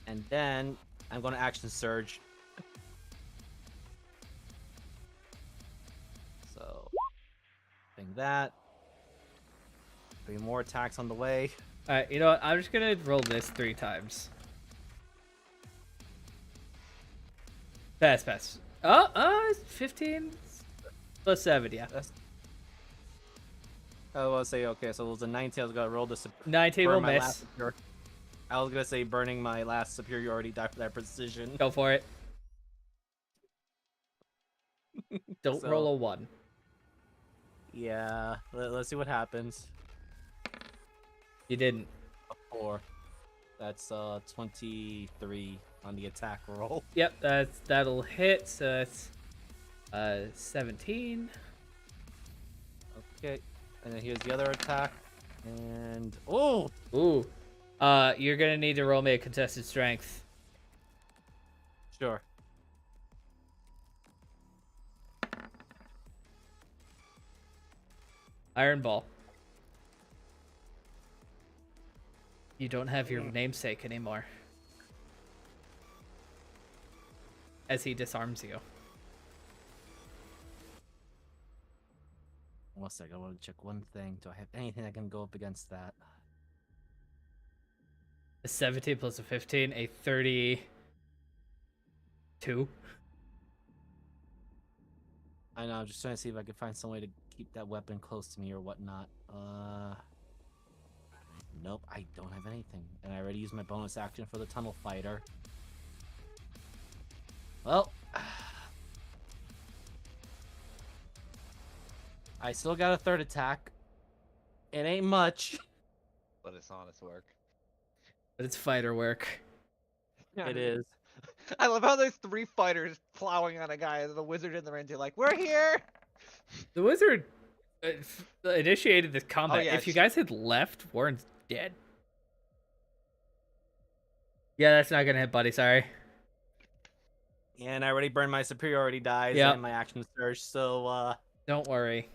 And then I'm gonna action surge. So, thing that. 3 more attacks on the way. All right. You know what? I'm just gonna roll this 3 times. Pass. Oh, 15 plus 7. Yeah. I was gonna say, okay, so it was a 19. I was gonna roll this. 19 will miss. I was gonna say burning my last superiority die for that precision. Go for it. Don't So- roll a 1. Yeah, let's see what happens. You didn't. A 4. That's 23 on the attack roll. Yep, that'll hit. So that's 17. Okay, and then here's the other attack. And oh, Ooh. You're gonna need to roll me a contested strength. sure. Iron Ball. You don't have your namesake anymore. As he disarms you. One second, I want to check one thing. Do I have anything that can go up against that? A 17 plus a 15, a 32. I know, I'm just trying to see if I can find some way to keep that weapon close to me or whatnot. Nope, I don't have anything. And I already used my bonus action for the tunnel fighter. Well, I still got a 3rd attack. It ain't much. But it's honest work. But it's fighter work. It is. I love how there's 3 fighters plowing on a guy and the wizard in the range are like, we're here! The wizard initiated this combat. yeah, If you sh- guys had left, Warren's dead. Yeah, that's not gonna hit, buddy. Sorry. And I already burned my superiority dies Yep. and my action surge, so Don't worry.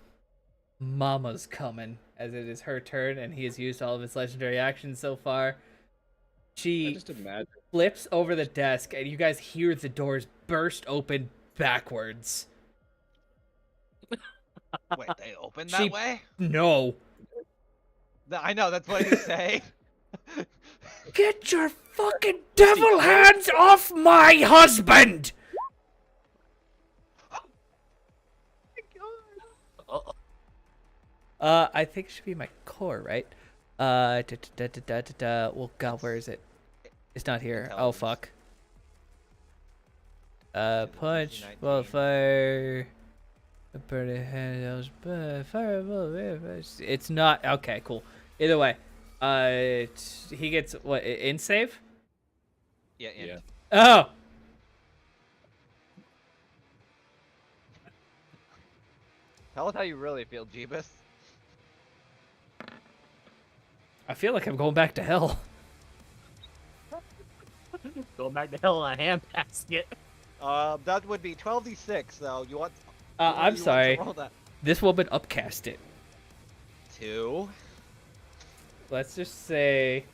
Mama's coming, as it is her turn, and he has used all of his legendary actions so far. I She just imagine. flips over the desk, and you guys hear the doors burst open backwards. Wait, they open that She- way? No. I know, that's what he's saying. Get your fucking devil hands off my husband! Oh, I think it should be my core, right? Well, God, where is it? It's not here. Oh, Intelligence. fuck. Punch, 19. wildfire. Fire. It's not okay. Cool. Either way, he gets what in save? Yeah, Yeah. Oh, Tell us how you really feel, Jeebus. I feel like I'm going back to hell. going back to hell in a handbasket. That would be 12d6. So you want? I'm you want to sorry. roll that? This woman upcast it. 2. Let's just say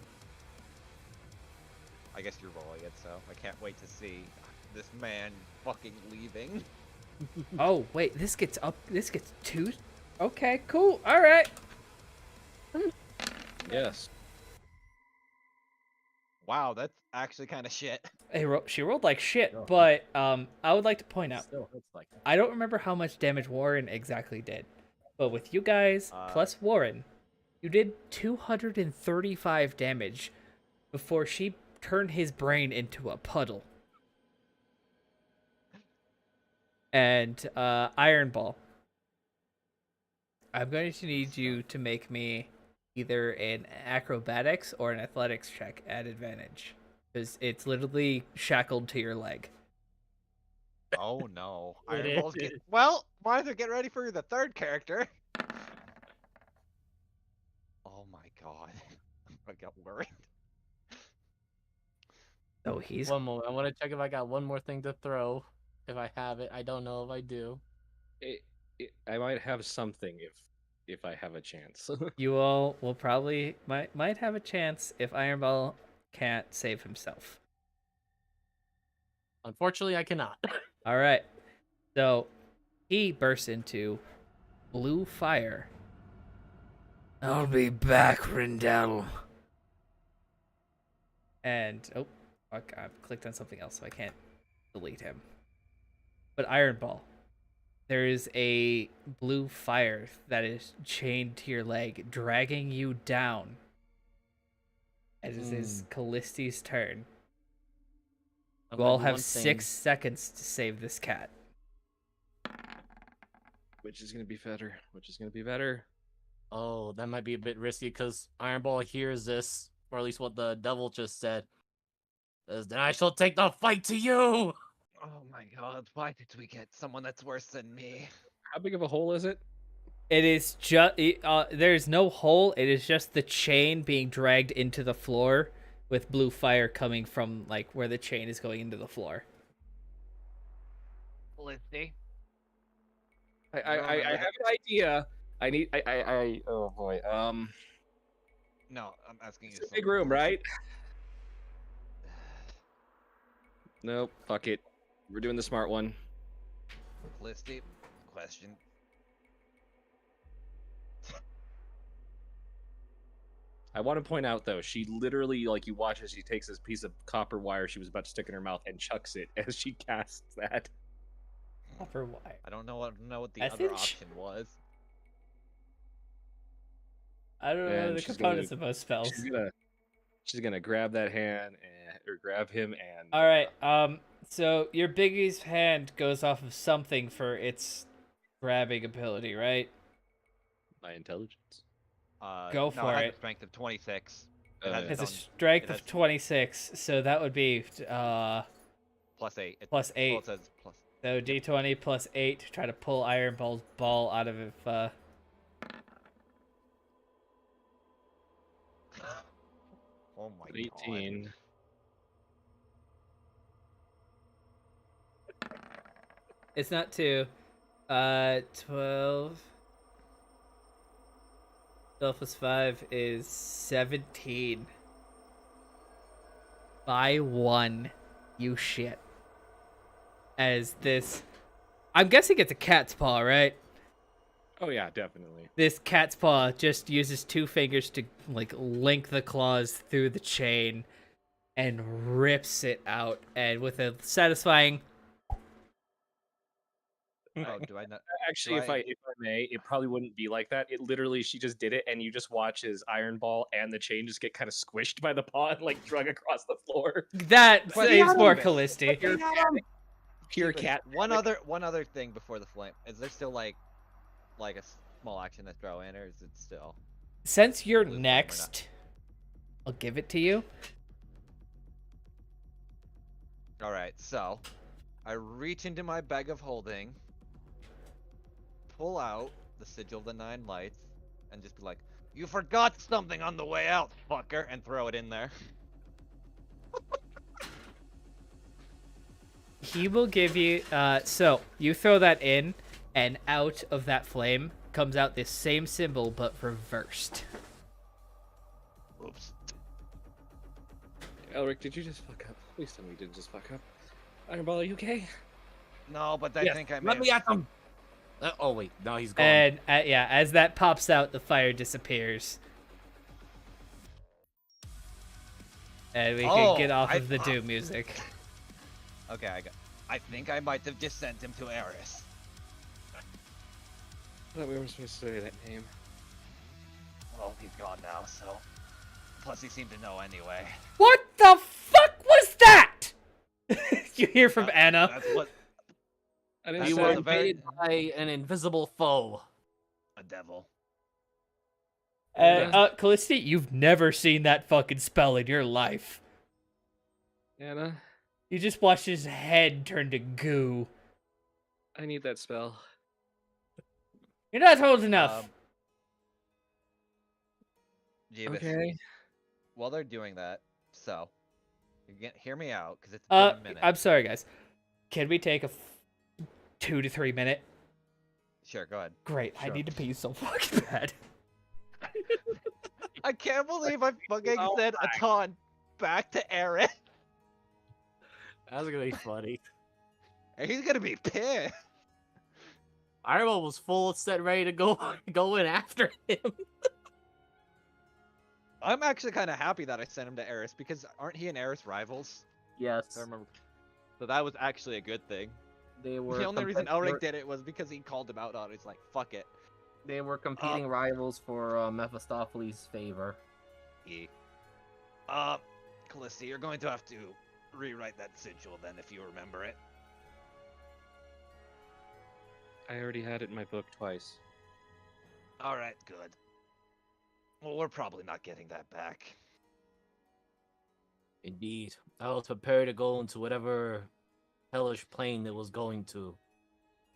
I guess you're rolling it, so I can't wait to see this man fucking leaving. Oh wait, this gets 2. Okay, cool. All right. Yes. Wow, that's actually kind of shit. She rolled like shit, Oh. but I would like to point out Still hurts like that. I don't remember how much damage Warren exactly did, but with you guys plus Warren, you did 235 damage before she turned his brain into a puddle. And Iron Ball, I'm going to need you to make me either an acrobatics or an athletics check at advantage, because it's literally shackled to your leg. Oh no. It Iron Balls is. get... Well, Martha, get ready for the third character. Oh my god. I got worried. So he's One moment. I want to check if I got one more thing to throw. If I have it, I don't know if I do. I might have something if I have a chance. you all will probably might have a chance if Iron Ball can't save himself. Unfortunately, I cannot. All right. So he bursts into blue fire. I'll be back, Rindell. And oh, fuck, I've clicked on something else, so I can't delete him. But Iron Ball, there is a blue fire that is chained to your leg, dragging you down. It is Callisti's turn. I'm You gonna all do have one thing. 6 seconds to save this cat. Which is gonna be better? Which is gonna be better? Oh, that might be a bit risky because Iron Ball hears this, or at least what the devil just said. Says, then I shall take the fight to you. Oh my god, why did we get someone that's worse than me? How big of a hole is it? It is just there's no hole. It is just the chain being dragged into the floor with blue fire coming from like where the chain is going into the floor. Felicity? I have an idea. I need I oh boy. No, I'm asking you. It's a big room, right? Nope. Fuck it. We're doing the smart one. Felicity, question. I want to point out though, she literally like you watch as she takes this piece of copper wire she was about to stick in her mouth and chucks it as she casts that. Copper wire. I don't know what the Message? other option was. I don't know And the she's components gonna- of most spells. She's gonna grab that hand or grab him and. All right. So your biggie's hand goes off of something for its grabbing ability, right? My intelligence. Go no, for has it. a strength of 26. Uh, It has Has its a own strength it of has- 26, so that would be plus 8. plus 8. Well, it says plus. So d20 plus 8 to try to pull Iron Ball's ball out of Oh my 18. It's not 2. 12. 12 plus 5 is 17. By 1. You shit. As this... I'm guessing it's a cat's paw, right? Oh yeah, definitely. This cat's paw just uses 2 fingers to, like, link the claws through the chain. and rips it out, and with a satisfying Oh, do I not? Actually, if I- I may, it probably wouldn't be like that. It literally, she just did it, and you just watch his iron ball and the chain just get kind of squished by the paw and like drug across the floor. that Question is more for Callisti. Pure Steven, cat. One other thing before the flame. Is there still like a small action to throw in, or is it still? Since you're Blue flame or not? next, I'll give it to you. All right, so I reach into my bag of holding, pull out the sigil of the 9 lights, and just be like, "You forgot something on the way out, fucker," and throw it in there. He will give you. So you throw that in, and out of that flame comes out this same symbol but reversed. Oops. Elric, did you just fuck up? Please tell me you didn't just fuck up. Ironball, are you okay? No, but I Yes, think I may let have- me at them. Oh wait, no, he's gone. And yeah, as that pops out, the fire disappears. And we can Oh, get off I- of the Doom music. Okay, I think I might have just sent him to Eris. I thought we were supposed to say that name. Well, he's gone now, so. Plus, he seemed to know anyway. What the fuck was that? You hear from Anna. That's what I That's You a were sounds very- invaded by an invisible foe. a devil. And Callisti, you've never seen that fucking spell in your life. Anna, You just watched his head turn to goo. I need that spell. You're not old enough. Jeebus, Okay. while they're doing that, so hear me out, because it's been a minute. I'm sorry, guys. Can we take a 2 to 3 minute? Sure, go ahead. Great. I Sure. need to pee so fucking bad. I can't believe I fucking Oh said a ton back to Aaron. That's gonna be funny. And he's gonna be pissed. Ironball was full set ready to go in after him. I'm actually kind of happy that I sent him to Eris, because aren't he and Eris rivals? Yes, I remember. So that was actually a good thing. they were. The only reason compet- Elric did it was because he called him out on it. He's like, fuck it. They were competing rivals for Mephistopheles' favor. E. Callisti, you're going to have to rewrite that sigil then, if you remember it. I already had it in my book twice. Alright, good. Well, we're probably not getting that back. Indeed, I was prepared to go into whatever hellish plane it was going to.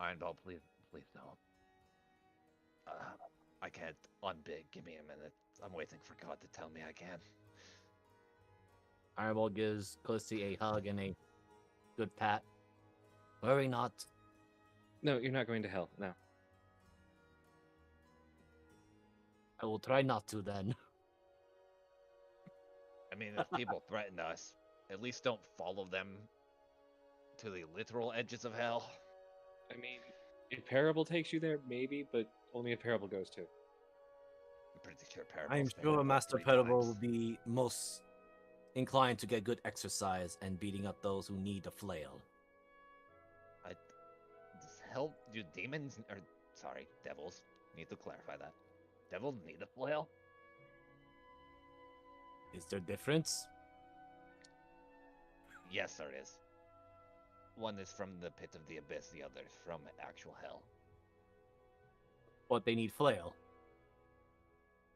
Ironball, please don't. I can't unbig. Give me a minute. I'm waiting for God to tell me I can. Ironball gives Callisti a hug and a good pat. Worry not. No, you're not going to hell. No. I will try not to then. I mean, if people threaten us, at least don't follow them to the literal edges of hell. I mean, if Parable takes you there, maybe, but only if Parable goes to. I'm pretty sure Parable. I'm sure Master Pedable will be most inclined to get good exercise and beating up those who need a flail. Does hell do demons or sorry, devils need to clarify that. Devils need a flail? Is there difference? Yes, there is. One is from the pit of the abyss, the other is from actual hell. But they need flail.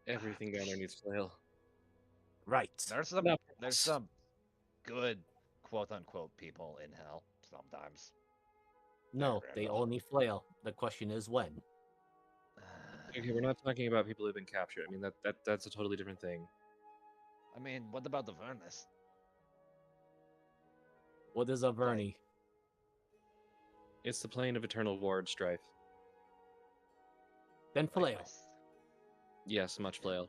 Everything down there needs flail. Right. There's some No. there's some good quote unquote people in hell sometimes. No, they Very all need flail. The question is when. Okay, we're not talking about people who've been captured. I mean, that's a totally different thing. I mean, what about the Vernus? What is a Vernie? It's the plane of eternal war and strife. Then flail. Yes, much flail.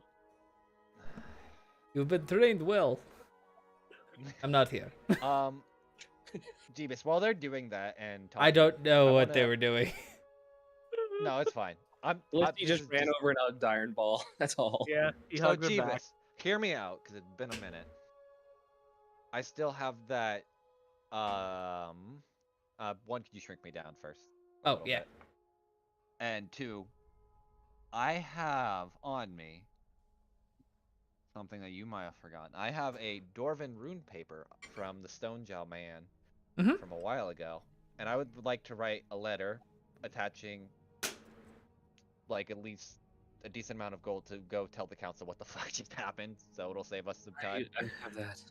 You've been trained well. I'm not here. Jeebus, while they're doing that and I talking, don't know I what they wanna- were doing. No, it's fine. He this just is ran over and hugged Iron Ball. That's all. Yeah, he So Jeebus, hear me out, because it's been a minute. I still have that. One, could you shrink me down first? A Oh, little yeah. bit? And two, I have on me something that you might have forgotten. I have a Dwarven rune paper from the Stonejaw man Mhm. from a while ago, and I would like to write a letter attaching, like, at least a decent amount of gold to go tell the council what the fuck just happened, so it'll save us some time. I have that.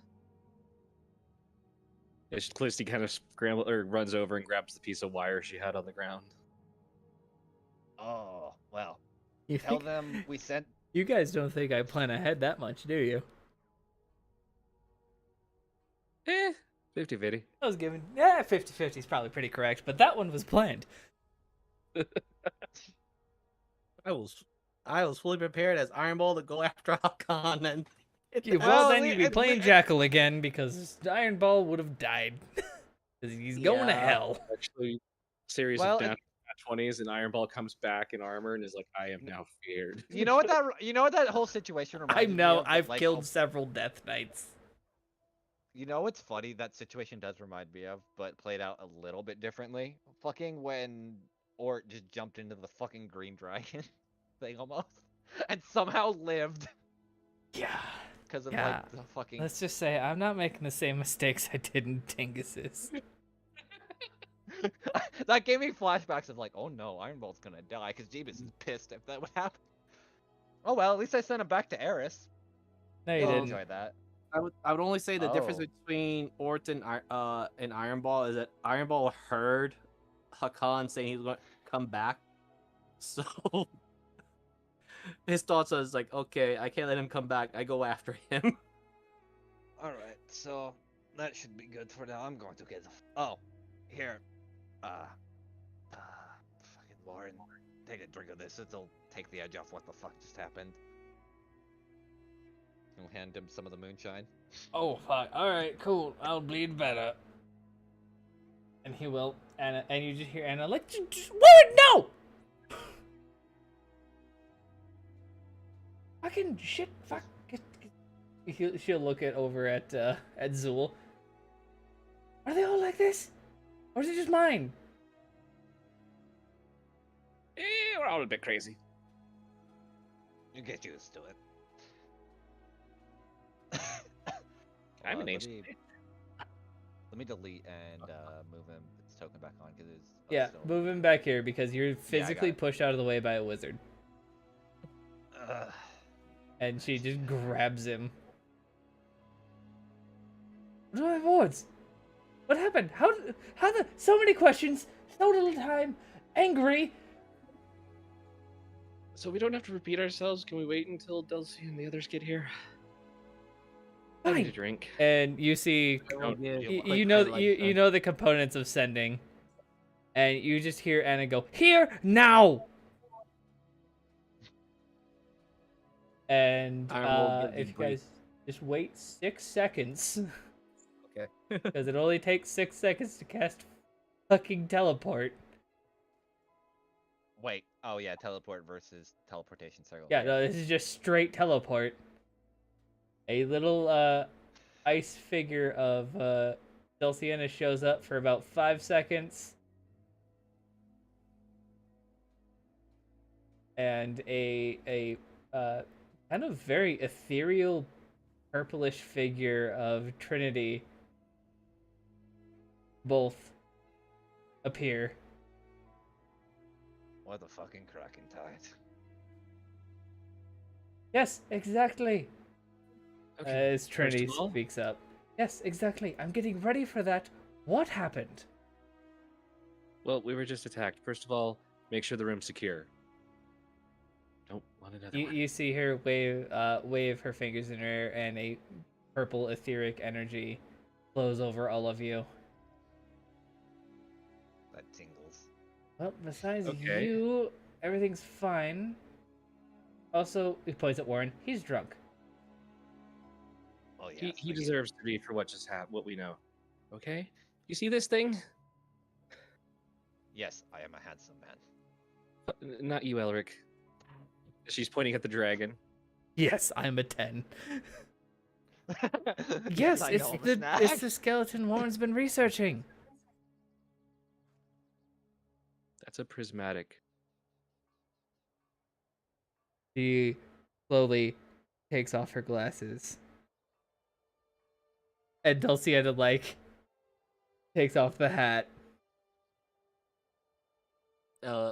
Callisti kind of scrambles or runs over and grabs the piece of wire she had on the ground. Oh, well. You Tell think them we sent. you guys don't think I plan ahead that much, do you? 50-50. I was given 50-50 is probably pretty correct, but that one was planned. I was fully prepared as Iron Ball to go after Hakan and Well, Well, then we- you'd be it- playing we- Jackal again because Iron Ball would have died. Because he's going to Yeah. hell. Actually, series Well, of down 20s, and Iron Ball comes back in armor and is like, "I am now feared." You know what that whole situation reminds I me know, of? I've Like, killed several Death Knights. You know what's funny? That situation does remind me of, but played out a little bit differently. Fucking when Ort just jumped into the fucking green dragon thing almost, and somehow lived Yeah. because of Yeah. like the fucking. Let's just say I'm not making the same mistakes I did in Dingus's. That gave me flashbacks of like, oh no, Iron Ball's gonna die because Jeebus is pissed if that would happen. Oh well, at least I sent him back to Eris. No, you You'll didn't. enjoy that. I would only say the difference Oh. between Ort and Iron Ball is that Iron Ball heard Hakan saying he's going to come back, so his thoughts was like, okay, I can't let him come back. I go after him. All right, so that should be good for now. I'm going to get. Oh, here. Fucking Lauren, take a drink of this. It'll take the edge off what the fuck just happened. We'll hand him some of the moonshine. Oh fuck! All right, cool. I'll bleed better. And he will. And you just hear Anna like, what? No! Fucking shit! Fuck! She'll look over at Zool. Are they all like this, or is it just mine? We're all a bit crazy. You get used to it. I'm an let ancient. me- Let me delete and move him his token back on because it's Yeah, still... move him back here because you're got physically it. pushed out of the way by a wizard. Ugh. And she just grabs him. What are my boards? What happened? How the so many questions, so little time, angry. So we don't have to repeat ourselves. Can we wait until Delcy and the others get here? I need a Fine. drink. And you see, Don't Yeah, you- quick you know highlight you then. know the components of sending, and you just hear Anna go, "Here now." And I will give if you you guys just wait 6 seconds. Okay. Because it only takes 6 seconds to cast fucking teleport. Wait. Oh yeah, teleport versus teleportation circle. Yeah, no, this is just straight teleport. A little ice figure of Delciana shows up for about 5 seconds. And a kind of very ethereal purplish figure of Trinity both appear. What the fucking cracking tide. Yes, exactly. As Trinity all- speaks up. Yes, exactly. I'm getting ready for that. What happened? Well, we were just attacked. First of all, make sure the room's secure. Don't want another one. You see her wave her fingers in her air, and a purple etheric energy flows over all of you. That tingles. Well, besides Okay. you, everything's fine. Also, he points at Warren. He's drunk. Oh yeah. He deserves to be for what just happened. What we know. Okay. You see this thing? Yes, I am a handsome man. Not you, Elric. She's pointing at the dragon. Yes, I'm a 10. Yes, I it's know of a the snack. skeleton Warren's been researching. That's a prismatic. She slowly takes off her glasses. And Dulciana, like, takes off the hat.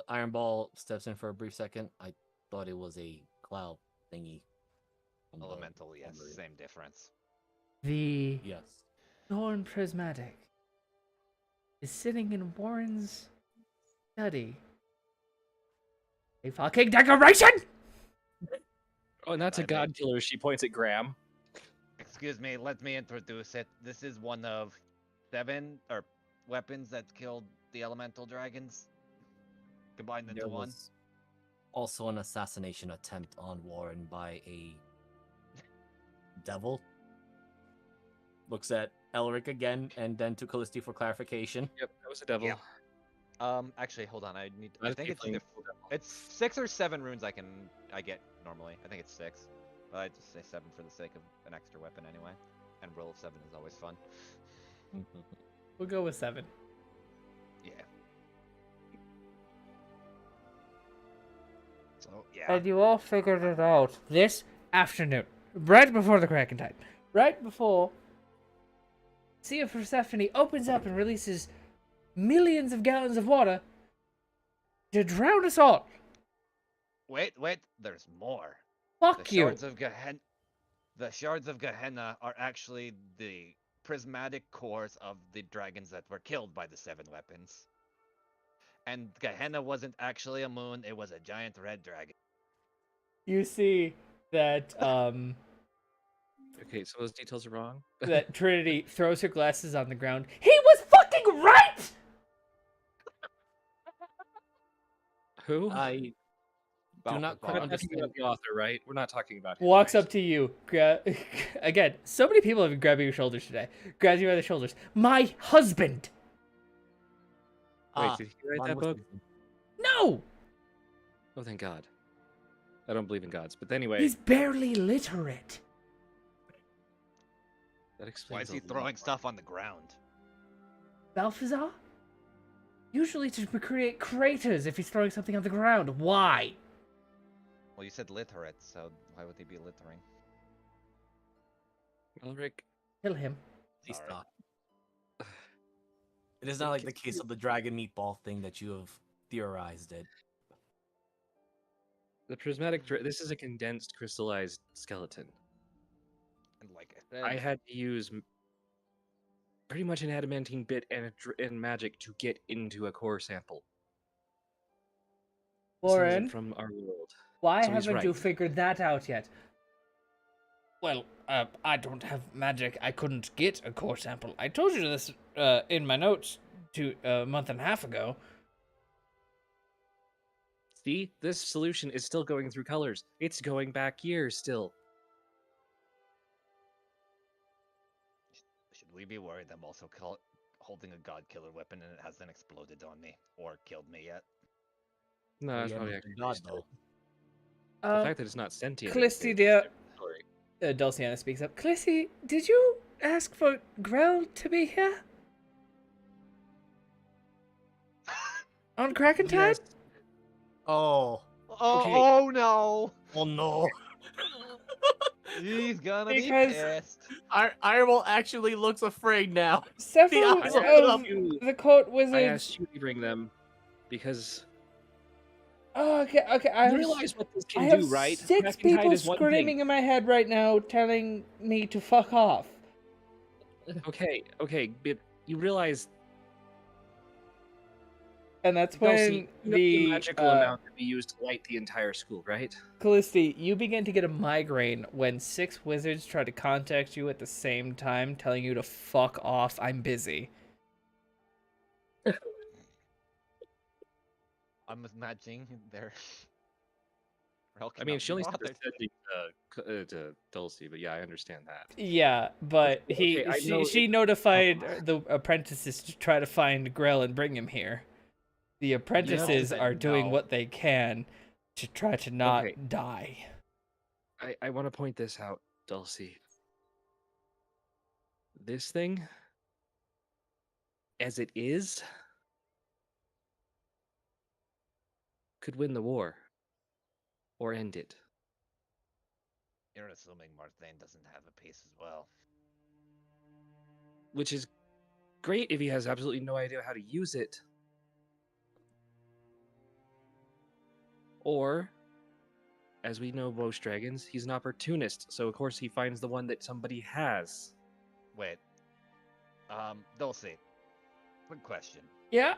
Iron Ball steps in for a brief second. I thought it was a cloud thingy. on the Elemental, yes, memory. same difference. The Yes. Thorn Prismatic is sitting in Warren's study. A fucking decoration! Oh, and that's a I god think- killer. She points at Graham. Excuse me, let me introduce it. This is one of 7 weapons that killed the elemental dragons. Combined into There one. was also an assassination attempt on Warren by a devil. Looks at Elric again and then to Callisti for clarification. Yep, that was a devil. Yep. Actually, hold on. I That's think it's tiefling either devil. it's 6 or 7 runes I get normally. I think it's 6, but I just say 7 for the sake of an extra weapon anyway. And roll of 7 is always fun. We'll go with 7. Yeah. So yeah. And you all figured it out this afternoon, right before the Kraken time, right before Sea of Persephone opens up and releases millions of gallons of water to drown us all. Wait, there's more. Fuck The you. shards of Gehenna. The shards of Gehenna are actually the prismatic cores of the dragons that were killed by the 7 weapons. And Gehenna wasn't actually a moon; it was a giant red dragon. You see that Okay, so those details are wrong. that Trinity throws her glasses on the ground. He was fucking right. Who? I do Balthazar. not We're quite not talking understand. about the author, right? We're not talking about him. Walks right? up to you. Again, so many people have been grabbing your shoulders today. Grabs you by the shoulders. My husband. Wait, did he write Ron that was book? thinking. No, Oh, thank God. I don't believe in gods, but anyway, he's barely literate. that explains. Why is a he lot. throwing stuff on the ground? Balthazar? Usually to create craters if he's throwing something on the ground. Why? Well, you said literate, so why would he be littering? Elric, Kill him. Please Sorry. stop. It is not like the case of the dragon meatball thing that you have theorized it. the prismatic. This is a condensed, crystallized skeleton. And like I said, I had to use pretty much an adamantine bit and magic to get into a core sample. This isn't Warren, from our world. why so he's haven't you right. figured that out yet? Well, I don't have magic. I couldn't get a core sample. I told you this in my notes a month and a half ago. See, this solution is still going through colors. It's going back years still. should we be worried I'm also holding a god killer weapon and it hasn't exploded on me or killed me yet? No, Well, it's you probably haven't actually been God, still. though. The fact that it's not sentient. Callisti, is a dear. different story. Dulciana speaks up. Callisti, did you ask for Grell to be here? On Kraken time? Yes. Oh. Oh, Okay. oh no! Oh no. He's gonna Because- be pissed. Ironball actually looks afraid now. Several eyes are of up. the court I wizards. asked you to bring them because Oh, okay. I you have, realize what this I can have do, right? 6 Kraken tide people is one screaming in my head right now, telling me to fuck off. thing. Okay, but you realize And that's Dulcie, when you know the magical amount could be used to light the entire school, right? Callisti, you begin to get a migraine when 6 wizards try to contact you at the same time, telling you to fuck off. I'm busy. I'm imagining they're. I mean, she only said sending to Dulcie, but yeah, I understand that. Yeah, but Okay, I know she notified the apprentices to try to find Grell and bring him here. The apprentices said are doing no. what they can to try to not Okay. die. I want to point this out, Dulcie. this thing, as it is, could win the war or end it. You're assuming Marthane doesn't have a piece as well. Which is great if he has absolutely no idea how to use it. Or, as we know most dragons, he's an opportunist, so of course he finds the one that somebody has. Wait. Dulcie. Quick question. Yeah,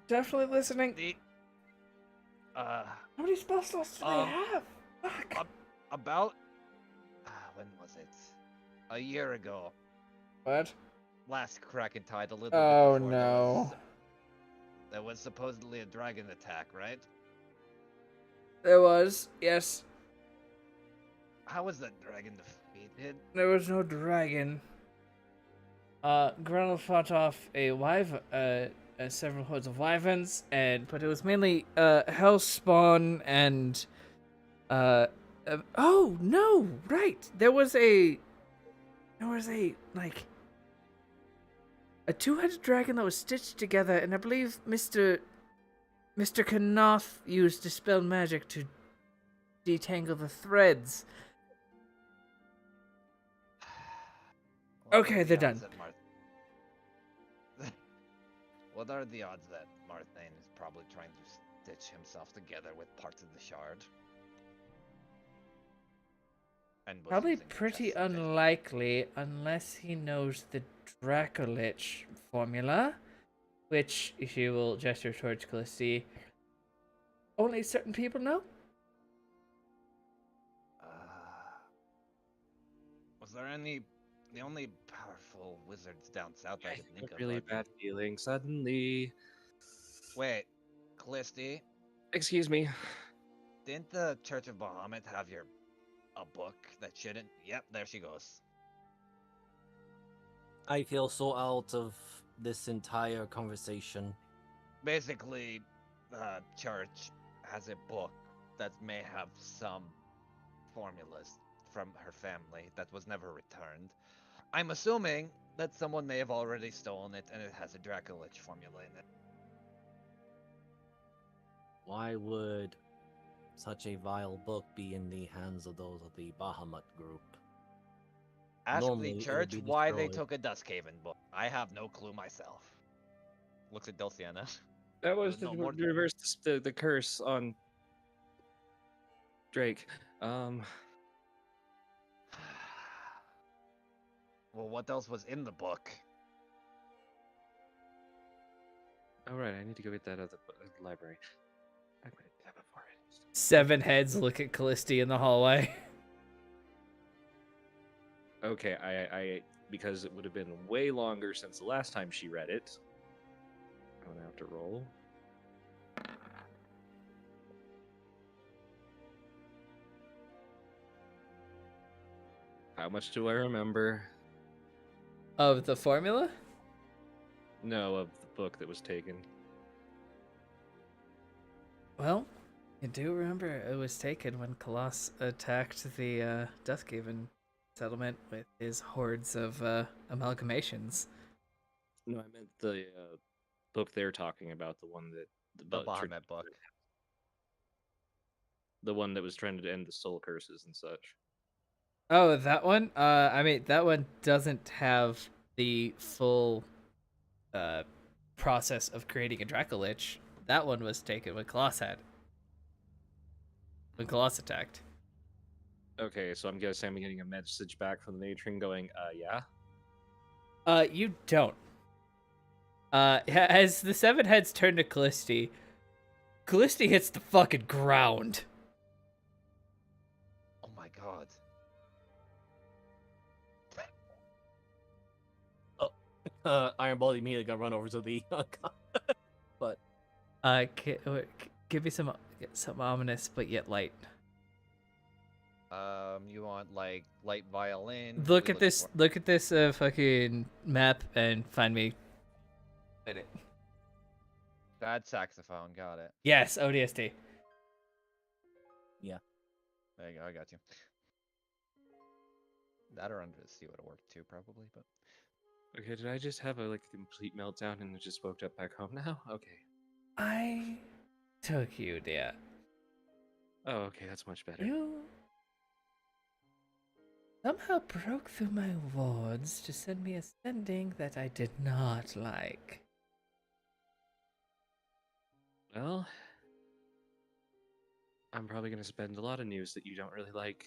definitely listening. The How many spell slots do they Um, have? Fuck. about when was it? A year ago. What? Last Kraken Tide, a little Oh, bit before no. there was supposedly a dragon attack, right? There was, yes. How was that dragon defeated? There was no dragon. Grendel fought off several hordes of wyverns, but it was mainly hellspawn and oh no, right. There was a like a two-headed dragon that was stitched together, and I believe Mr. Kanoth used dispel magic to detangle the threads. Okay, they're done. What are the odds that Marthane is probably trying to stitch himself together with parts of the shard? And was Probably using it pretty just in case. unlikely unless he knows the Dracolich formula, which, if you will gesture towards Callisti, only certain people know. Was there the only powerful wizards down south I could think of? Really are- bad feeling suddenly. Wait, Callisti, Excuse me. didn't the Church of Bahamut have a book that shouldn't? Yep, there she goes. I feel so out of this entire conversation. Basically, the church has a book that may have some formulas from her family that was never returned. I'm assuming that someone may have already stolen it and it has a Dracolich formula in it. Why would such a vile book be in the hands of those of the Bahamut group? Ask Normally, the it would church be why they destroyed. took a Duskhaven book. I have no clue myself. Looks at Dulciana. That was No to more- reverse the curse on Drake. Well, what else was in the book? All right, I need to go get that at the library. I'm gonna tab it for it. Seven heads look at Callisti in the hallway. Okay, I because it would have been way longer since the last time she read it. I'm gonna have to roll. How much do I remember? Of the formula? No, of the book that was taken. Well, you do remember it was taken when Colossus attacked the Duskhaven settlement with his hordes of amalgamations. No, I meant the book they're talking about, the one that The about tr- Bahamut book. the one that was trying to end the soul curses and such. Oh, that one? I mean, that one doesn't have the full process of creating a Dracolich. That one was taken when Colossus had. When Colossus attacked. Okay, so I'm guessing I'm getting a message back from the matron going, yeah? You don't. As the seven heads turn to Callisti, Callisti hits the fucking ground. Oh my god. Iron Ball immediately gonna run over to the but Give me some ominous but yet light. You want like light violin? What Look are we at this. looking Look at this fucking map and find me. Find it. for? Sad saxophone, got it. Yes, ODST. There you go, I got you. That or under the sea would have worked too, probably, but Okay, did I just have a complete meltdown and just woke up back home now? Okay. I took you, dear. Oh, okay, that's much better. You somehow broke through my wards to send me a sending that I did not like. Well, I'm probably gonna spend a lot of news that you don't really like.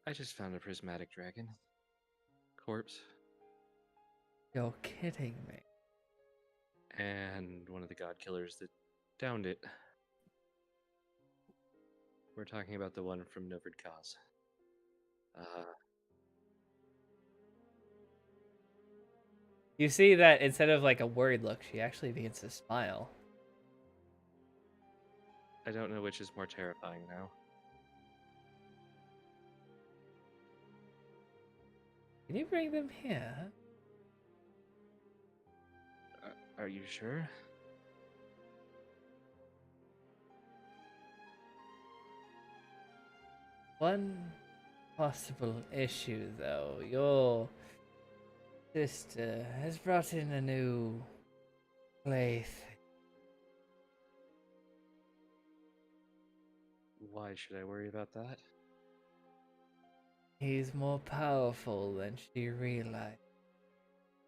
I just found a prismatic dragon corpse You're kidding me. and one of the god killers that downed it. We're talking about the one from Novid Kaz. You see that instead of like a worried look, she actually begins to smile. I don't know which is more terrifying now. Can you bring them here? Are you sure? One possible issue, though. Your sister has brought in a new plaything. Why should I worry about that? He's more powerful than she realized.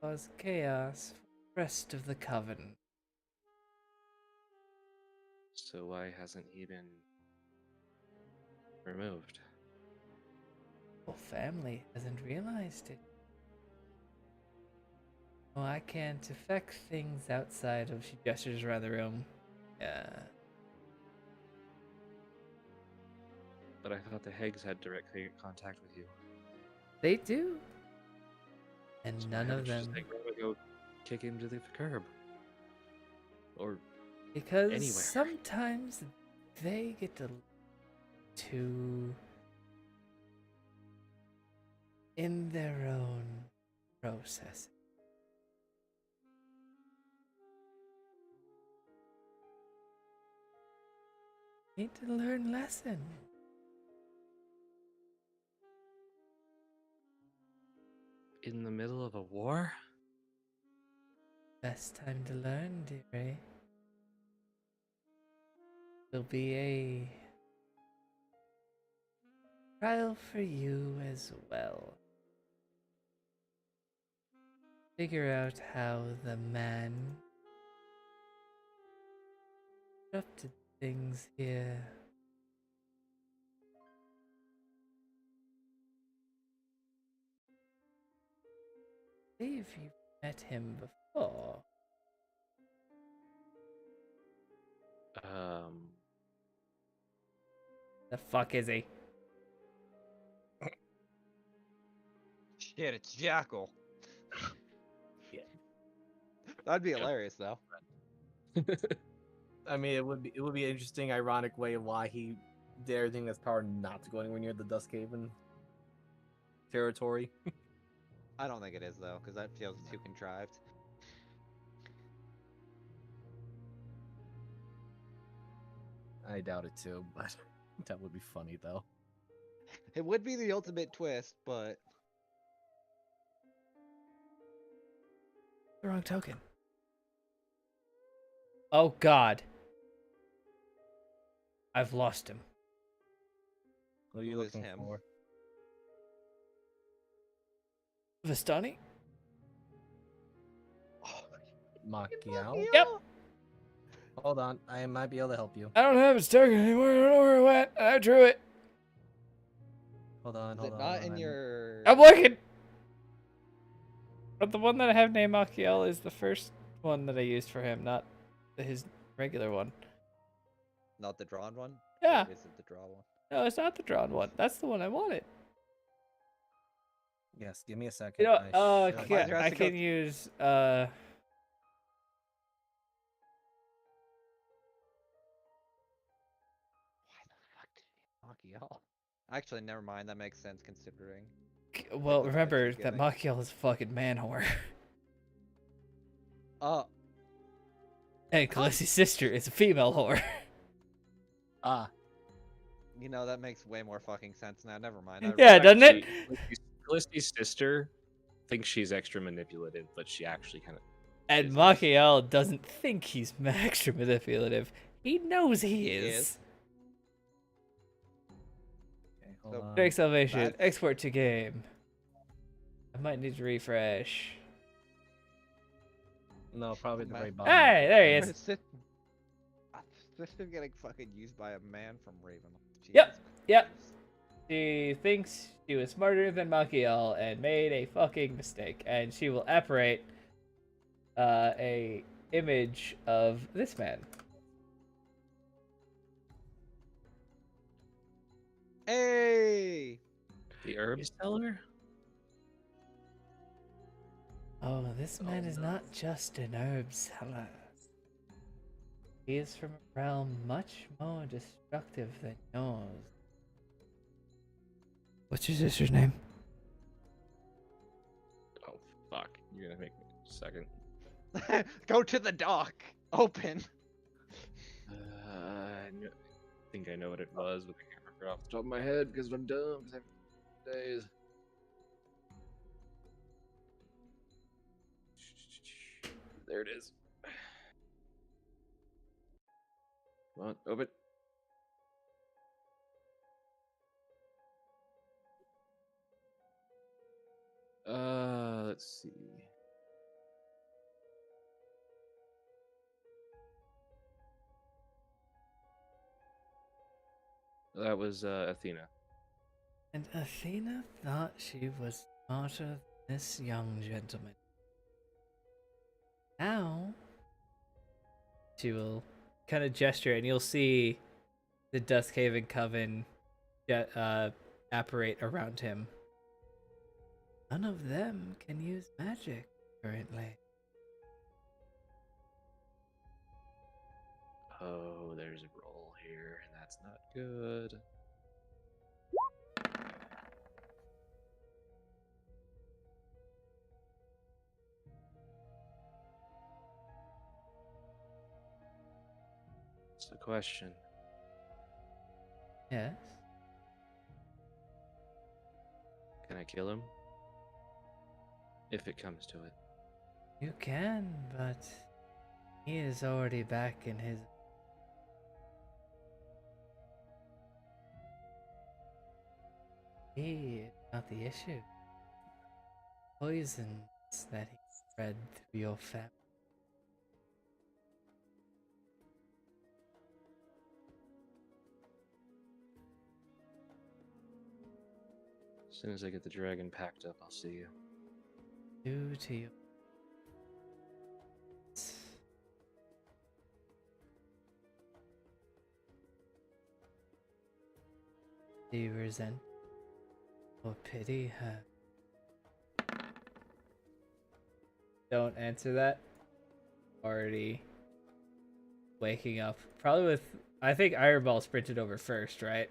Cause chaos for the rest of the Covenant. So why hasn't he been removed? Your family hasn't realized it. Oh, I can't affect things outside of. She gestures around the room. Yeah. But I thought the Hags had direct contact with you. They do. And So none why of haven't you them. just, go kick him to the curb. Or Because anywhere. sometimes they get to in their own process. Need to learn lesson. in the middle of a war? Best time to learn, dearie. Will be a trial for you as well. Figure out how the man disrupted things here. I believe you've met him before. The fuck is he? Shit, it's Jackal. Yeah. That'd be hilarious, though. I mean, it would be an interesting, ironic way of why he did everything that's power not to go anywhere near the Duskhaven territory. I don't think it is, though, because that feels too contrived. I doubt it too, but that would be funny though. It would be the ultimate twist, but The wrong token. Oh god. I've lost him. What are you Who is looking him? for? Vistani? Macchial? Yep. Hold on, I might be able to help you. I don't have his token anymore. I don't know where it went. I drew it. Hold on, is hold it on. not hold in on. your? I'm looking. But the one that I have named Machiel is the first one that I used for him, not his regular one. Not the drawn one. Yeah. Or is it the draw one? No, it's not the drawn one. That's the one I wanted. Yes, give me a second. You know, I should- Advisor has I to go can use Why the fuck did you Machiel? Actually, never mind. That makes sense considering. well, the vibes remember you're that giving. Machiel is a fucking man whore. And Khaleesi's sister is a female whore. Ah, You know that makes way more fucking sense now. Never mind. Yeah, doesn't it? Felicity's sister thinks she's extra manipulative, but she actually kind of. And is. Machiel doesn't think he's extra manipulative. He knows he is. Okay, hold So- on. Drake Salvation, That's- export to game. I might need to refresh. No, probably the very bottom. Hey, there he is. System getting fucking used by a man from Raven. Yep, Jesus yep. Christ. She thinks she was smarter than Machiel and made a fucking mistake, and she will apparate a image of this man. Hey! The herb seller? Oh, this man is not just an herb seller. He is from a realm much more destructive than yours. What's your sister's name? Oh, fuck. You're gonna make me a second. Go to the dock. Open. I think I know what it was, but I can't remember off the top of my head because I'm dumb. 'cause I have days. There it is. Come on, open. Let's see. That was Athena. And Athena thought she was smarter than this young gentleman. Now, she will kind of gesture, and you'll see the Duskhaven Coven apparate around him. None of them can use magic currently. Oh, there's a roll here, and that's not good. That's the question. Yes. Can I kill him? If it comes to it. You can, but he is already back in his. He is not the issue. Poisons that he spread through your family. As soon as I get the dragon packed up, I'll see you. Due to you. Do you resent or pity her? Don't answer that. Already waking up. Probably with. I think Ironball sprinted over first, right?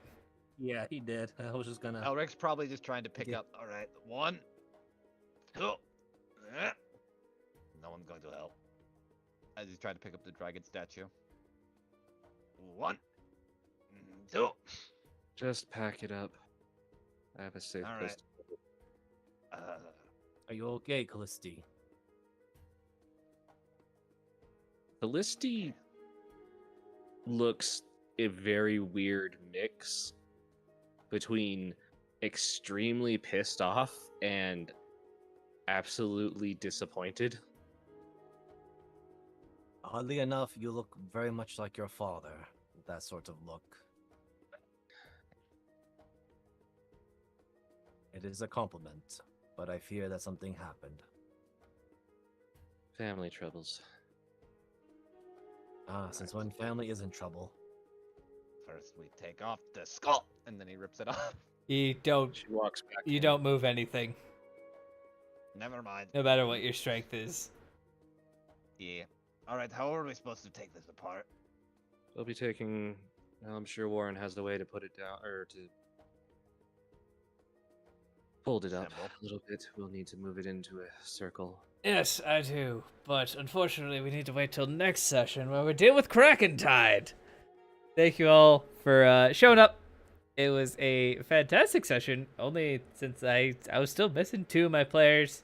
Yeah, he did. I was just gonna. Elric's probably just trying to pick Yeah. up. All right, 1, 2. No one's going to help. As he's trying to pick up the dragon statue. 1, 2. Just pack it up. I have a safe All place. right. to put it. Are you okay, Callisti? Callisti looks a very weird mix between extremely pissed off and absolutely disappointed. Oddly enough, you look very much like your father. That sort of look. It is a compliment, but I fear that something happened. Family troubles. Since when family is in trouble. First, we take off the skull, and then he rips it off. You don't. She walks back. You in. don't move anything, Never mind. no matter what your strength is. Yeah. All right. How are we supposed to take this apart? We'll be taking. Well, I'm sure Warren has the way to put it down or to fold it up Assemble. a little bit. We'll need to move it into a circle. Yes, I do. But unfortunately, we need to wait till next session where we deal with Krakentide. Thank you all for showing up. It was a fantastic session. Only since I was still missing 2 of my players.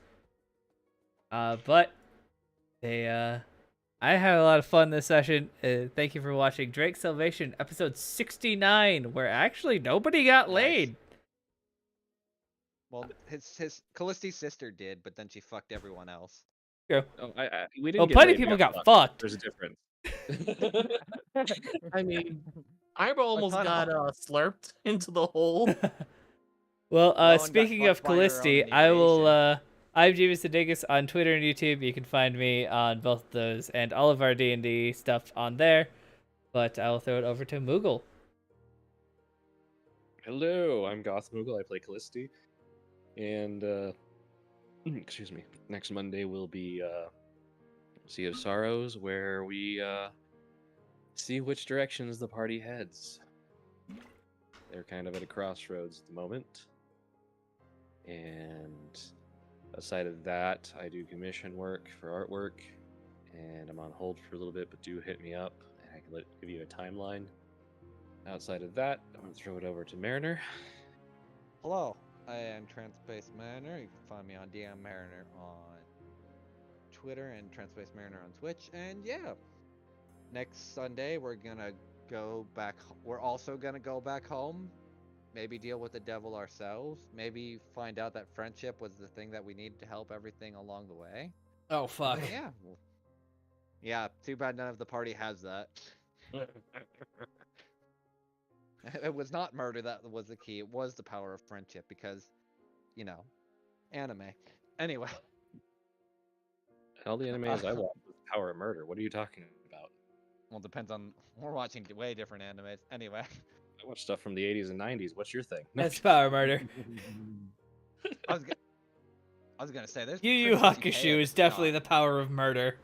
But they I had a lot of fun this session. Thank you for watching Drake's Salvation episode 69, where actually nobody got Nice. laid. Well, his Callisti's sister did, but then she fucked everyone else. Oh, we didn't Well, get plenty laid, of we people got fucked. fucked. There's a difference. I mean, Ironball almost not got all. slurped into the hole. Well, Rowan got speaking of fucked by her own Callisti, I will. inebriation. I'm Jeeves the Dingus on Twitter and YouTube. You can find me on both of those and all of our D&D stuff on there. But I will throw it over to Moogle. Hello, I'm Goth Moogle. I play Callisti. And, excuse me, next Monday will be Sea of Sorrows, where we see which directions the party heads. They're kind of at a crossroads at the moment. And aside of that, I do commission work for artwork, and I'm on hold for a little bit, but do hit me up, and I can give you a timeline. Outside of that, I'm going to throw it over to Mariner. Hello, I am Transpace Mariner. You can find me on DM Mariner on Twitter and Transpace Mariner on Twitch. And yeah, next Sunday we're gonna go back. We're also gonna go back home. Maybe deal with the devil ourselves. Maybe find out that friendship was the thing that we needed to help everything along the way. Oh, fuck. Yeah. Yeah. Too bad none of the party has that. It was not murder that was the key. It was the power of friendship because, you know, anime. Anyway. All the animes I watch was Power of Murder. What are you talking about? Well, depends on. We're watching way different animes. Anyway. I watch stuff from the 80s and 90s. What's your thing? That's power murder. I was gonna say there's Yu Yu Hakusho is definitely the power of murder.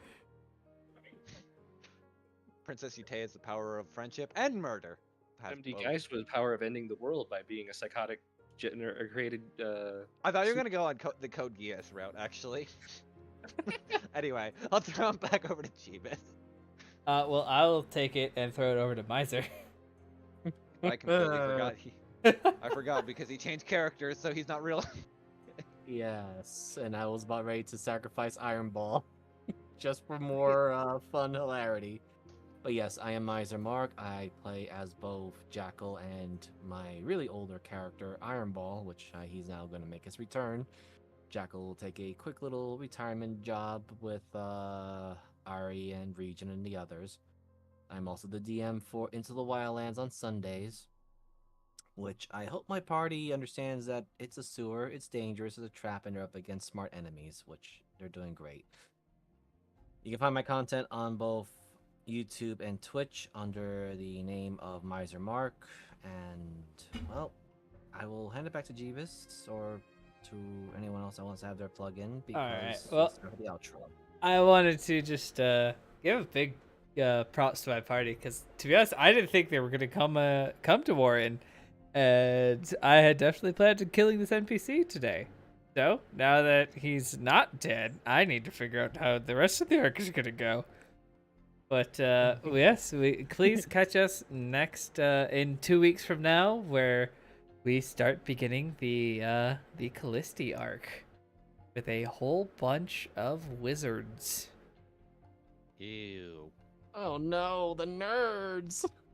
Princess Utei is the power of friendship and murder. Has MD both. Geist was the power of ending the world by being a psychotic created. I thought you were gonna go on the Code Geass route, actually. Anyway, I'll throw him back over to Jeebus. Well, I'll take it and throw it over to Miser. I completely forgot. I forgot because he changed characters, so he's not real. Yes, and I was about ready to sacrifice Ironball just for more fun hilarity. But yes, I am Miser Mark. I play as both Jackal and my really older character, Ironball, which he's now going to make his return. Jackal will take a quick little retirement job with Ari and Region and the others. I'm also the DM for Into the Wildlands on Sundays, which I hope my party understands that it's a sewer, it's dangerous, it's a trap, and they're up against smart enemies, which they're doing great. You can find my content on both YouTube and Twitch under the name of Miser Mark, and, well, I will hand it back to Jeeves, or to anyone else that wants to have their plug in, because Alright, well, let's start with the outro. I wanted to just give a big props to my party, because to be honest, I didn't think they were going to come to Warren, and I had definitely planned on killing this NPC today. So, now that he's not dead, I need to figure out how the rest of the arc is going to go. But yes, please catch us next in 2 weeks from now, where we start beginning the Callisti arc with a whole bunch of wizards. Ew. Oh no, the nerds!